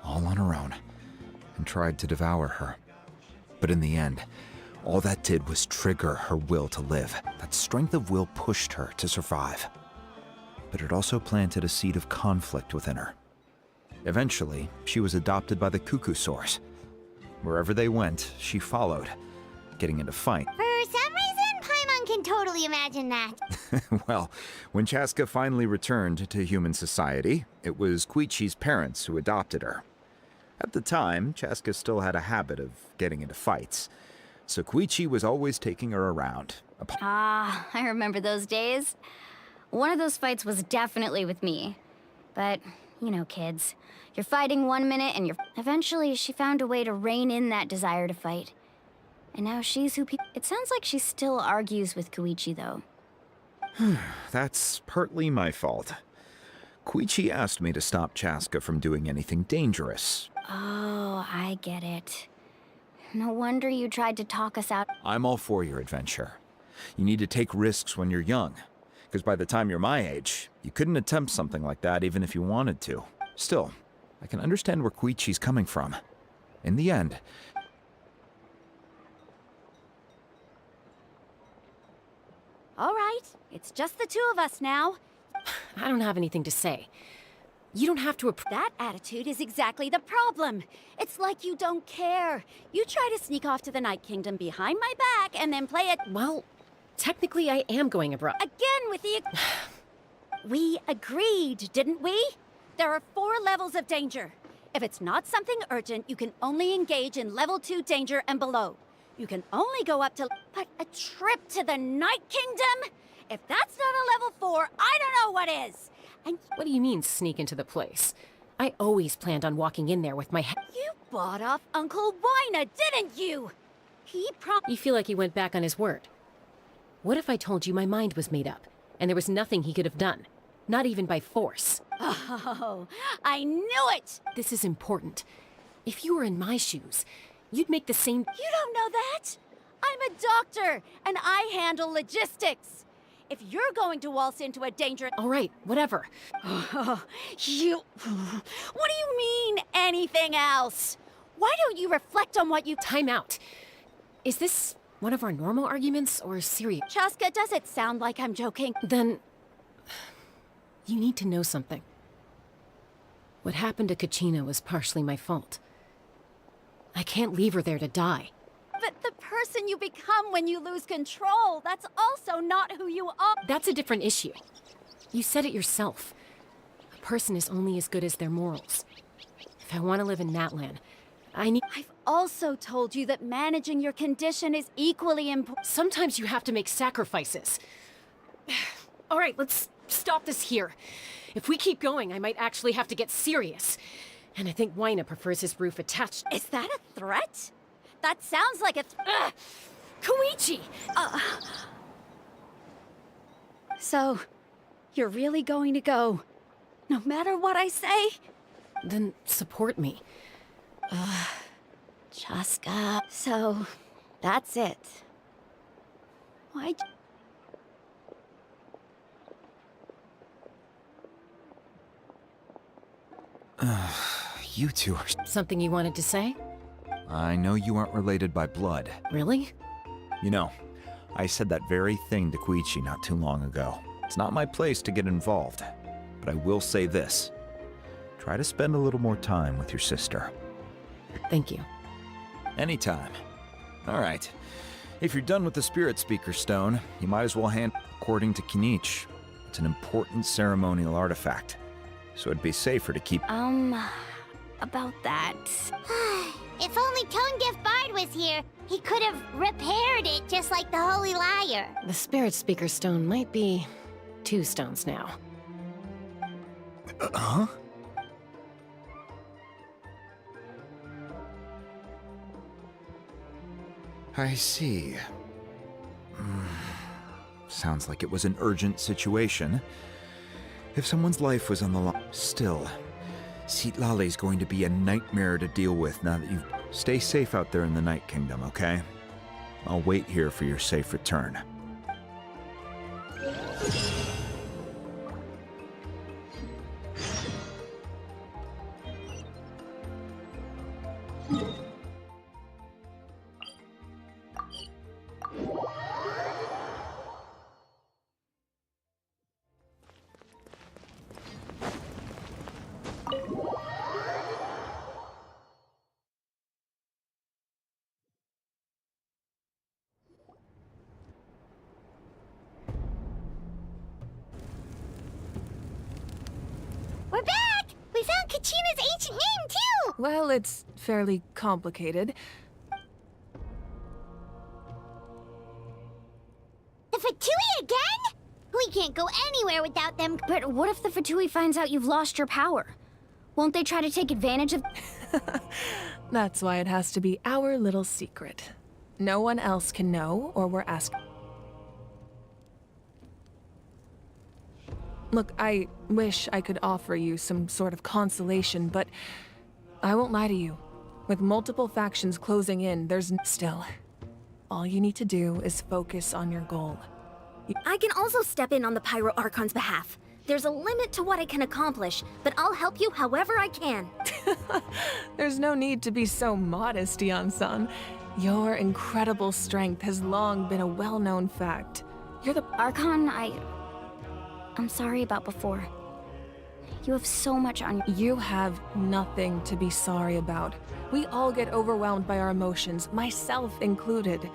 all on her own, and tried to devour her. But in the end, all that did was trigger her will to live. That strength of will pushed her to survive. But it also planted a seed of conflict within her. Eventually, she was adopted by the cuckoo-saurs. Wherever they went, she followed, getting into fight. For some reason, Paimon can totally imagine that. Well, when Chaska finally returned to human society, it was Koichi's parents who adopted her. At the time, Chaska still had a habit of getting into fights, so Koichi was always taking her around. Ah, I remember those days. One of those fights was definitely with me. But, you know, kids. You're fighting one minute and Eventually, she found a way to rein in that desire to fight. And now she's who It sounds like she still argues with Koichi, though. That's partly my fault. Koichi asked me to stop Chaska from doing anything dangerous. Oh, I get it. No wonder you tried to talk us out. I'm all for your adventure. You need to take risks when you're young, because by the time you're my age, you couldn't attempt something like that even if you wanted to. Still, I can understand where Koichi's coming from. In the end... All right, it's just the two of us now. I don't have anything to say. You don't have to That attitude is exactly the problem. It's like you don't care. You try to sneak off to the Night Kingdom behind my back and then play it... Well, technically I am going abroad. Again with the... We agreed, didn't we? There are 4 levels of danger. If it's not something urgent, you can only engage in level 2 danger and below. You can only go up to... But a trip to the Night Kingdom? If that's not a level 4, I don't know what is. And what do you mean, sneak into the place? I always planned on walking in there with my head. You bought off Uncle Waina, didn't you? You feel like he went back on his word. What if I told you my mind was made up, and there was nothing he could have done? Not even by force. Oh, I knew it! This is important. If you were in my shoes, you'd make the same... You don't know that? I'm a doctor, and I handle logistics. If you're going to waltz into a dangerous... All right, whatever. What do you mean, anything else? Why don't you reflect on what you... Time out. Is this one of our normal arguments, or serious? Chaska, does it sound like I'm joking? Then... you need to know something. What happened to Kachina was partially my fault. I can't leave her there to die. But the person you become when you lose control, that's also not who you are. That's a different issue. You said it yourself. A person is only as good as their morals. If I want to live in NATLAN, I need... I've also told you that managing your condition is equally important. Sometimes you have to make sacrifices. All right, let's stop this here. If we keep going, I might actually have to get serious. And I think Waina prefers his roof attached. Is that a threat? That sounds like a... Koichi! So, you're really going to go, no matter what I say? Then support me. Chaska. So, that's it. Why... You two are... Something you wanted to say? I know you aren't related by blood. Really? You know, I said that very thing to Koichi not too long ago. It's not my place to get involved, but I will say this. try to spend a little more time with your sister. Thank you. Anytime. All right. If you're done with the Spirit Speaker Stone, you might as well hand it according to Kinich. It's an important ceremonial artifact, so it'd be safer to keep... About that... If only Tone Deaf Bard was here, he could have repaired it just like the Holy Liar. The Spirit Speaker Stone might be 2 stones now. Huh? I see. Sounds like it was an urgent situation. If someone's life was on the line... Still, Citlali's going to be a nightmare to deal with now that you've... Stay safe out there in the Night Kingdom, okay? I'll wait here for your safe return. We're back! We found Kachina's ancient name, too! Well, it's fairly complicated. The Fatui again? We can't go anywhere without them. But what if the Fatui finds out you've lost your power? Won't they try to take advantage of... That's why it has to be our little secret. No one else can know, or we're asked. Look, I wish I could offer you some sort of consolation, but I won't lie to you. With multiple factions closing in, there's still. All you need to do is focus on your goal. I can also step in on the Pyro Archon's behalf. There's a limit to what I can accomplish, but I'll help you however I can. There's no need to be so modest, Yan-san. Your incredible strength has long been a well-known fact. You're the Archon, I'm sorry about before. You have so much on you. You have nothing to be sorry about. We all get overwhelmed by our emotions, myself included.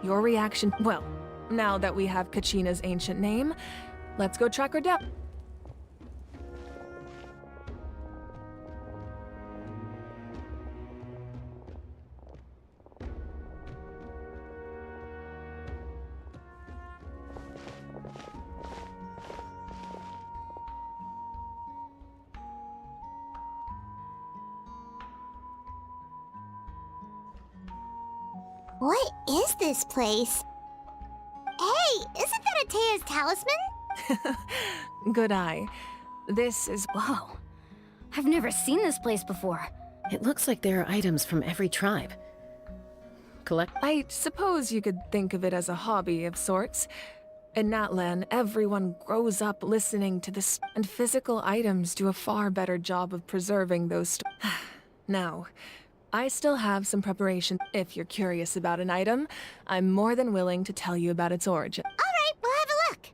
Your reaction, well, now that we have Kachina's ancient name, let's go track her down. What is this place? Hey, isn't that Atea's talisman? Good eye. This is... Whoa. I've never seen this place before. It looks like there are items from every tribe. Collect... I suppose you could think of it as a hobby of sorts. In NATLAN, everyone grows up listening to this, and physical items do a far better job of preserving those Now, I still have some preparation. If you're curious about an item, I'm more than willing to tell you about its origin. All right, we'll have a look.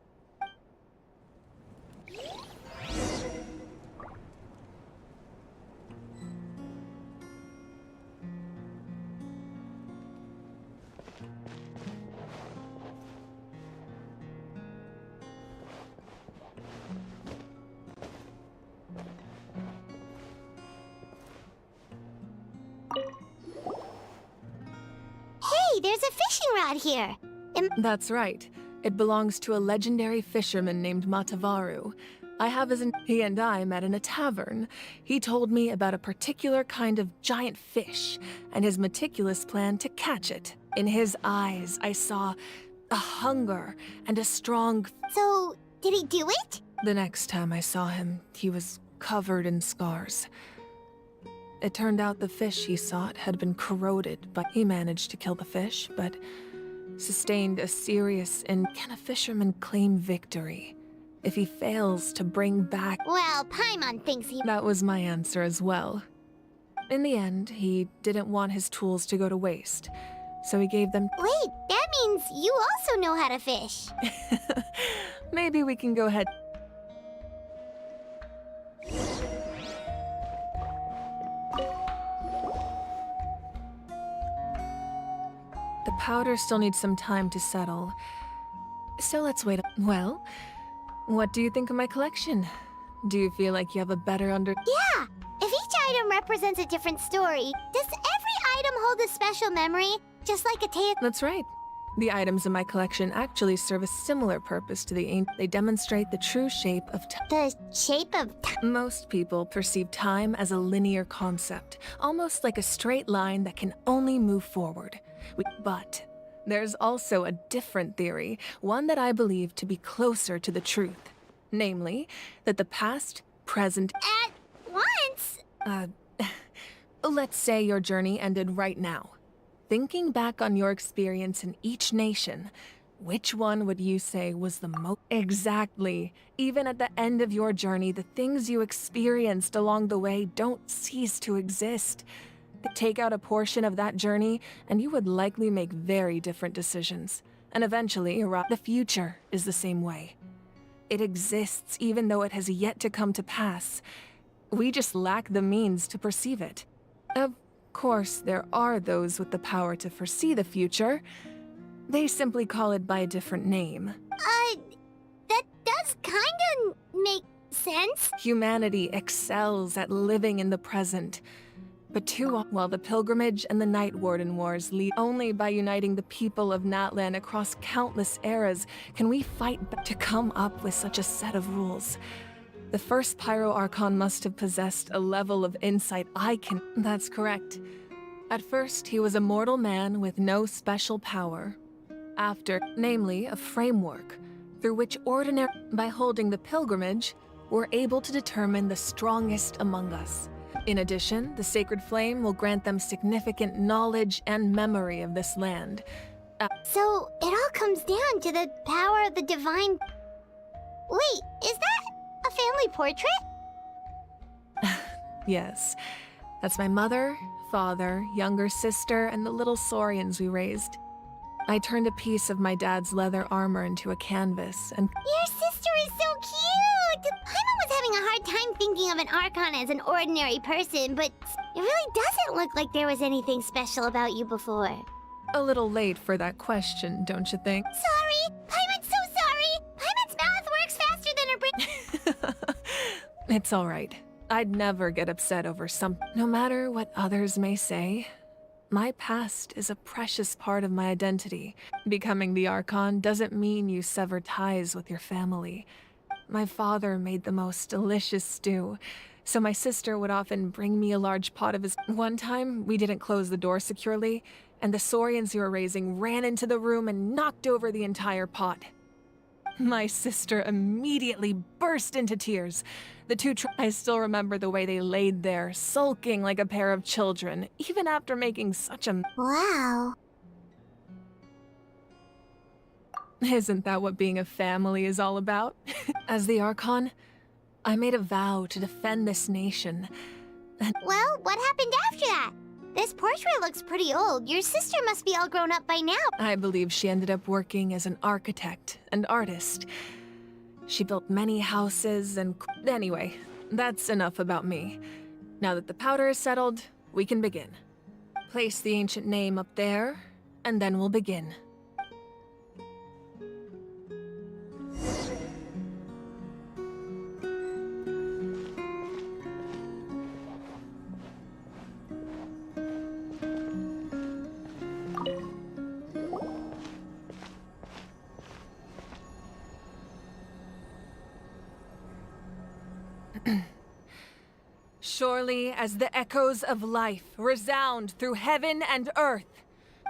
Hey, there's a fishing rod here. That's right. It belongs to a legendary fisherman named Matavaru. He and I met in a tavern. He told me about a particular kind of giant fish and his meticulous plan to catch it. In his eyes, I saw a hunger and a strong... So, did he do it? The next time I saw him, he was covered in scars. It turned out the fish he sought had been corroded, but he managed to kill the fish, but sustained a serious... And can a fisherman claim victory if he fails to bring back... Well, Paimon thinks he... That was my answer as well. In the end, he didn't want his tools to go to waste, so he gave them... Wait, that means you also know how to fish. Maybe we can go ahead... powder still needs some time to settle. So let's wait. Well, what do you think of my collection? Do you feel like you have a better Yeah! If each item represents a different story, does every item hold a special memory? Just like a tale? That's right. The items in my collection actually serve a similar purpose to the ancient. They demonstrate the true shape of time. The shape of time? Most people perceive time as a linear concept, almost like a straight line that can only move forward. But there's also a different theory, one that I believe to be closer to the truth. Namely, that the past, present, At once? let's say your journey ended right now. Thinking back on your experience in each nation, which one would you say was the most? Exactly. Even at the end of your journey, the things you experienced along the way don't cease to exist. Take out a portion of that journey, and you would likely make very different decisions. And eventually, the future is the same way. It exists even though it has yet to come to pass. We just lack the means to perceive it. Of course, there are those with the power to foresee the future. They simply call it by a different name. That does kinda make sense. Humanity excels at living in the present. But while the Pilgrimage and the Night Warden Wars lead only by uniting the people of NATLAN across countless eras can we fight back to come up with such a set of rules. The first Pyro Archon must have possessed a level of insight I can. That's correct. At first, he was a mortal man with no special power. After, namely, a framework through which by holding the pilgrimage, we're able to determine the strongest among us. In addition, the Sacred Flame will grant them significant knowledge and memory of this land. So, it all comes down to the power of the divine... Wait, is that a family portrait? Yes. That's my mother, father, younger sister, and the little saurians we raised. I turned a piece of my dad's leather armor into a canvas, and... Your sister is so cute! Paimon was having a hard time thinking of an Archon as an ordinary person, but it really doesn't look like there was anything special about you before. A little late for that question, don't you think? Sorry! Paimon's so sorry! Paimon's mouth works faster than her brain. It's all right. I'd never get upset over no matter what others may say. My past is a precious part of my identity. Becoming the Archon doesn't mean you sever ties with your family. My father made the most delicious stew, so my sister would often bring me a large pot of his. One time, we didn't close the door securely, and the saurians you were raising ran into the room and knocked over the entire pot. My sister immediately burst into tears. The two I still remember the way they laid there, sulking like a pair of children, even after making such a... Wow. Isn't that what being a family is all about? As the Archon, I made a vow to defend this nation. Well, what happened after that? This portrait looks pretty old. Your sister must be all grown up by now. I believe she ended up working as an architect and artist. She built many houses and... Anyway, that's enough about me. Now that the powder is settled, we can begin. Place the ancient name up there, and then we'll begin. Surely as the echoes of life resound through heaven and earth,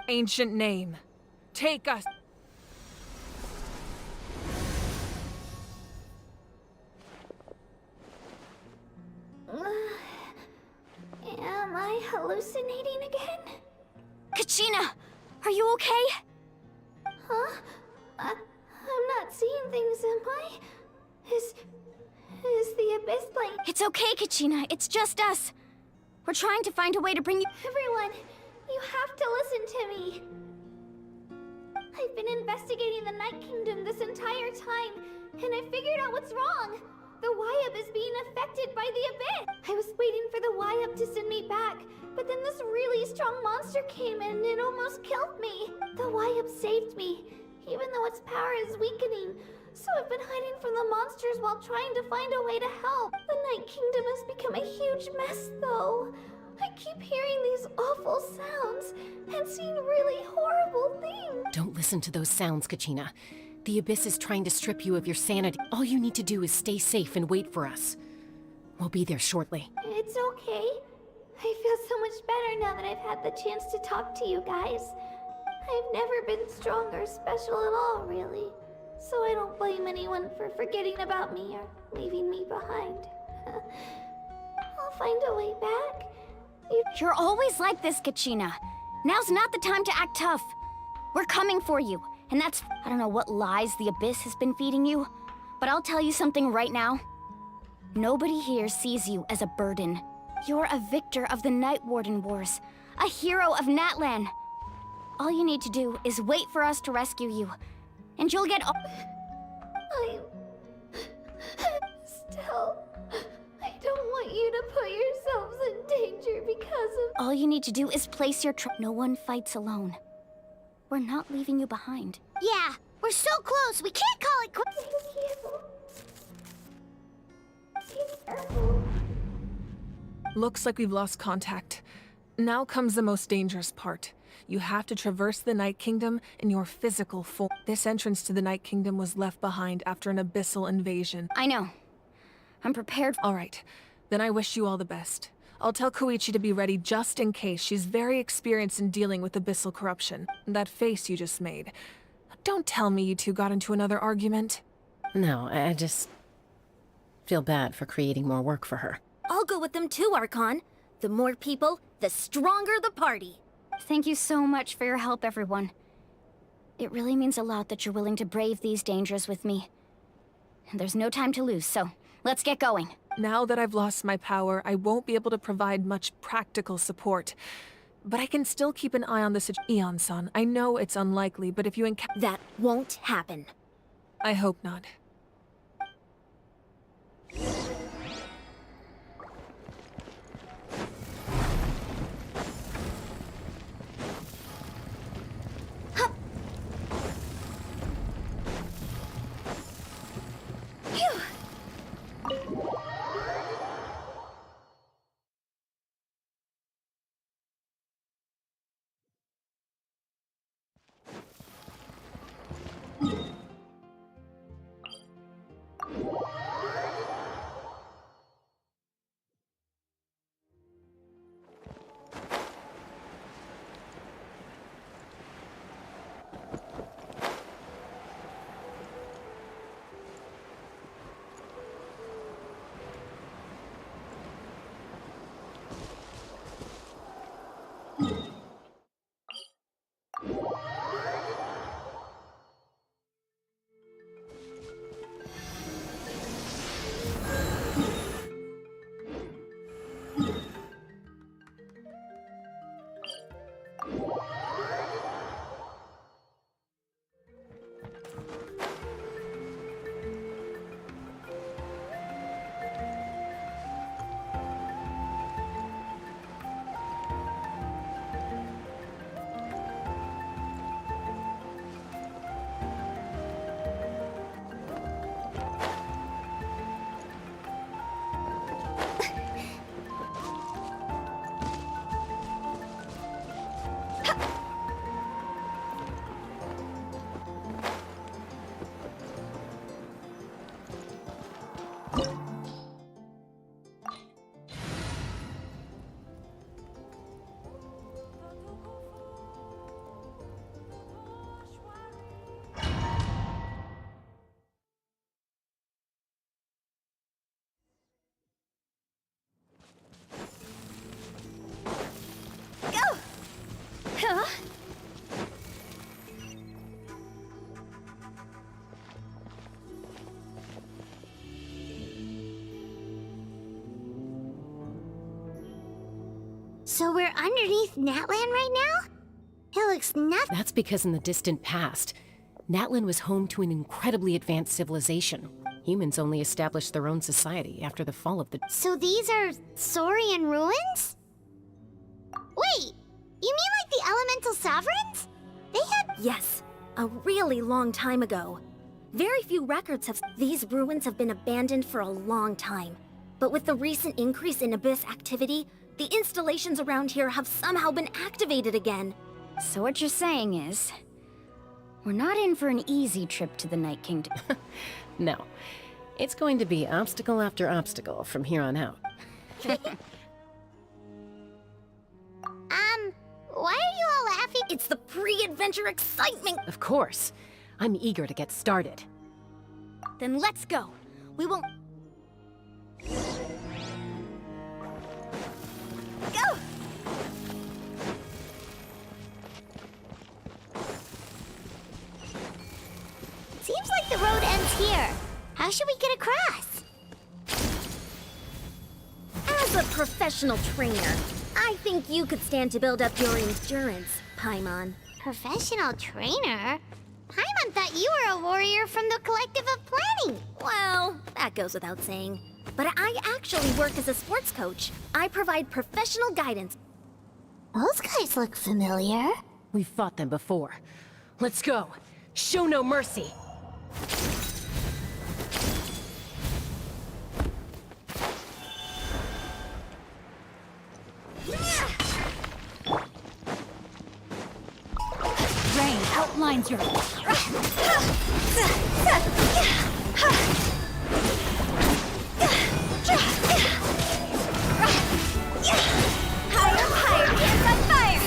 ancient name, take us. Am I hallucinating again? Kachina, are you okay? Huh? I'm not seeing things, am I? Is the abyss playing? It's okay, Kachina. It's just us. We're trying to find a way to bring you... Everyone, you have to listen to me. I've been investigating the Night Kingdom this entire time, and I figured out what's wrong. The Wyab is being affected by the abyss. I was waiting for the Wyab to send me back, But then this really strong monster came in and it almost killed me. The YUP saved me, even though its power is weakening. So I've been hiding from the monsters while trying to find a way to help. The Night Kingdom has become a huge mess, though. I keep hearing these awful sounds and seeing really horrible things. Don't listen to those sounds, Kachina. The Abyss is trying to strip you of your sanity. All you need to do is stay safe and wait for us. We'll be there shortly. It's okay. I feel so much better now that I've had the chance to talk to you guys. I've never been strong or special at all, really. So I don't blame anyone for forgetting about me or leaving me behind. I'll find a way back. You're always like this, Kachina. Now's not the time to act tough. We're coming for you. And that's... I don't know what lies the Abyss has been feeding you, but I'll tell you something right now. Nobody here sees you as a burden. You're a victor of the Night Warden Wars, a hero of NATLAN. All you need to do is wait for us to rescue you, and you'll get... I'm... Still... I don't want you to put yourselves in danger because of... All you need to do is place your No one fights alone. We're not leaving you behind. Yeah, we're so close, we can't call it quits. Looks like we've lost contact. Now comes the most dangerous part. You have to traverse the Night Kingdom in your physical form. This entrance to the Night Kingdom was left behind after an abyssal invasion. I know. I'm prepared. All right, then I wish you all the best. I'll tell Koichi to be ready just in case. She's very experienced in dealing with abyssal corruption. That face you just made. Don't tell me you two got into another argument. No, I just feel bad for creating more work for her. I'll go with them too, Archon. The more people, the stronger the party. Thank you so much for your help, everyone. It really means a lot that you're willing to brave these dangers with me. And there's no time to lose, so let's get going. Now that I've lost my power, I won't be able to provide much practical support. But I can still keep an eye on the situation. Eon-san, I know it's unlikely, but if you encounter... That won't happen. I hope not. So we're underneath NATLAN right now? It looks nothing. That's because in the distant past, NATLAN was home to an incredibly advanced civilization. Humans only established their own society after the fall of the... So these are Saurian ruins? Wait, you mean like the elemental sovereigns? They had— Yes, a really long time ago. Very few records have— These ruins have been abandoned for a long time. But with the recent increase in Abyss activity, the installations around here have somehow been activated again. So what you're saying is, we're not in for an easy trip to the Night Kingdom. No. It's going to be obstacle after obstacle from here on out. Why are you all laughing? It's the pre-adventure excitement! Of course. I'm eager to get started. Then let's go. We won't— Go! Seems like the road ends here. How should we get across? As a professional trainer, I think you could stand to build up your endurance, Paimon. Professional trainer? Paimon thought you were a warrior from the Collective of Planning. Well, that goes without saying. But I actually work as a sports coach. I provide professional guidance. Those guys look familiar. We've fought them before. Let's go. Show no mercy. Rain outlines your... Higher, higher, hands on fire!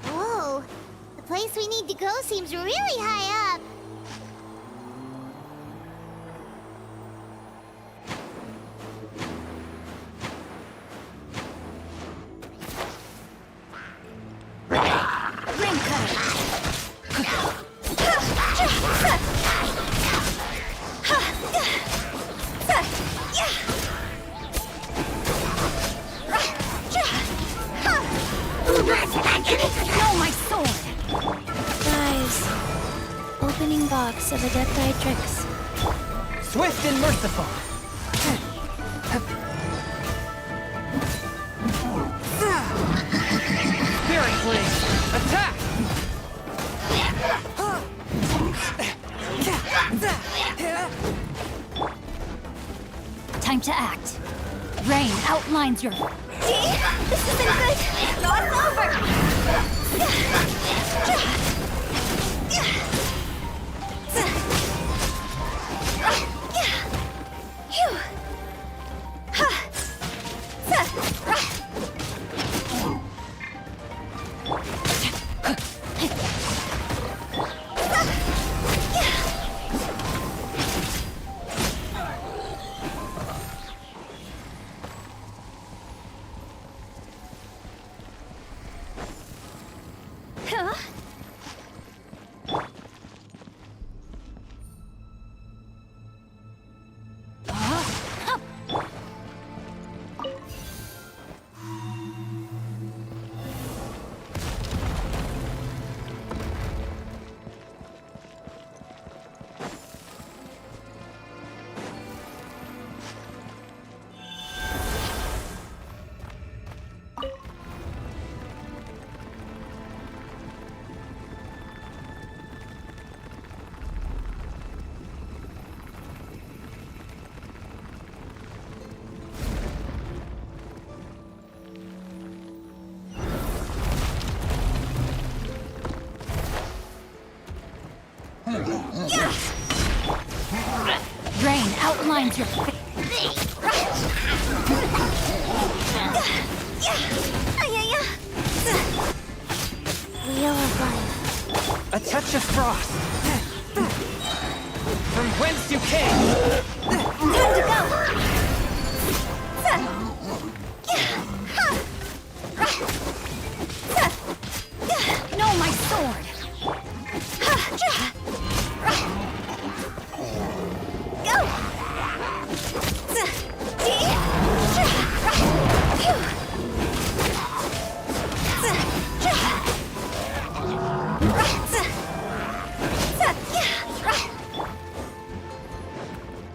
Whoa, the place we need to go seems really high up. Ring cutter! No, my sword! Guys, opening box of Adepti tricks. Swift and merciful. Spirit Flame, attack! Time to act. Rain outlines your... See? This isn't good! No, it's over! Phew! Rain outlines your Wheel of life. A touch of frost. From whence you came. Time to go. No, my sword.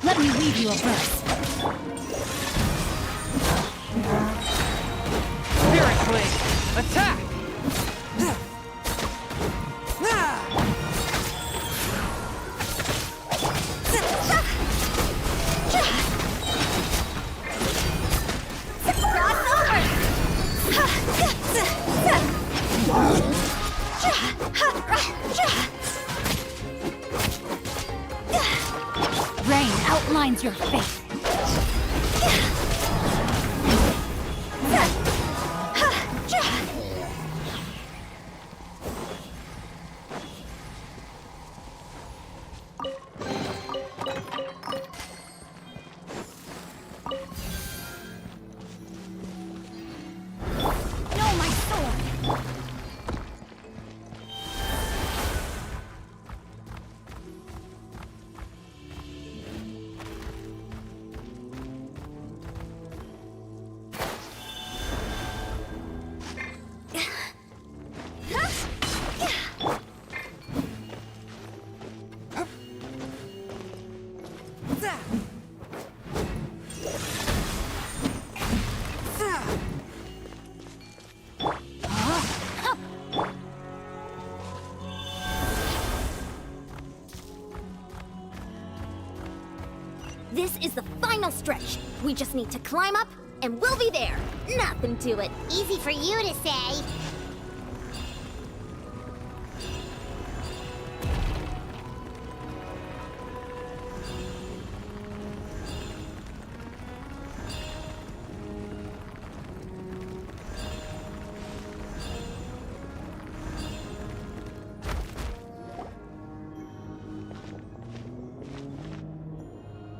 Let me weave you a verse. Spirit Blade, attack! Rain outlines your fate. No, my sword. This is the final stretch. We just need to climb up, and we'll be there. Nothing to it. Easy for you to say.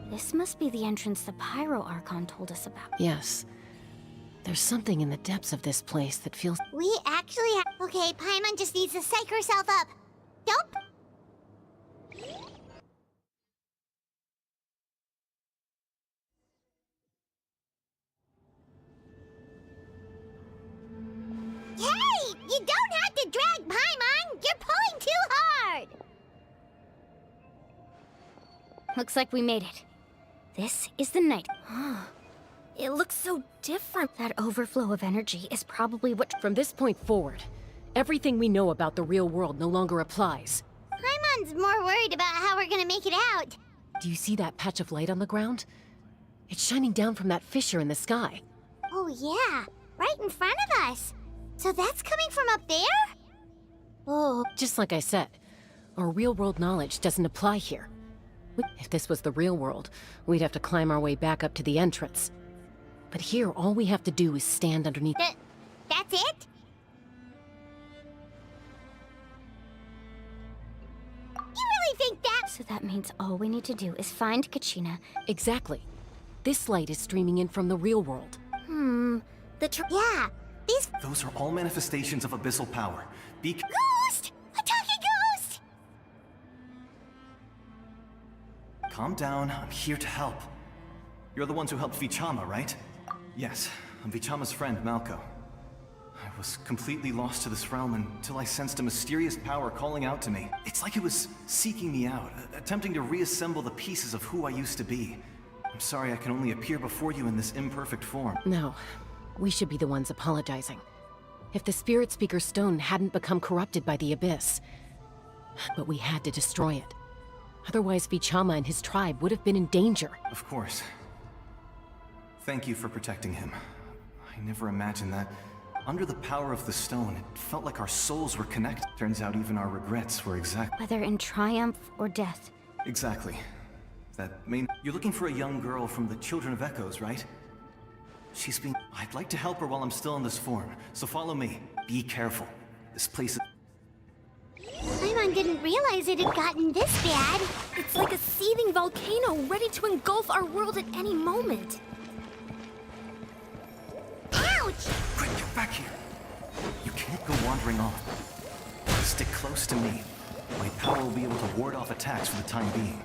This must be the entrance the Pyro Archon told us about. Yes. There's something in the depths of this place that feels... We actually have... Okay, Paimon just needs to psych herself up. Don't... Hey! You don't have to drag Paimon! You're pulling too hard! Looks like we made it. This is the night. It looks so different. That overflow of energy is probably what... From this point forward, everything we know about the real world no longer applies. Paimon's more worried about how we're gonna make it out. Do you see that patch of light on the ground? It's shining down from that fissure in the sky. Oh yeah, right in front of us. So that's coming from up there? Oh, just like I said, our real-world knowledge doesn't apply here. If this was the real world, we'd have to climb our way back up to the entrance. But here, all we have to do is stand underneath... That's it? You really think that... So that means all we need to do is find Kachina. Exactly. This light is streaming in from the real world. Yeah, these... Those are all manifestations of abyssal power. Ghost! A talking ghost! Calm down, I'm here to help. You're the ones who helped Vichama, right? Yes, I'm Vichama's friend, Malko. I was completely lost to this realm until I sensed a mysterious power calling out to me. It's like it was seeking me out, attempting to reassemble the pieces of who I used to be. I'm sorry I can only appear before you in this imperfect form. No, we should be the ones apologizing. If the Spirit Speaker Stone hadn't become corrupted by the Abyss. But we had to destroy it. Otherwise, Vichama and his tribe would have been in danger. Of course. Thank you for protecting him. I never imagined that... Under the power of the stone, it felt like our souls were connected. Turns out even our regrets were Whether in triumph or death. Exactly. You're looking for a young girl from the Children of Echoes, right? I'd like to help her while I'm still in this form, so follow me. Be careful. This place is... Paimon didn't realize it had gotten this bad. It's like a seething volcano ready to engulf our world at any moment. Ouch! Quick, get back here. You can't go wandering off. Stick close to me. My power will be able to ward off attacks for the time being.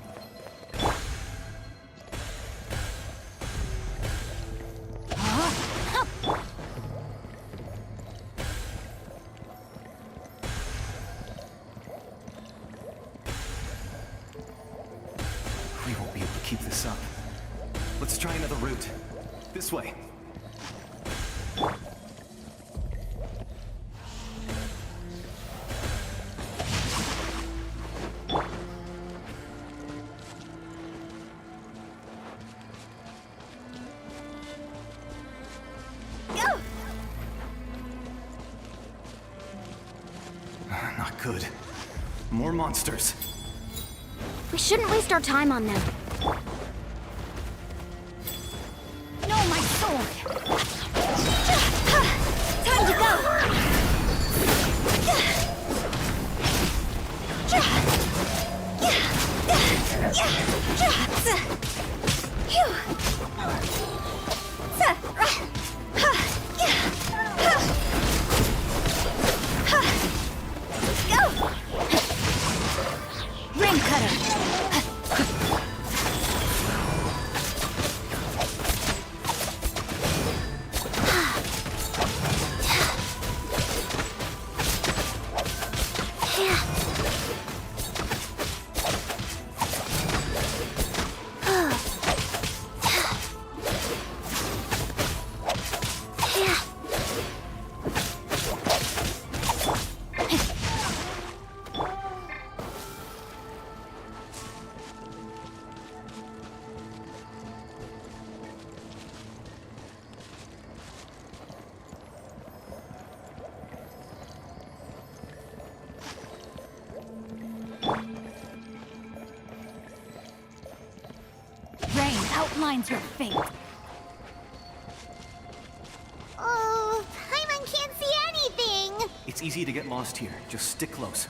We won't be able to keep this up. Let's try another route. This way. Not good. More monsters. We shouldn't waste our time on them. No, my sword! Time to go! Ring cutter! Rain outlines your fate. Oh, Paimon can't see anything! It's easy to get lost here. Just stick close.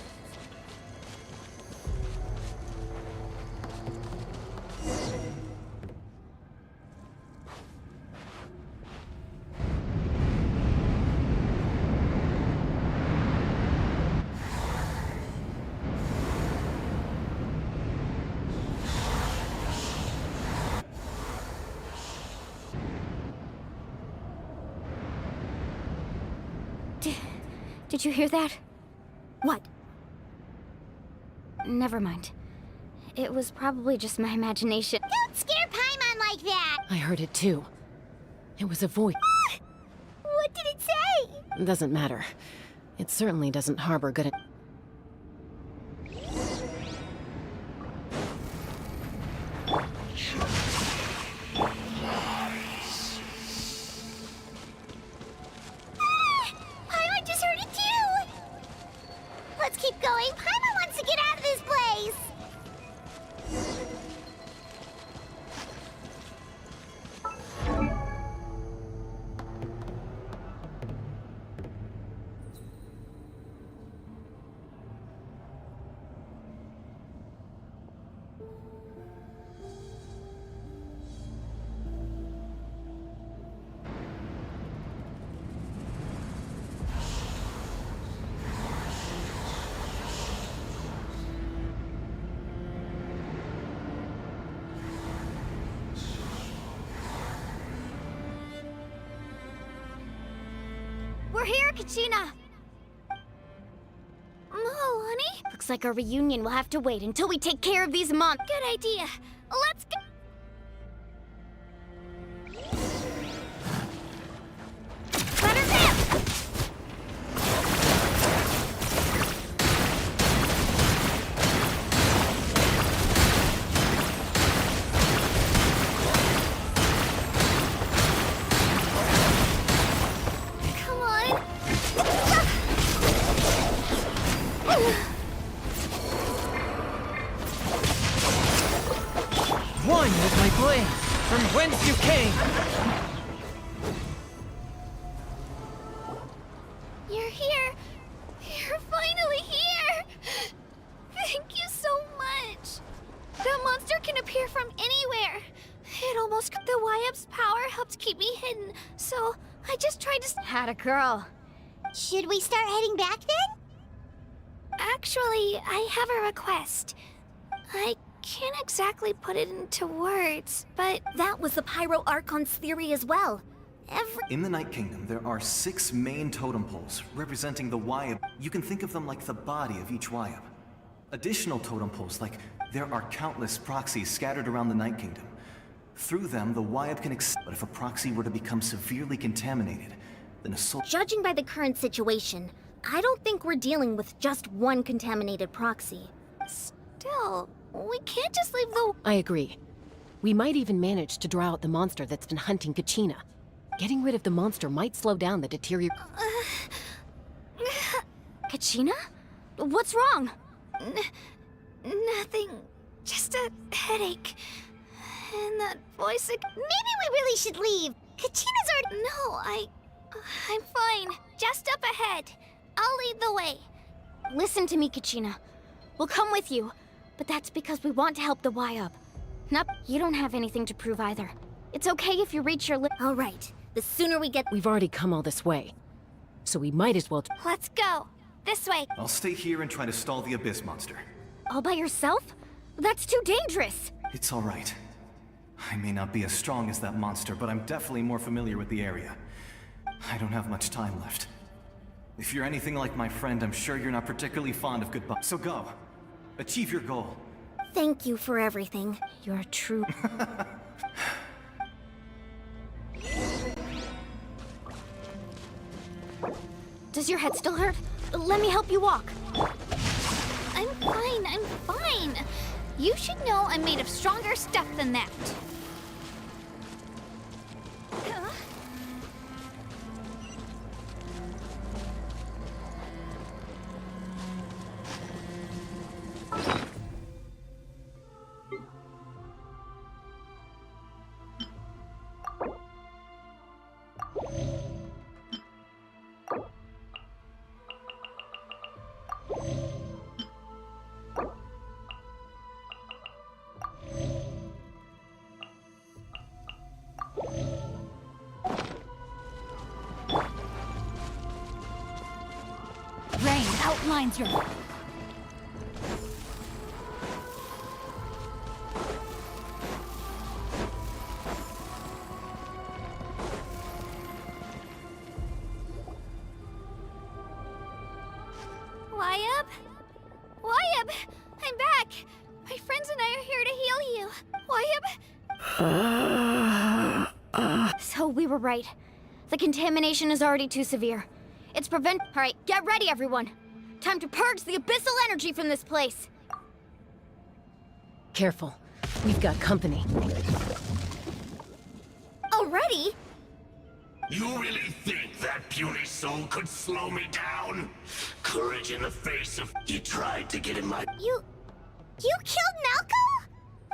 Did you hear that? What? Never mind. It was probably just my imagination. Don't scare Paimon like that! I heard it too. It was a voice. What did it say? Doesn't matter. It certainly doesn't harbor good. Paimon just heard it too! Let's keep going. Paimon wants to get out of this place! We're here, Kachina! Oh, honey? Looks like our reunion will have to wait until we take care of these monsters. Good idea. Let's go. Let her rip! Come on, from whence you came! You're here! You're finally here! Thank you so much! That monster can appear from anywhere! It almost... The YF's power helped keep me hidden, so I just tried to... Had a girl. Should we start heading back then? Actually, I have a request. I can't exactly put it into words, but... That was the Pyro Archon's theory as well. In the Night Kingdom, there are 6 main totem poles representing the Wyab. You can think of them like the body of each Wyab. Additional totem poles, like there are countless proxies scattered around the Night Kingdom. Through them, the Wyab can but if a proxy were to become severely contaminated, then a soul... Judging by the current situation, I don't think we're dealing with just one contaminated proxy. Still, we can't just leave the... I agree. We might even manage to draw out the monster that's been hunting Kachina. Getting rid of the monster might slow down the deterioration. Kachina? What's wrong? Nothing. Just a headache. And that voice... Maybe we really should leave. Kachina's already... No, I'm fine. Just up ahead. I'll lead the way. Listen to me, Kachina. We'll come with you, but that's because we want to help the Y-Up. Nope, you don't have anything to prove either. It's okay if you reach your All right. The sooner we get... We've already come all this way, so we might as well... Let's go. This way. I'll stay here and try to stall the Abyss monster. All by yourself? That's too dangerous! It's all right. I may not be as strong as that monster, but I'm definitely more familiar with the area. I don't have much time left. If you're anything like my friend, I'm sure you're not particularly fond of goodbye. So go. Achieve your goal. Thank you for everything. You're a true... Does your head still hurt? Let me help you walk. I'm fine. You should know I'm made of stronger stuff than that. Rain outlines your... Wyab! I'm back! My friends and I are here to heal you. Wyab? So we were right. The contamination is already too severe. It's All right, get ready, everyone. Time to purge the abyssal energy from this place. Careful. We've got company. Already? You really think that puny soul could slow me down? Courage in the face of... You tried to get in my... You killed Malco?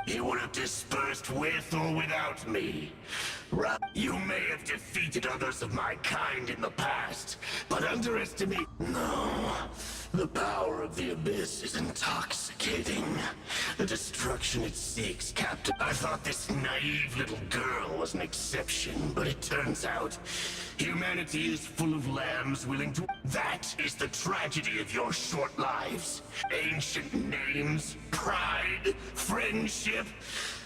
He would have dispersed with or without me. You may have defeated others of my kind in the past, but underestimate... No. The power of the Abyss is intoxicating. The destruction it seeks, Captain. I thought this naive little girl was an exception, but it turns out humanity is full of lambs willing to... That is the tragedy of your short lives. Ancient names, pride, friendship...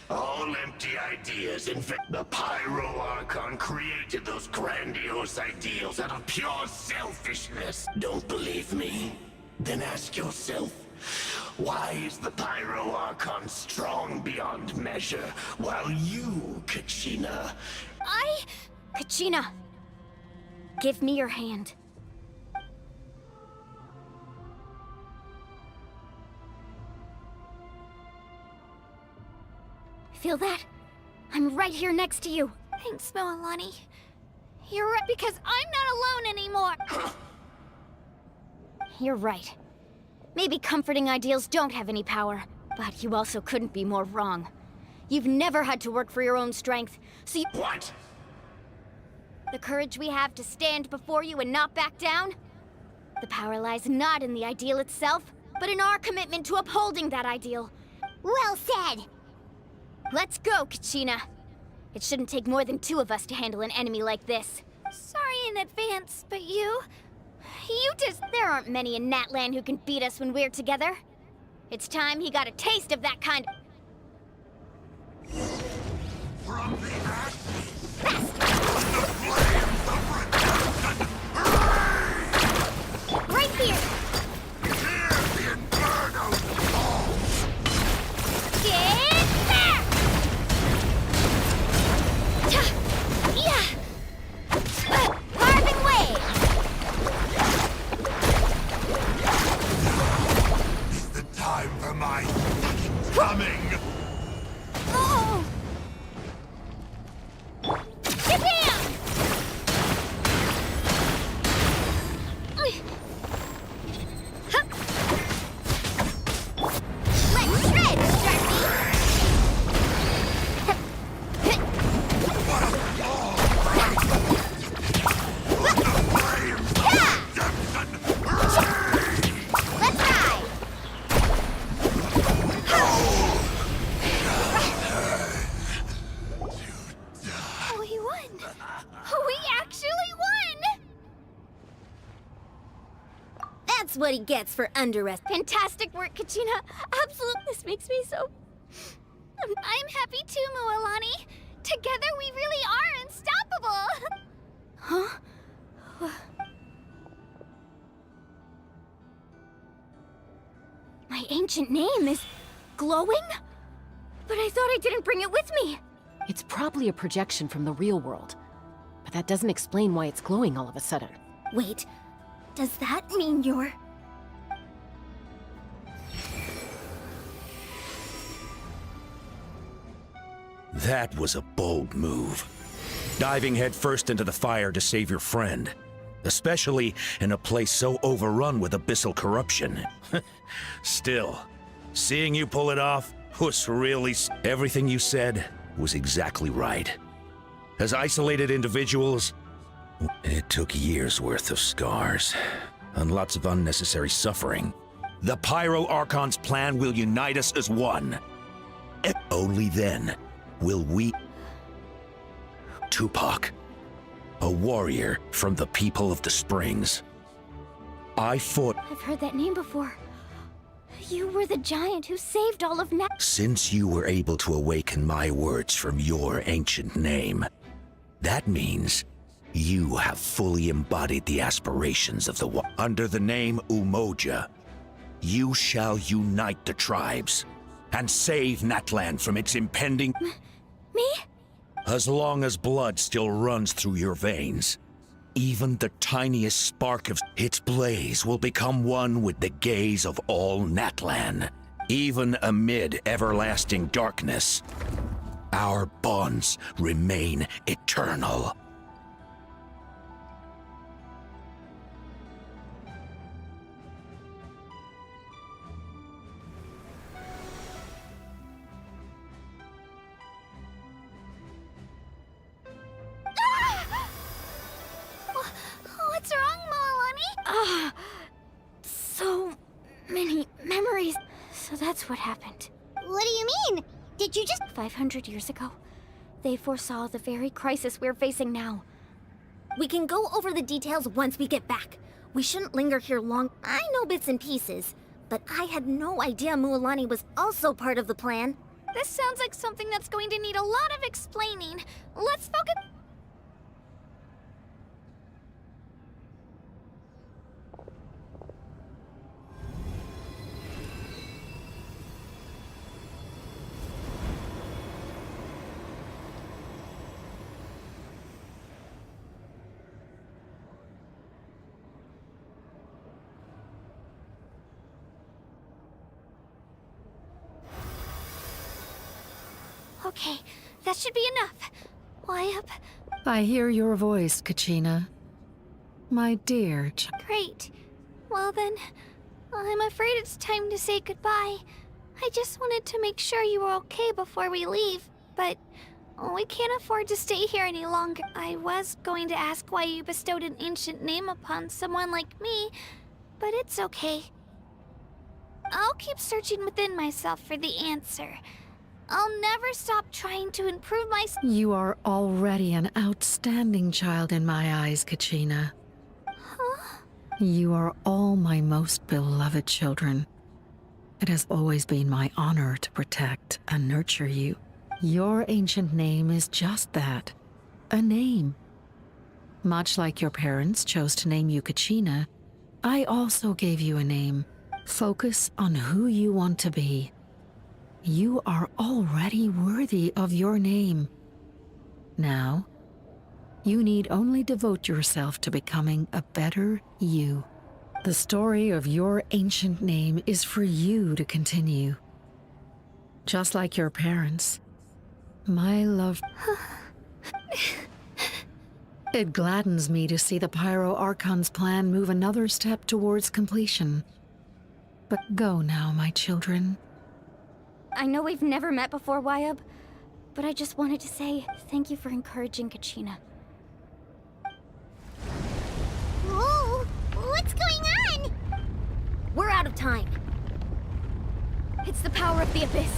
All empty ideas. In fact, the Pyro Archon created those grandiose ideals out of pure selfishness. Don't believe me? Then ask yourself, why is the Pyro Archon strong beyond measure, while you, Kachina... Kachina, give me your hand. Feel that? I'm right here next to you. Thanks, Moalani. You're right, because I'm not alone anymore. You're right. Maybe comforting ideals don't have any power, but you also couldn't be more wrong. You've never had to work for your own strength, so you— What? The courage we have to stand before you and not back down? The power lies not in the ideal itself, but in our commitment to upholding that ideal. Well said! Let's go, Kachina. It shouldn't take more than 2 of us to handle an enemy like this. Sorry in advance, but you just— There aren't many in NATLAN who can beat us when we're together. It's time he got a taste of that kind of— From the ashes, Right here! hear the inferno calls! Get back! Yeah! Carving wave! Is the time for my coming? Oh! Get down! Let's shred, Sharpie! Let's ride! We won! We actually won! That's what he gets for underestimating. Fantastic work, Kachina. Absolutely, this makes me so— I'm happy too, Mualani. Together we really are unstoppable! Huh? My ancient name is glowing? But I thought I didn't bring it with me. It's probably a projection from the real world. But that doesn't explain why it's glowing all of a sudden. Wait, does that mean you're... That was a bold move. Diving headfirst into the fire to save your friend. Especially in a place so overrun with abyssal corruption. Still, seeing you pull it off was really... Everything you said was exactly right. As isolated individuals, it took years' worth of scars and lots of unnecessary suffering. The Pyro Archon's plan will unite us as one. And only then will we... Tupac, a warrior from the people of the Springs. I fought... I've heard that name before. You were the giant who saved all of Since you were able to awaken my words from your ancient name, that means you have fully embodied the aspirations of the Under the name Umoja, you shall unite the tribes and save NATLAN from its impending... Me? As long as blood still runs through your veins, even the tiniest spark of its blaze will become one with the gaze of all NATLAN. Even amid everlasting darkness, our bonds remain eternal. What's wrong, Mualani? So many memories. So that's what happened. What do you mean? Did you just— 500 years ago, they foresaw the very crisis we're facing now. We can go over the details once we get back. We shouldn't linger here long. I know bits and pieces, but I had no idea Mualani was also part of the plan. This sounds like something that's going to need a lot of explaining. Let's focus— Okay, that should be enough. Why up? I hear your voice, Kachina. My dear Great. Well then, I'm afraid it's time to say goodbye. I just wanted to make sure you were okay before we leave, but we can't afford to stay here any longer. I was going to ask why you bestowed an ancient name upon someone like me, but it's okay. I'll keep searching within myself for the answer. I'll never stop trying to improve myself. You are already an outstanding child in my eyes, Kachina. Huh? You are all my most beloved children. It has always been my honor to protect and nurture you. Your ancient name is just that, a name. Much like your parents chose to name you Kachina, I also gave you a name. Focus on who you want to be. You are already worthy of your name. Now, you need only devote yourself to becoming a better you. The story of your ancient name is for you to continue. Just like your parents. My love... It gladdens me to see the Pyro Archon's plan move another step towards completion. But go now, my children. I know we've never met before, Wayab, but I just wanted to say thank you for encouraging Kachina. Whoa! What's going on? We're out of time. It's the power of the Abyss.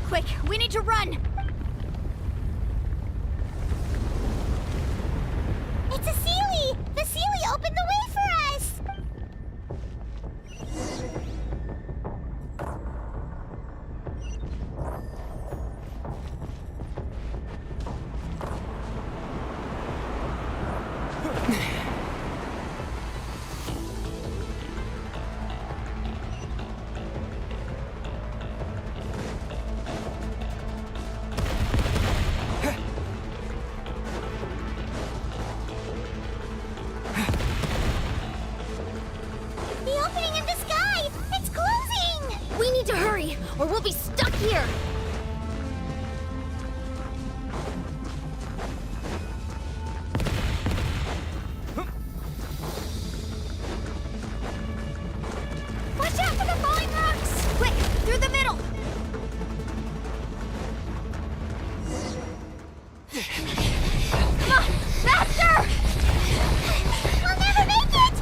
Quick, we need to run! It's a Seelie! The Seelie opened the way for us! Or we'll be stuck here! Watch out for the falling rocks! Quick, through the middle! Come on, faster! We'll never make it!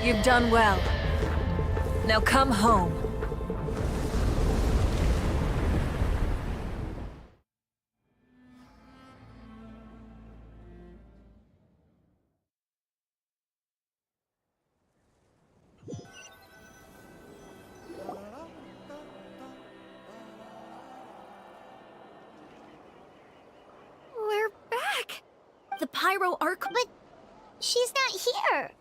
You've done well. Now come home. We're back! The Pyro Arc... But she's not here.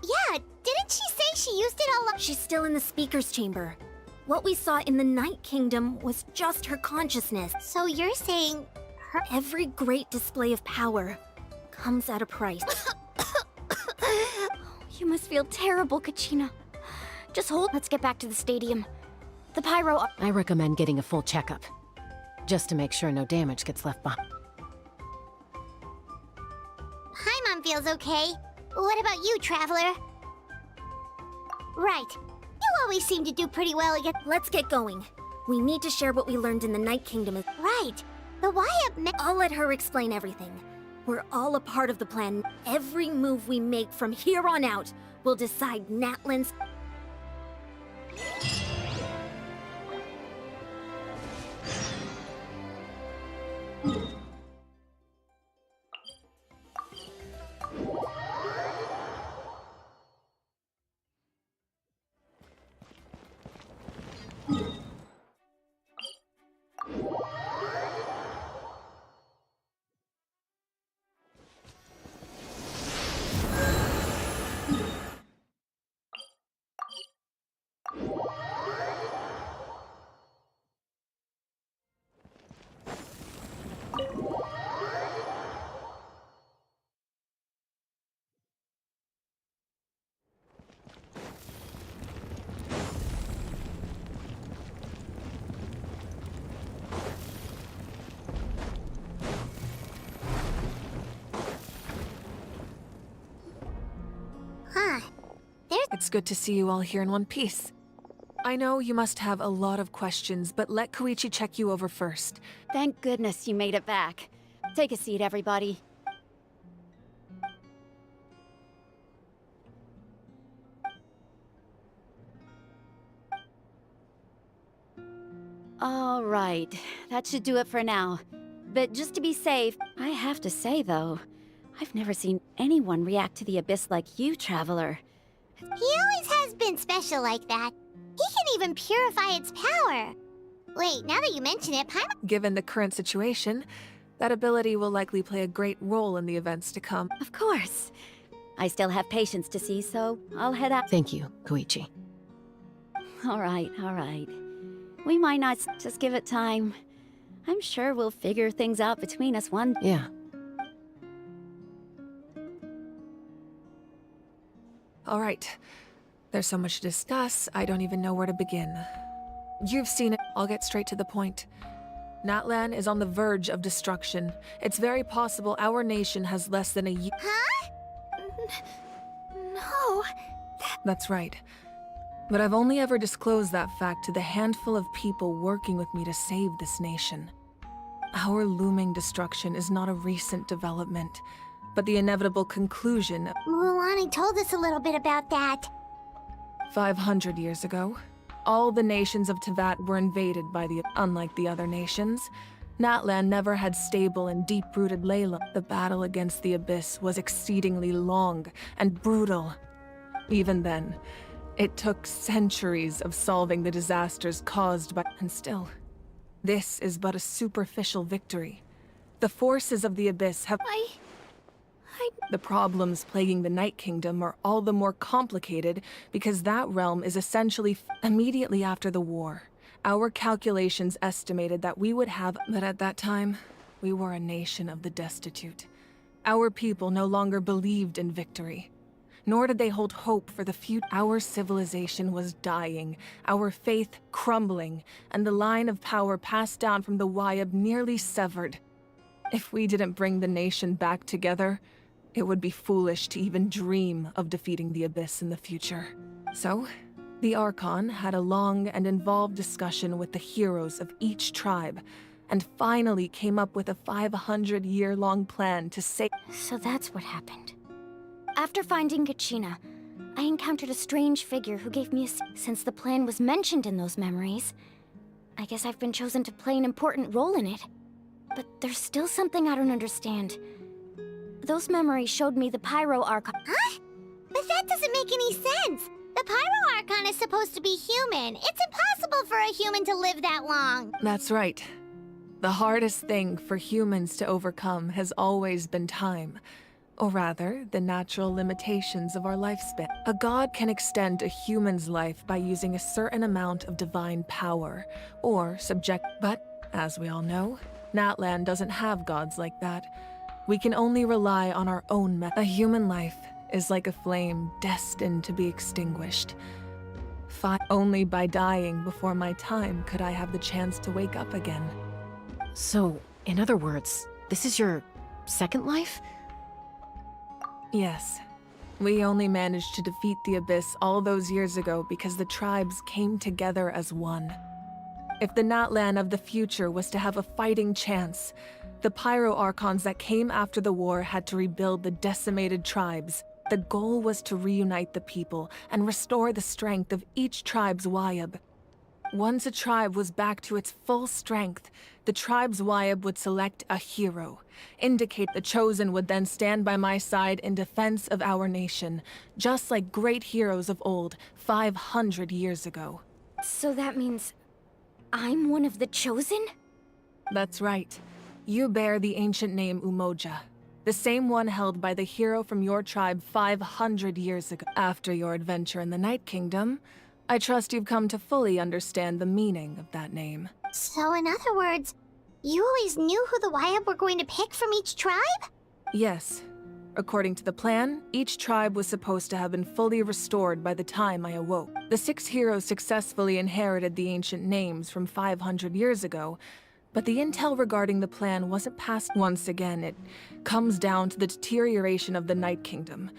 Yeah, didn't she say she used it all up? She's still in the Speaker's Chamber. What we saw in the Night Kingdom was just her consciousness. So you're saying her... Every great display of power comes at a price. You must feel terrible, Kachina. Just hold. Let's get back to the stadium. The Pyro... I recommend getting a full checkup, just to make sure no damage gets left behind. Paimon feels okay. What about you, Traveler? Right. You always seem to do pretty well against... Let's get going. We need to share what we learned in the Night Kingdom. Right. The Wayab... I'll let her explain everything. We're all a part of the plan. Every move we make from here on out will decide NATLAN's... It's good to see you all here in one piece. I know you must have a lot of questions, but let Koichi check you over first. Thank goodness you made it back. Take a seat, everybody. All right, that should do it for now. But just to be safe, I have to say though, I've never seen anyone react to the Abyss like you, Traveler. He always has been special like that. He can even purify its power. Wait, now that you mention it, Paimon... Given the current situation, that ability will likely play a great role in the events to come. Of course. I still have patients to see, so I'll head out. Thank you, Koichi. All right, all right. We might not just give it time. I'm sure we'll figure things out between us one... Yeah. All right. There's so much to discuss, I don't even know where to begin. You've seen it. I'll get straight to the point. NATLAN is on the verge of destruction. It's very possible our nation has less than a year. Huh? No. That's right. But I've only ever disclosed that fact to the handful of people working with me to save this nation. Our looming destruction is not a recent development, but the inevitable conclusion. Mualani told us a little bit about that. 500 years ago, all the nations of Teyvat were invaded by the... Unlike the other nations, NATLAN never had stable and deep-rooted leyline. The battle against the Abyss was exceedingly long and brutal. Even then, it took centuries of solving the disasters caused by... And still, this is but a superficial victory. The forces of the Abyss have... The problems plaguing the Night Kingdom are all the more complicated because that realm is essentially immediately after the war. Our calculations estimated that we would have, but at that time, we were a nation of the destitute. Our people no longer believed in victory, nor did they hold hope for the future. Our civilization was dying, our faith crumbling, and the line of power passed down from the Wayab nearly severed. If we didn't bring the nation back together, it would be foolish to even dream of defeating the Abyss in the future. So, the Archon had a long and involved discussion with the heroes of each tribe, and finally came up with a 500-year-long plan to save... So that's what happened. After finding Kachina, I encountered a strange figure who gave me a... Since the plan was mentioned in those memories, I guess I've been chosen to play an important role in it. But there's still something I don't understand. Those memories showed me the Pyro Archon. Huh? But that doesn't make any sense. The Pyro Archon is supposed to be human. It's impossible for a human to live that long. That's right. The hardest thing for humans to overcome has always been time. Or rather, the natural limitations of our lifespan. A god can extend a human's life by using a certain amount of divine power, or subject... But, as we all know, NATLAN doesn't have gods like that. We can only rely on our own method. A human life is like a flame destined to be extinguished. Only by dying before my time could I have the chance to wake up again. So, in other words, this is your second life? Yes. We only managed to defeat the Abyss all those years ago because the tribes came together as one. If the NATLAN of the future was to have a fighting chance, The Pyro Archons that came after the war had to rebuild the decimated tribes. The goal was to reunite the people and restore the strength of each tribe's Wayab. Once a tribe was back to its full strength, the tribe's Wayab would select a hero. Indicate the chosen would then stand by my side in defense of our nation, just like great heroes of old, 500 years ago. So that means I'm one of the chosen? That's right. You bear the ancient name Umoja, the same one held by the hero from your tribe 500 years ago. After your adventure in the Night Kingdom, I trust you've come to fully understand the meaning of that name. So in other words, you always knew who the Wayab were going to pick from each tribe? Yes. According to the plan, each tribe was supposed to have been fully restored by the time I awoke. The 6 heroes successfully inherited the ancient names from 500 years ago, but the intel regarding the plan wasn't passed. Once again, it comes down to the deterioration of the Night Kingdom.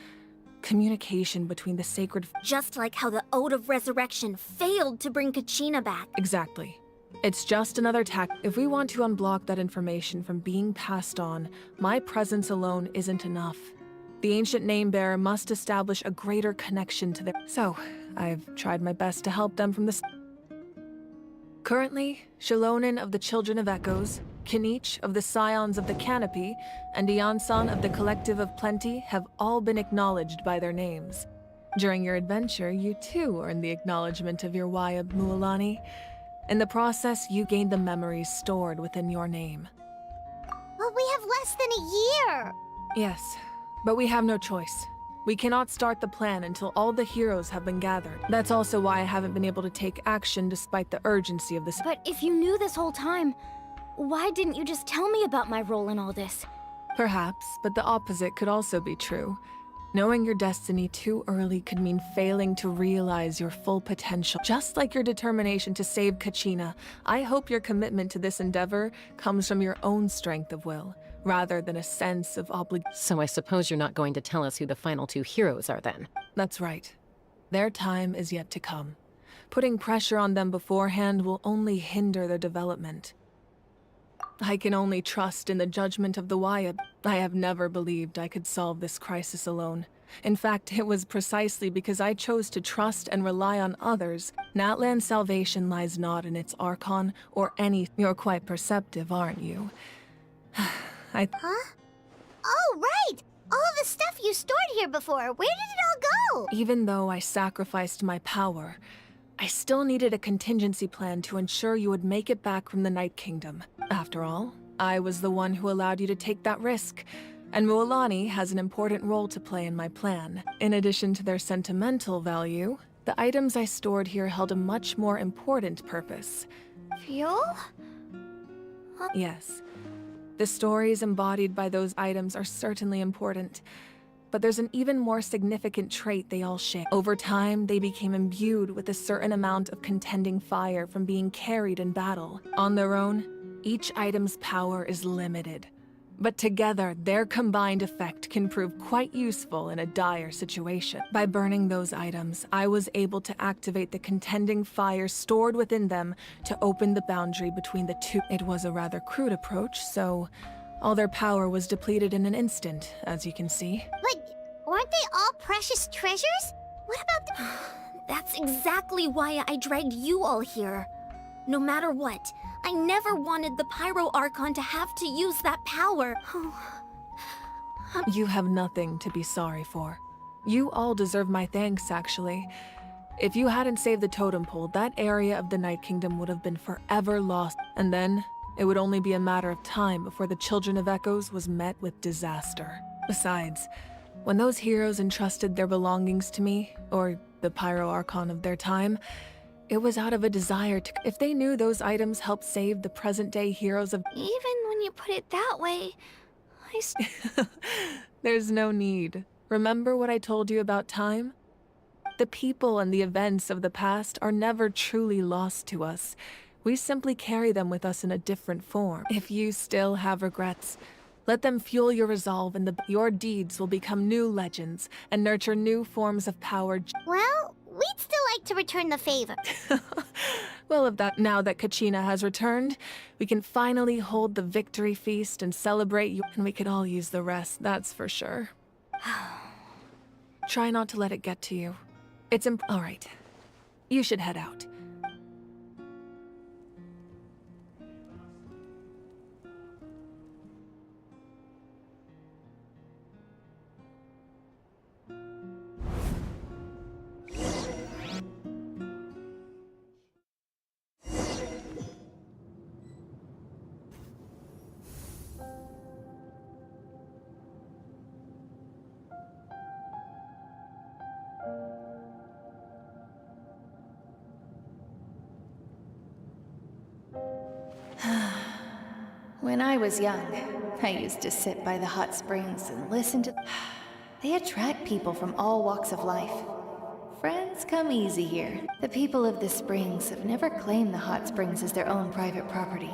Communication between the sacred... Just like how the Ode of Resurrection failed to bring Kachina back. Exactly. It's just another If we want to unblock that information from being passed on, my presence alone isn't enough. The ancient name-bearer must establish a greater connection to them. So, I've tried my best to help them from the... Currently, Shilonin of the Children of Echoes, Kinich of the Scions of the Canopy, and Iansan of the Collective of Plenty have all been acknowledged by their names. During your adventure, you too earned the acknowledgement of your Wayab, Mualani. In the process, you gained the memories stored within your name. But we have less than a year! Yes, but we have no choice. We cannot start the plan until all the heroes have been gathered. That's also why I haven't been able to take action despite the urgency of this. But if you knew this whole time, why didn't you just tell me about my role in all this? Perhaps, but the opposite could also be true. Knowing your destiny too early could mean failing to realize your full potential. Just like your determination to save Kachina, I hope your commitment to this endeavor comes from your own strength of will, rather than a sense of obligation. So I suppose you're not going to tell us who the final 2 heroes are then? That's right. Their time is yet to come. Putting pressure on them beforehand will only hinder their development. I can only trust in the judgment of the Wayab. I have never believed I could solve this crisis alone. In fact, it was precisely because I chose to trust and rely on others. NATLAN's salvation lies not in its Archon or any... You're quite perceptive, aren't you? Huh? Oh, right! All of the stuff you stored here before, where did it all go? Even though I sacrificed my power, I still needed a contingency plan to ensure you would make it back from the Night Kingdom. After all, I was the one who allowed you to take that risk, and Mualani has an important role to play in my plan. In addition to their sentimental value, the items I stored here held a much more important purpose. Fuel? Yes. The stories embodied by those items are certainly important, but there's an even more significant trait they all share. Over time, they became imbued with a certain amount of contending fire from being carried in battle. On their own, each item's power is limited, but together, their combined effect can prove quite useful in a dire situation. By burning those items, I was able to activate the contending fire stored within them to open the boundary between the two. It was a rather crude approach, so all their power was depleted in an instant, as you can see. But weren't they all precious treasures? What about the... That's exactly why I dragged you all here. No matter what, I never wanted the Pyro Archon to have to use that power. You have nothing to be sorry for. You all deserve my thanks, actually. If you hadn't saved the totem pole, that area of the Night Kingdom would have been forever lost. And then, it would only be a matter of time before the Children of Echoes was met with disaster. Besides, when those heroes entrusted their belongings to me, or the Pyro Archon of their time, it was out of a desire to... If they knew those items helped save the present-day heroes of... Even when you put it that way, There's no need. Remember what I told you about time? The people and the events of the past are never truly lost to us. We simply carry them with us in a different form. If you still have regrets, let them fuel your resolve and your deeds will become new legends and nurture new forms of power. Well, we'd still like to return the favor. Well, now that Kachina has returned, we can finally hold the victory feast and celebrate you, and we could all use the rest, that's for sure. Try not to let it get to you. It's all right. You should head out. When I was young, I used to sit by the hot springs and listen to... They attract people from all walks of life. Friends come easy here. The people of the springs have never claimed the hot springs as their own private property.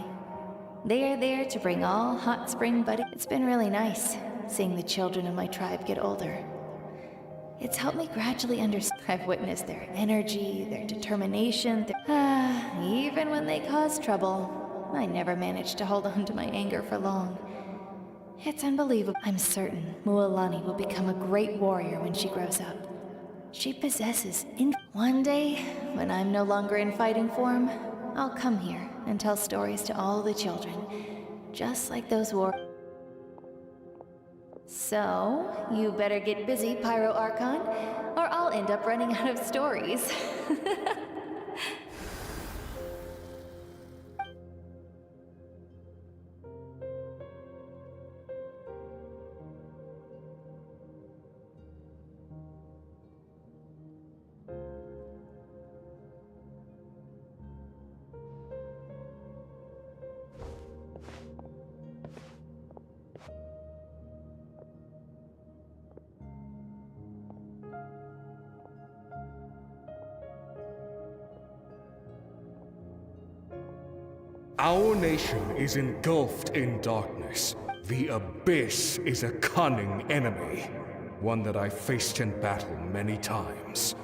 They are there to bring all hot spring buddies. It's been really nice, seeing the children of my tribe get older. It's helped me gradually understand. I've witnessed their energy, their determination, even when they cause trouble. I never managed to hold on to my anger for long. It's unbelievable. I'm certain Mualani will become a great warrior when she grows up. She possesses One day, when I'm no longer in fighting form, I'll come here and tell stories to all the children, just like those So, you better get busy, Pyro Archon, or I'll end up running out of stories. Our nation is engulfed in darkness. The Abyss is a cunning enemy, one that I faced in battle many times.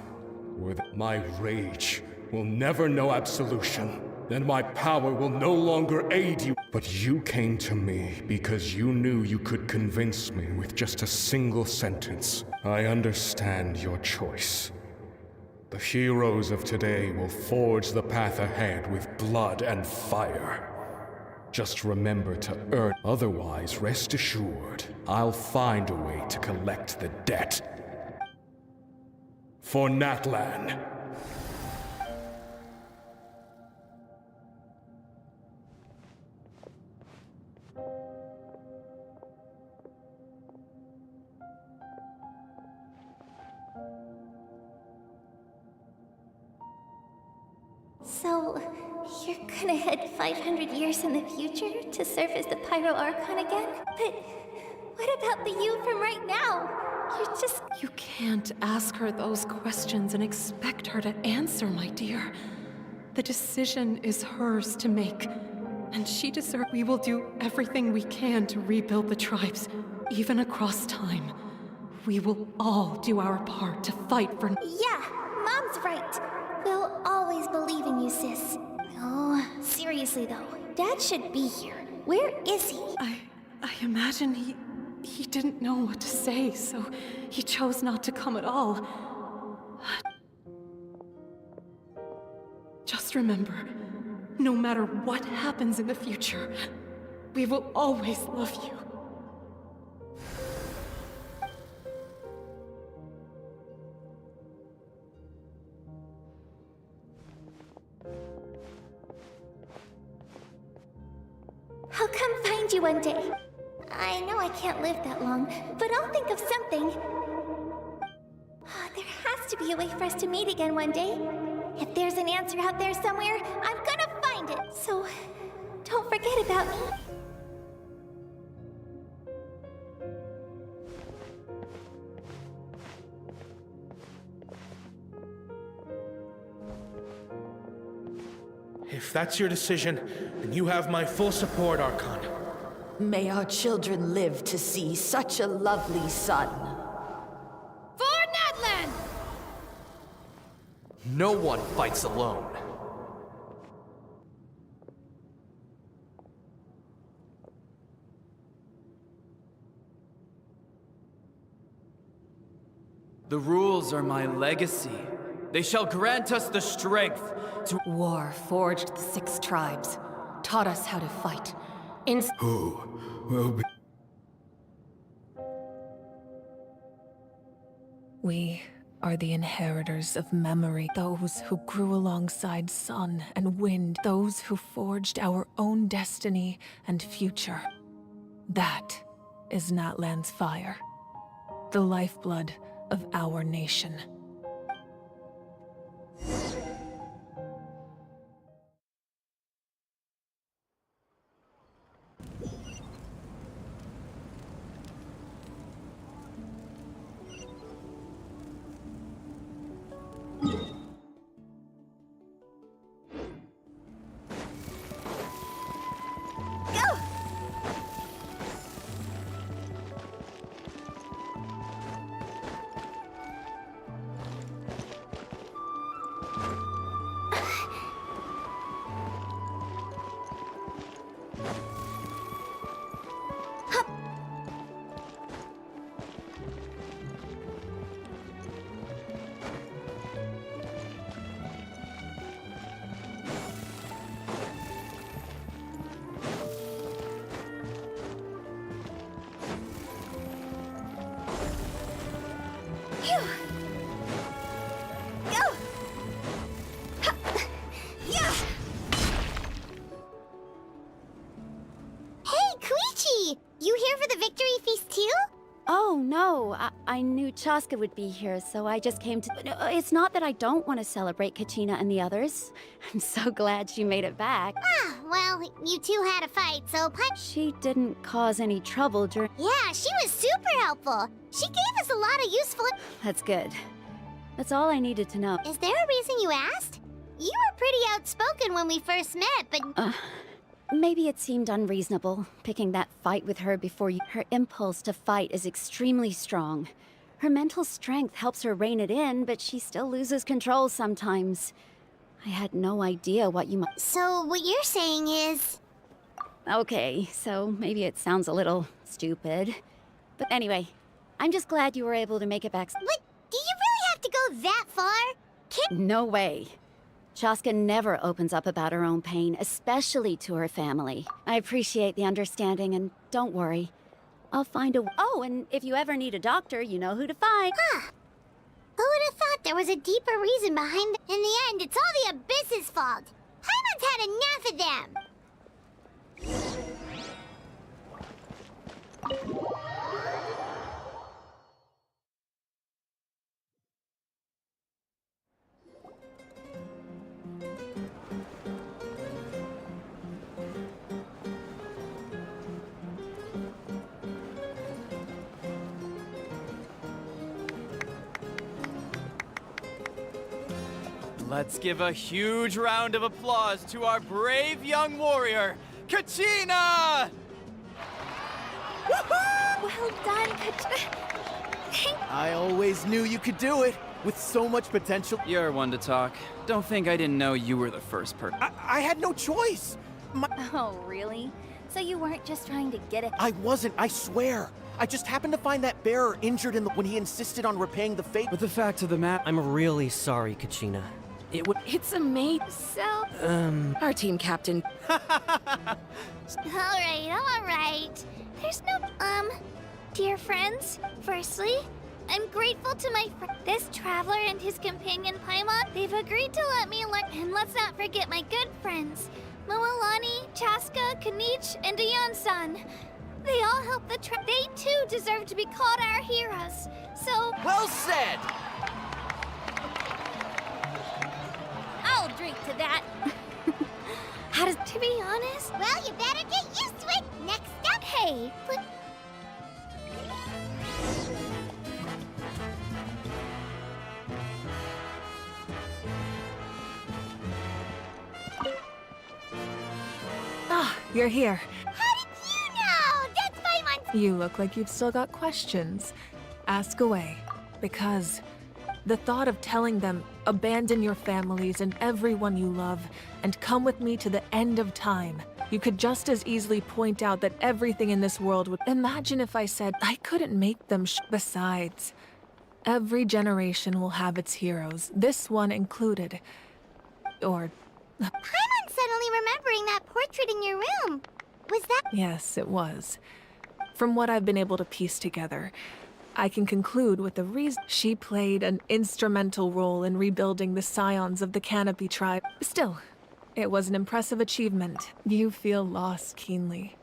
My rage will never know absolution, and my power will no longer aid you. But you came to me because you knew you could convince me with just a single sentence. I understand your choice. The heroes of today will forge the path ahead with blood and fire. Just remember to earn. Otherwise, rest assured, I'll find a way to collect the debt. For NATLAN. So, you're gonna head 500 years in the future to serve as the Pyro Archon again? But what about the you from right now? You're just... You can't ask her those questions and expect her to answer, my dear. The decision is hers to make, and she deserves... We will do everything we can to rebuild the tribes, even across time. We will all do our part to fight for... Yeah, Mom's right. We'll always believe in you, sis. Oh, seriously though, Dad should be here. Where is he? I imagine he didn't know what to say, so he chose not to come at all. Just remember, no matter what happens in the future, we will always love you. I'll come find you one day. I know I can't live that long, but I'll think of something. There has to be a way for us to meet again one day. If there's an answer out there somewhere, I'm gonna find it. So, don't forget about me. If that's your decision, then you have my full support, Archon. May our children live to see such a lovely son. For NATLAN! No one fights alone. The rules are my legacy. They shall grant us the strength to— War forged the 6 tribes, taught us how to fight. Who will be... We are the inheritors of memory, those who grew alongside sun and wind, those who forged our own destiny and future. That is NATLAN's fire, the lifeblood of our nation. Oh, no. I knew Chaska would be here, so I just came to... It's not that I don't want to celebrate Kachina and the others. I'm so glad she made it back. Ah, well, you two had a fight, so She didn't cause any trouble during... Yeah, she was super helpful. She gave us a lot of useful... That's good. That's all I needed to know. Is there a reason you asked? You were pretty outspoken when we first met, but... Maybe it seemed unreasonable, picking that fight with her before you... Her impulse to fight is extremely strong. Her mental strength helps her rein it in, but she still loses control sometimes. I had no idea what you might... So what you're saying is... Okay, so maybe it sounds a little stupid. But anyway, I'm just glad you were able to make it back... What? Do you really have to go that far? No way. Chaska never opens up about her own pain, especially to her family. I appreciate the understanding, and don't worry. I'll find a... Oh, and if you ever need a doctor, you know who to find. Huh. Who would have thought there was a deeper reason behind... In the end, it's all the Abyss's fault. Paimon's had enough of them. Let's give a huge round of applause to our brave young warrior, Kachina! Well done, Kachina. I always knew you could do it, with so much potential. You're one to talk. Don't think I didn't know you were the first person. I had no choice. Oh, really? So you weren't just trying to get it? I wasn't, I swear. I just happened to find that bearer injured when he insisted on repaying the fate. But the fact of the matter, I'm really sorry, Kachina. It's amazing. So... Our team captain. Alright. There's no... Dear friends, firstly, I'm grateful to my this traveler and his companion Paimon. They've agreed to let me learn. And let's not forget my good friends, Moalani, Chaska, Kanich, and Dayan-san. They all helped the They too deserve to be called our heroes. So... Well said! I'll drink to that. How does... To be honest, well, you better get used to it. Next up, hey, You're here. How did you know? That's Paimon's... You look like you've still got questions. Ask away, because the thought of telling them, abandon your families and everyone you love, and come with me to the end of time. You could just as easily point out that everything in this world would... Imagine if I said I couldn't make them Besides, Every generation will have its heroes, this one included. Or... Paimon's suddenly remembering that portrait in your room. Was that... Yes, it was. From what I've been able to piece together, I can conclude with the reason she played an instrumental role in rebuilding the scions of the Canopy tribe. Still, it was an impressive achievement. You feel loss keenly.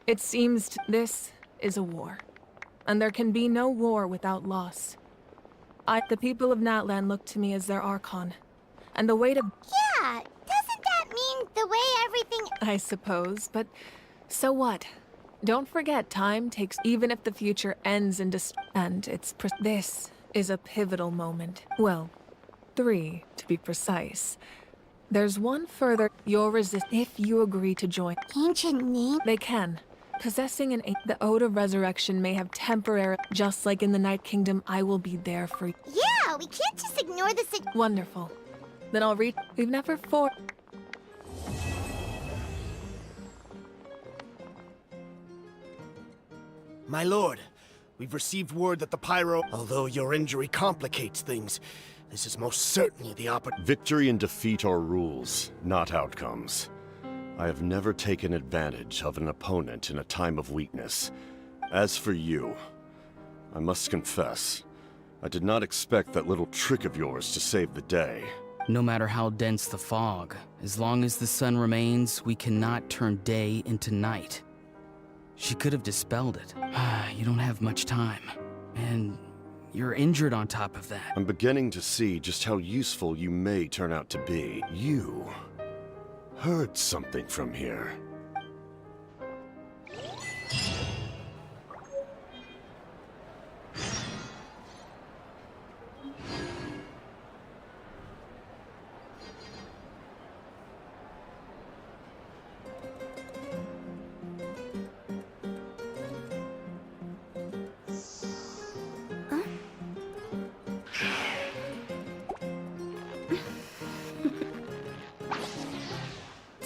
It seems this is a war, and there can be no war without loss. The people of NATLAN look to me as their Archon, and the way to... Yeah, doesn't that mean the way everything... I suppose, but so what? Don't forget, time takes... Even if the future ends in this is a pivotal moment. Well, 3, to be precise. There's one further. You'll resist if you agree to join. Ancient name? They can. Possessing the Ode of Resurrection may have temporary... Just like in the Night Kingdom, I will be there for you. Yeah, we can't just ignore the... Wonderful. Then I'll read... We've never My lord, we've received word that the Pyro... Although your injury complicates things, this is most certainly the Victory and defeat are rules, not outcomes. I have never taken advantage of an opponent in a time of weakness. As for you, I must confess, I did not expect that little trick of yours to save the day. No matter how dense the fog, as long as the sun remains, we cannot turn day into night. She could have dispelled it. You don't have much time. And you're injured on top of that. I'm beginning to see just how useful you may turn out to be. You heard something from here.